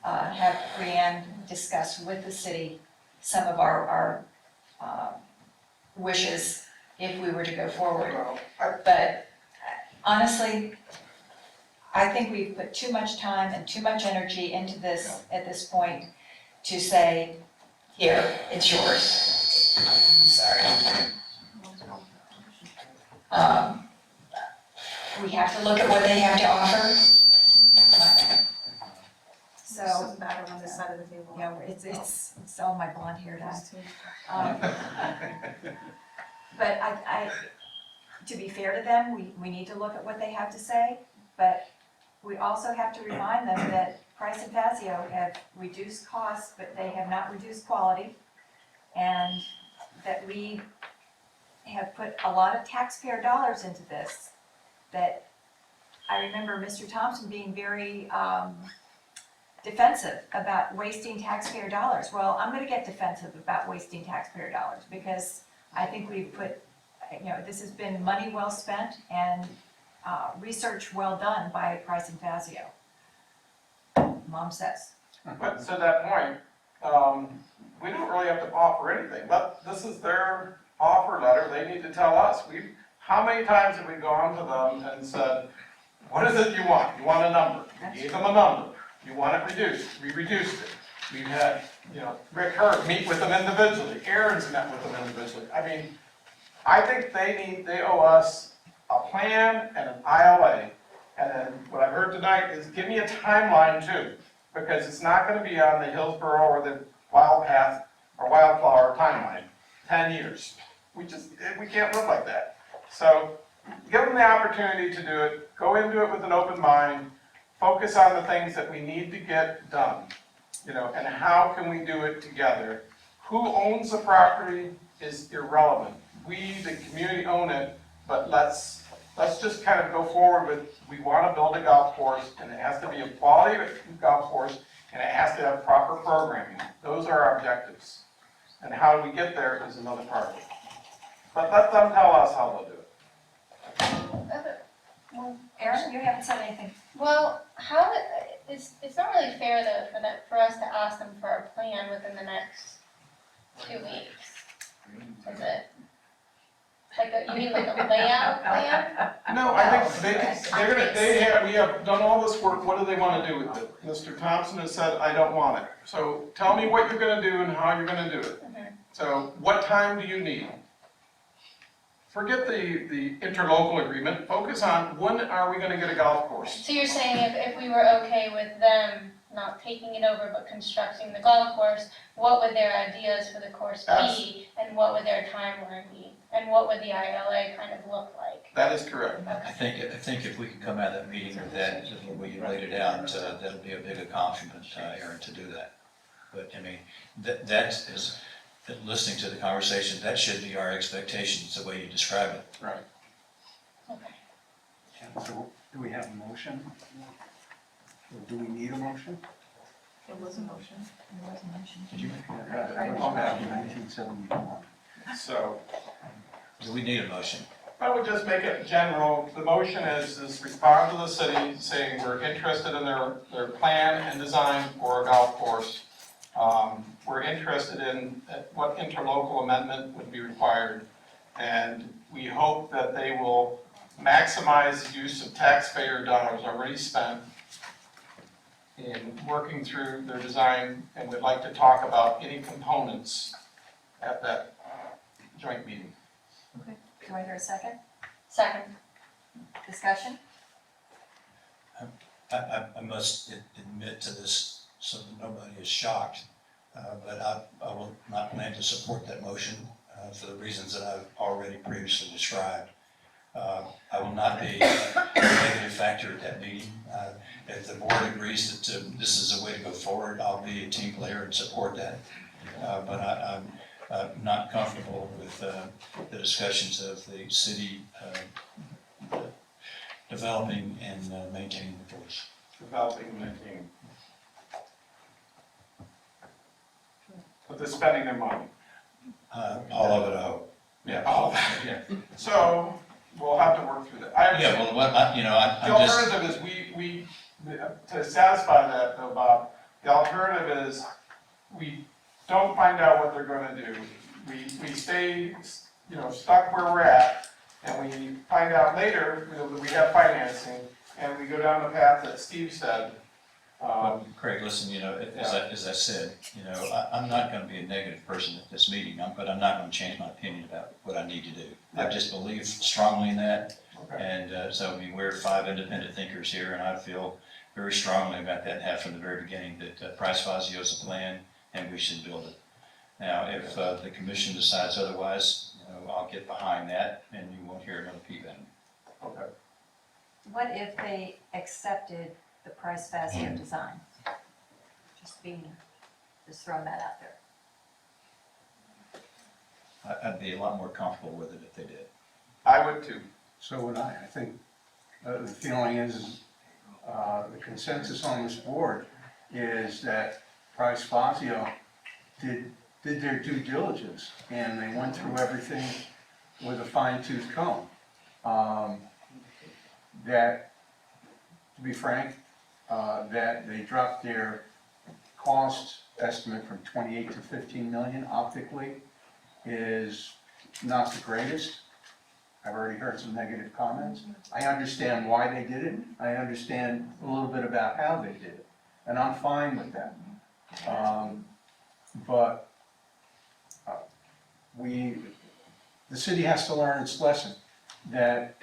A: have Brianne discuss with the city some of our wishes if we were to go forward. But honestly, I think we've put too much time and too much energy into this at this point to say, here, it's yours. Sorry. We have to look at what they have to offer. So,
J: back on this side of the table.
A: you know, it's all my blonde hair dye.
J: Just to-
A: But to be fair to them, we need to look at what they have to say, but we also have to remind them that Price and Fazio have reduced costs, but they have not reduced quality, and that we have put a lot of taxpayer dollars into this, that I remember Mr. Thompson being very defensive about wasting taxpayer dollars. Well, I'm gonna get defensive about wasting taxpayer dollars, because I think we've put, this has been money well spent and research well done by Price and Fazio. Mom says.
L: But to that point, we don't really have to offer anything, but this is their offer letter, they need to tell us. How many times have we gone to them and said, what is it you want? You want a number. We gave them a number. You want it reduced. We reduced it. We've had, Rick Hurd meet with them individually. Aaron's met with them individually. I mean, I think they owe us a plan and an ILA. And then what I've heard tonight is give me a timeline too, because it's not gonna be on the Hillsborough or the Wild Path or Wildflower timeline, 10 years. We can't live like that. So give them the opportunity to do it, go into it with an open mind, focus on the things that we need to get done, and how can we do it together. Who owns the property is irrelevant. We, the community, own it, but let's just kind of go forward with, we want to build a golf course, and it has to be a quality golf course, and it has to have proper programming. Those are our objectives. And how we get there is another part of it. But let them tell us how they'll do it.
A: Aaron, you haven't said anything.
B: Well, it's not really fair though for us to ask them for a plan within the next 2 weeks. Is it? You mean like a layout plan?
L: No, I think we have done all this work, what do they want to do with it? Mr. Thompson has said, I don't want it. So tell me what you're gonna do and how you're gonna do it. So what time do you need? Forget the interlocal agreement, focus on when are we gonna get a golf course?
B: So you're saying if we were okay with them not taking it over but constructing the golf course, what would their ideas for the course be? And what would their timeline be? And what would the ILA kind of look like?
L: That is correct.
C: I think if we can come out of that meeting with that, the way you laid it out, that'll be a big accomplishment, Aaron, to do that. But, I mean, that is, listening to the conversation, that should be our expectations, the way you describe it.
L: Right.
F: Yeah, so do we have a motion? Or do we need a motion?
J: It was a motion.
C: Did you?
F: Okay, 1971.
L: So
C: Do we need a motion?
L: I would just make it general. The motion is respond to the city saying we're interested in their plan and design for a golf course. We're interested in what interlocal amendment would be required. And we hope that they will maximize the use of taxpayer dollars already spent in working through their design, and we'd like to talk about any components at that joint meeting.
A: Okay. Do I hear a second?
B: Second.
A: Discussion?
C: I must admit to this so that nobody is shocked. but I will not plan to support that motion for the reasons that I've already previously described. I will not be a negative factor at that meeting. If the board agrees that this is a way to go forward, I'll be a team player and support that. But I'm not comfortable with the discussions of the city developing and maintaining the force.
N: Developing and maintaining. But they're spending their money.
C: All of it, I hope.
N: Yeah. All of it.
C: Yeah.
N: So, we'll have to work through that. I
C: Yeah, well, what, I'm
N: The
C: just,
N: alternative is to satisfy that though, Bob, the alternative is we don't find out what they're gonna do. We stay, stuck where we're at, and we find out later, that we have financing, and we go down the path that Steve said.
C: Craig, listen, as I said, I'm not gonna be a negative person at this meeting, but I'm not gonna change my opinion about what I need to do. I just believe strongly in that,
N: Okay.
C: and so, we're 5 independent thinkers here, and I feel very strongly about that, and have from the very beginning, that Price Fazio is a plan, and we should build it. Now, if the commission decides otherwise, I'll get behind that, and you won't hear another peep at me.
N: Okay.
A: What if they accepted the Price Fazio design? Just throwing that out there.
C: I'd be a lot more comfortable with it if they did.
N: I would too.
F: So would I. I think the feeling is, the consensus on this board is that Price Fazio did their due diligence, and they went through everything with a fine-tooth comb. That, to be frank, that they dropped their cost estimate from 28 to 15 million optically is not the greatest. I've already heard some negative comments. I understand why they did it. I understand a little bit about how they did it, and I'm fine with that. But the city has to learn its lesson, that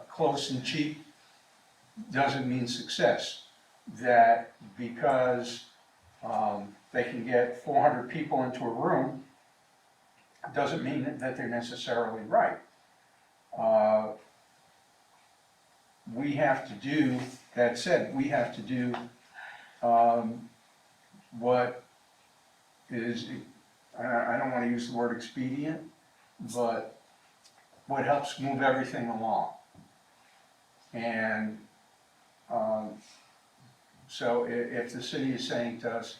F: close and cheap doesn't mean success. That because they can get 400 people into a room, doesn't mean that they're necessarily right. We have to do, that said, we have to do what is, I don't want to use the word expedient, but what helps move everything along. And so if the city is saying to us,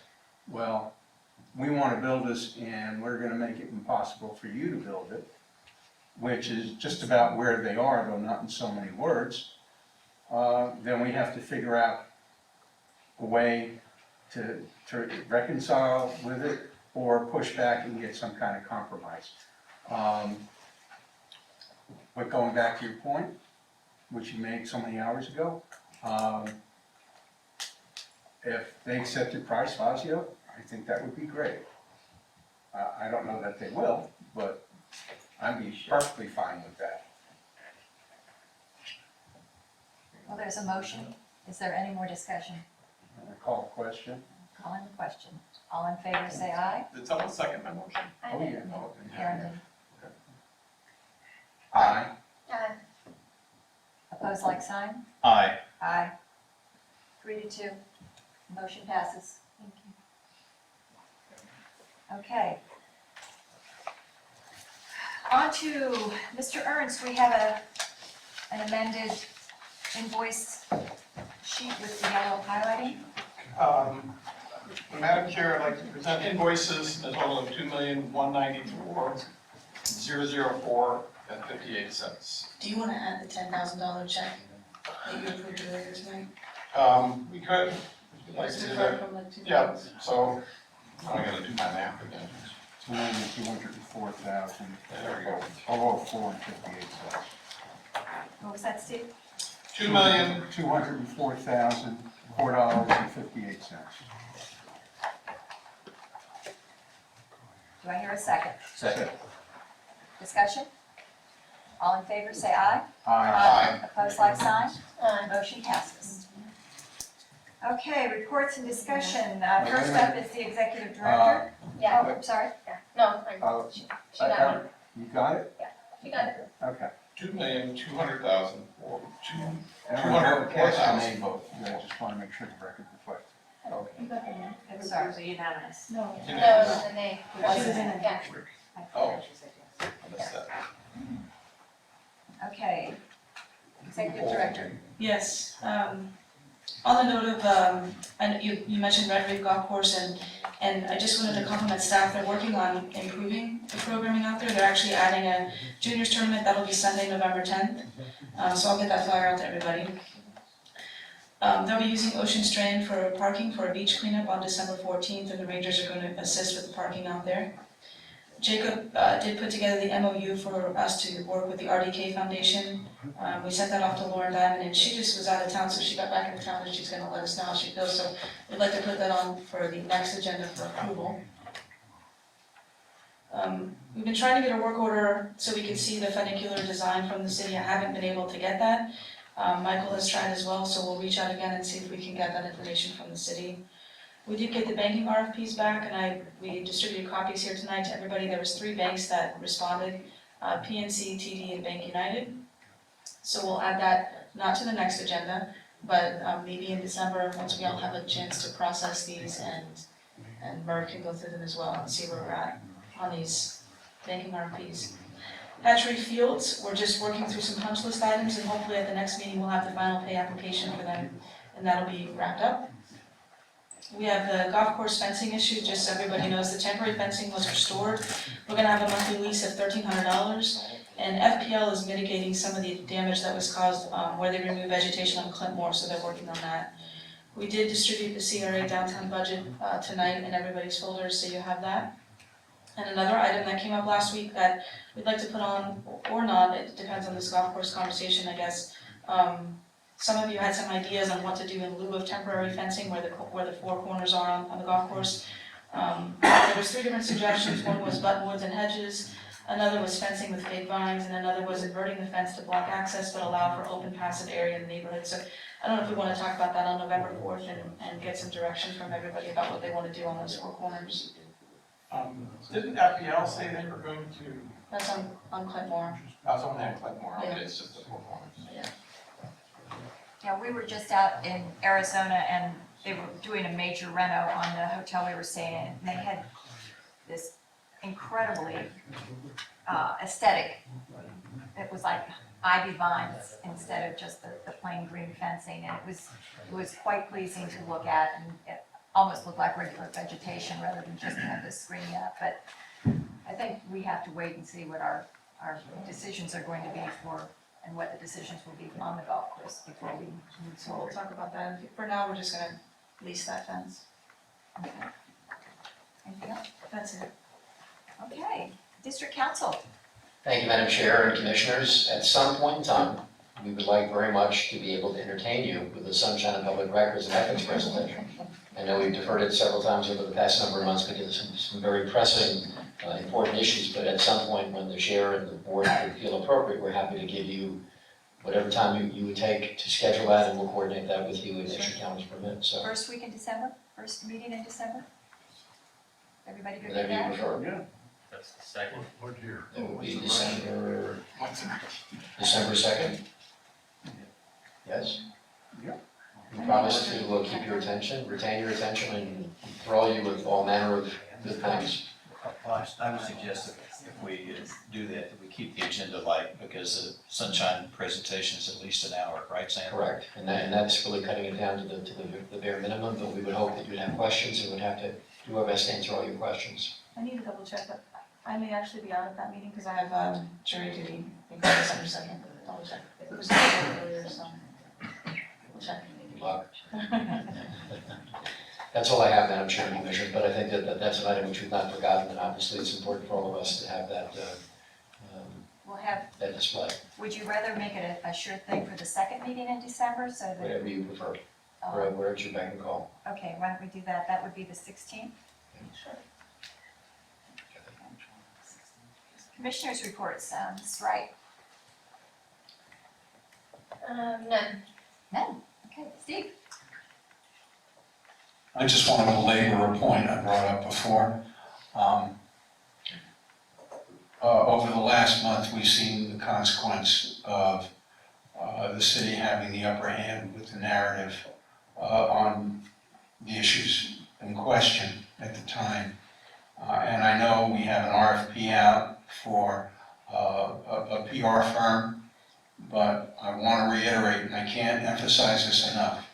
F: well, we want to build this and we're going to make it impossible for you to build it, which is just about where they are, though not in so many words, then we have to figure out a way to reconcile with it or push back and get some kind of compromise. But going back to your point, which you made so many hours ago, if they accepted Price Fazio, I think that would be great. I don't know that they will, but I'd be perfectly fine with that.
A: Well, there's a motion. Is there any more discussion?
F: I call a question.
A: Calling the question. All in favor, say aye.
N: Did someone second my motion?
F: Oh, yeah.
A: Karen did.
F: Aye.
A: Opposed, like sign?
C: Aye.
A: Aye. 3-2. Motion passes. Thank you. Okay. On to Mr. Ernst. We have an amended invoice sheet with the yellow highlighting.
N: Madam Chair, I'd like to present invoices, a total of $2,194,004.58.
J: Do you want to add the $10,000 check that you approved earlier tonight?
N: We could, if you'd like to do that.
J: From the 2000?
N: Yeah, so, I'm gonna do my math again.
F: $2,204,000.
N: There we go.
F: Oh, $4.58.
A: What was that, Steve?
F: $204,004.58.
A: Do I hear a second?
C: Second.
A: Discussion? All in favor, say aye.
F: Aye.
A: Opposed, like sign?
B: Aye.
A: Motion passes. Okay, reports and discussion. First up is the executive director.
B: Yeah,
A: Oh, sorry.
B: no,
F: Oh,
B: she got it,
F: You got it?
B: she got it.
F: Okay.
L: 2,200,000 or two,
F: And we're going to cast a
L: 204,000.
F: name vote. I just want to make sure the record reflects. Okay.
A: I'm sorry, was it unanimous?
J: No.
B: No, it was a nay.
J: She was in it.
B: Yeah.
L: Oh. I missed that.
A: Okay. Executive Director.
J: Yes, on the note of, and you mentioned Red Reef Golf Course, and I just wanted to compliment staff, they're working on improving the programming out there. They're actually adding a juniors tournament, that'll be Sunday, November 10th, so I'll get that flyer out to everybody. They'll be using Ocean Strand for parking for a beach cleanup on December 14th, and the Rangers are going to assist with the parking out there. Jacob did put together the MOU for us to work with the RDK Foundation. We sent that off to Lauren Diamond, and she just was out of town, so she got back in town and she's gonna let us know how she feels. So we'd like to put that on for the next agenda for approval. We've been trying to get a work order so we can see the funicular design from the city. I haven't been able to get that. Michael has tried as well, so we'll reach out again and see if we can get that information from the city. We did get the banking RFPs back, and we distributed copies here tonight to everybody. There was 3 banks that responded, PNC, TD, and Bank United. So we'll add that, not to the next agenda, but maybe in December, once we all have a chance to process these, and Merck can go through them as well and see where we're at on these banking RFPs. Hatchery Fields, we're just working through some punch list items, and hopefully at the next meeting, we'll have the final pay application for them, and that'll be wrapped up. We have the golf course fencing issue, just so everybody knows, the temporary fencing was restored. We're gonna have a monthly lease of $1,300, and FPL is mitigating some of the damage that was caused where they removed vegetation on Clintmore, so they're working on that. We did distribute the CRA downtown budget tonight in everybody's folders, so you have that. And another item that came up last week that we'd like to put on, or not, it depends on this golf course conversation, I guess. Some of you had some ideas on what to do in lieu of temporary fencing where the 4 corners are on the golf course. There was 3 different suggestions. One was buttonwoods and hedges, another was fencing with fake vines, and another was inverting the fence to block access but allow for open passive area in the neighborhood. So I don't know if we want to talk about that on November 4th and get some direction from everybody about what they want to do on those 4 corners.
N: Didn't FPL say they were going to,
J: That's on Clintmore.
N: I was on that Clintmore,
J: Yeah.
N: okay, it's just the 4 corners.
A: Yeah, we were just out in Arizona and they were doing a major reno on the hotel we were staying in. And they had this incredibly aesthetic, it was like ivy vines instead of just the plain green fencing. And it was quite pleasing to look at, and it almost looked like regular vegetation rather than just have this screening up. But I think we have to wait and see what our decisions are going to be and what the decisions will be on the golf course before we move
J: So we'll
A: forward.
J: talk about that. For now, we're just gonna lease that fence.
A: Okay. Anything else?
J: That's it.
A: Okay, District Council.
E: Thank you, Madam Chair and Commissioners. At some point in time, we would like very much to be able to entertain you with the Sunshine of Public Records and Ethics presentation. I know we've deferred it several times over the past number of months because of some very pressing, important issues, but at some point when the chair and the board would feel appropriate, we're happy to give you whatever time you would take to schedule that, and we'll coordinate that with you as your calendars permit, so
A: First week in December, first meeting in December? Everybody good with
E: whatever you
A: that?
E: prefer.
M: That's the second.
E: It will be December
N: What's the next?
E: 2nd? Yes?
F: Yeah.
E: We promise to keep your attention, retain your attention, and enthrall you with all manner of good things.
C: Well, I would suggest that if we do that we keep the agenda light, because the sunshine presentation is at least an hour, right, Sam?
E: Correct, and that's really cutting it down to the bare minimum, but we would hope that you'd have questions, and would have to do our best to answer all your questions.
J: I need to double check, but I may actually be out at that meeting because I have jury duty in December 2nd. Double check. It was earlier, so we'll check.
E: Good luck. That's all I have, Madam Chair and Commissioners, but I think that's an item which we've not forgotten, and obviously it's important for all of us to have that
A: We'll have,
E: that display,
A: would you rather make it a sure thing for the second meeting in December so that?
E: whatever you prefer,
A: um,
E: wherever you beck and call.
A: Okay, why don't we do that? That would be the 16th.
J: Sure.
A: Commissioners' reports, Ms. Wright.
B: None.
A: None. Okay, Steve.
D: I just want to belabor a point I brought up before. Over the last month, we've seen the consequence of the city having the upper hand with the narrative on the issues in question at the time. And I know we have an RFP out for a PR firm, but I want to reiterate, and I can't emphasize this enough,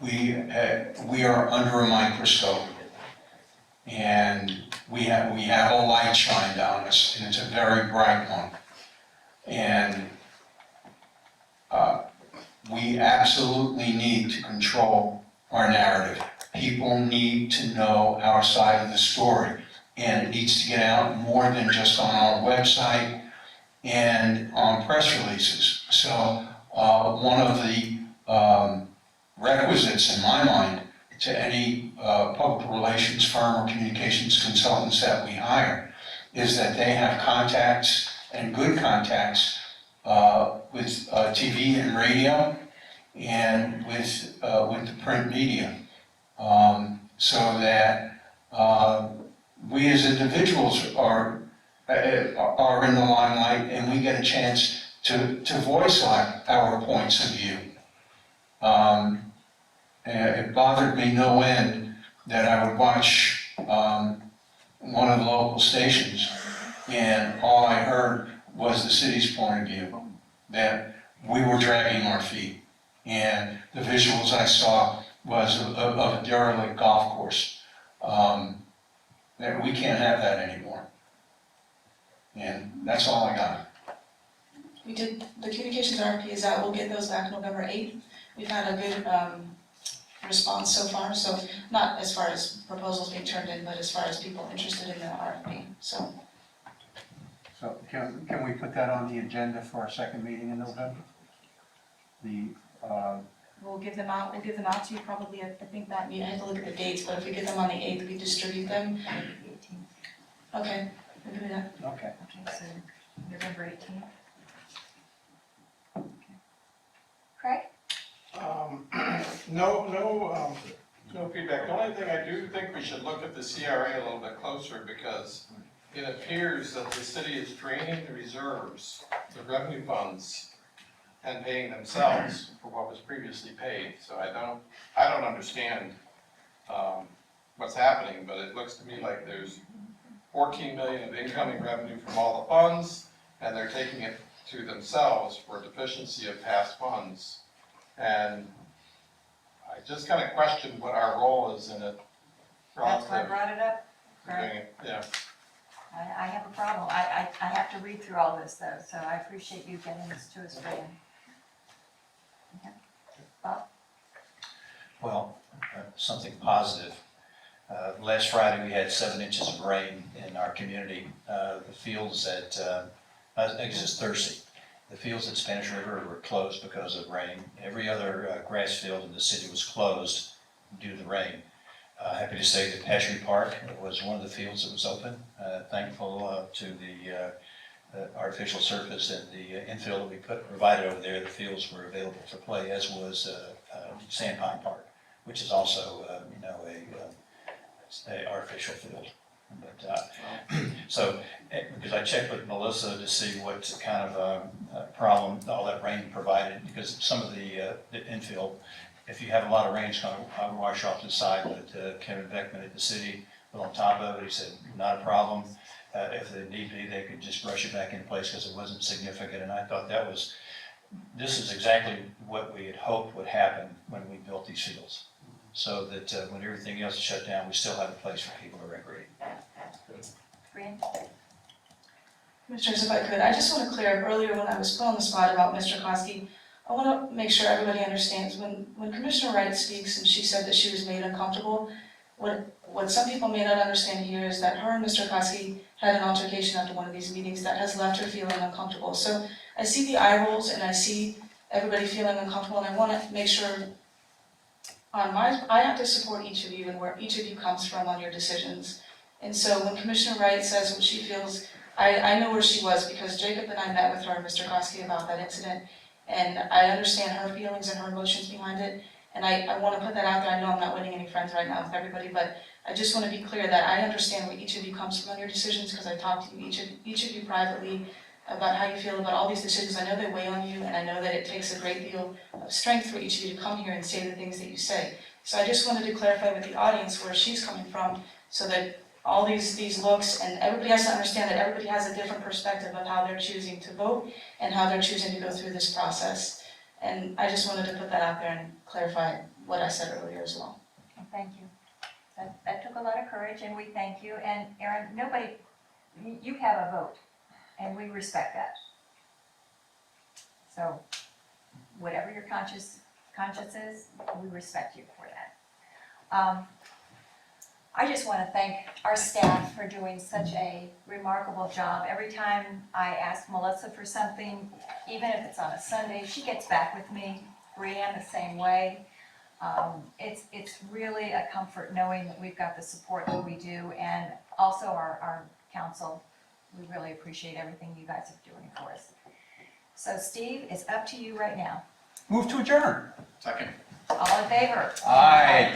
D: we are under a microscope, and we have a light shined on us, and it's a very bright one. And we absolutely need to control our narrative. People need to know our side of the story, and it needs to get out more than just on our website and on press releases. So one of the requisites in my mind to any public relations firm or communications consultants that we hire is that they have contacts and good contacts with TV and radio and with the print media, so that we as individuals are in the limelight and we get a chance to voice our points of view. It bothered me no end that I would watch one of the local stations and all I heard was the city's point of view, that we were dragging our feet. And the visuals I saw was of a derelict golf course. That we can't have that anymore. And that's all I got.
J: The communications RFP is out, we'll get those back November 8th. We've had a good response so far, so not as far as proposals being turned in, but as far as people interested in the RFP, so.
F: So can we put that on the agenda for our second meeting in November?
J: We'll give them out to you probably, I think that, I have to look at the dates, but if we get them on the 8th, we distribute them. Okay, we can do that.
F: Okay.
A: Okay, so November 18th. Craig?
N: No feedback. The only thing I do think we should look at the CRA a little bit closer because it appears that the city is draining the reserves, the revenue funds, and paying themselves for what was previously paid. So I don't understand what's happening, but it looks to me like there's 14 million of incoming revenue from all the funds, and they're taking it to themselves for deficiency of past funds. And I just kind of question what our role is in it.
A: That's why I brought it up,
N: Doing
A: Craig.
N: it, yeah.
A: I have a problem. I have to read through all this though, so I appreciate you getting this to us, Brandon. Okay. Bob?
C: Well, something positive. Last Friday, we had 7 inches of rain in our community. The fields at, I think it's Thursday, the fields at Spanish River were closed because of rain. Every other grass field in the city was closed due to the rain. Happy to say that Patchery Park was one of the fields that was open. Thankful to the artificial surface and the infill that we provided over there. The fields were available for play, as was Sandpine Park, which is also, a artificial field. But so, because I checked with Melissa to see what kind of problem all that rain provided, because some of the infill, if you have a lot of rain, it's going to wash off to the side. But Kevin Beckman at the city was on top of it. He said, not a problem. If they need be, they could just brush it back in place because it wasn't significant. And I thought this is exactly what we had hoped would happen when we built these fields. So that when everything else is shut down, we still have a place for people to recreate.
A: Brian?
J: Commissioners, if I could, I just want to clear up earlier when I was put on the spot about Mr. Koski. I want to make sure everybody understands when Commissioner Wright speaks and she said that she was made uncomfortable, what some people may not understand here is that her and Mr. Koski had an altercation after one of these meetings that has left her feeling uncomfortable. So I see the eye rolls and I see everybody feeling uncomfortable, and I want to make sure I have to support each of you and where each of you comes from on your decisions. And so when Commissioner Wright says what she feels, I know where she was because Jacob and I met with her and Mr. Koski about that incident, and I understand her feelings and her emotions behind it. And I wanna put that out there, I know I'm not winning any friends right now with everybody, but I just wanna be clear that I understand where each of you comes from on your decisions, because I talked to you, each of you privately about how you feel about all these decisions. I know they weigh on you, and I know that it takes a great deal of strength for each of you to come here and say the things that you say. So I just wanted to clarify with the audience where she's coming from, so that all these looks, and everybody has to understand that everybody has a different perspective of how they're choosing to vote and how they're choosing to go through this process. And I just wanted to put that out there and clarify what I said earlier as well.
A: Thank you. That took a lot of courage, and we thank you. And Aaron, you have a vote, and we respect that. So whatever your conscience is, we respect you for that. I just want to thank our staff for doing such a remarkable job. Every time I ask Melissa for something, even if it's on a Sunday, she gets back with me. Brianne the same way. It's really a comfort knowing that we've got the support that we do, and also our council. We really appreciate everything you guys are doing for us. So Steve, it's up to you right now.
F: Move to adjourn.
N: Second.
A: All in favor?
F: Aye.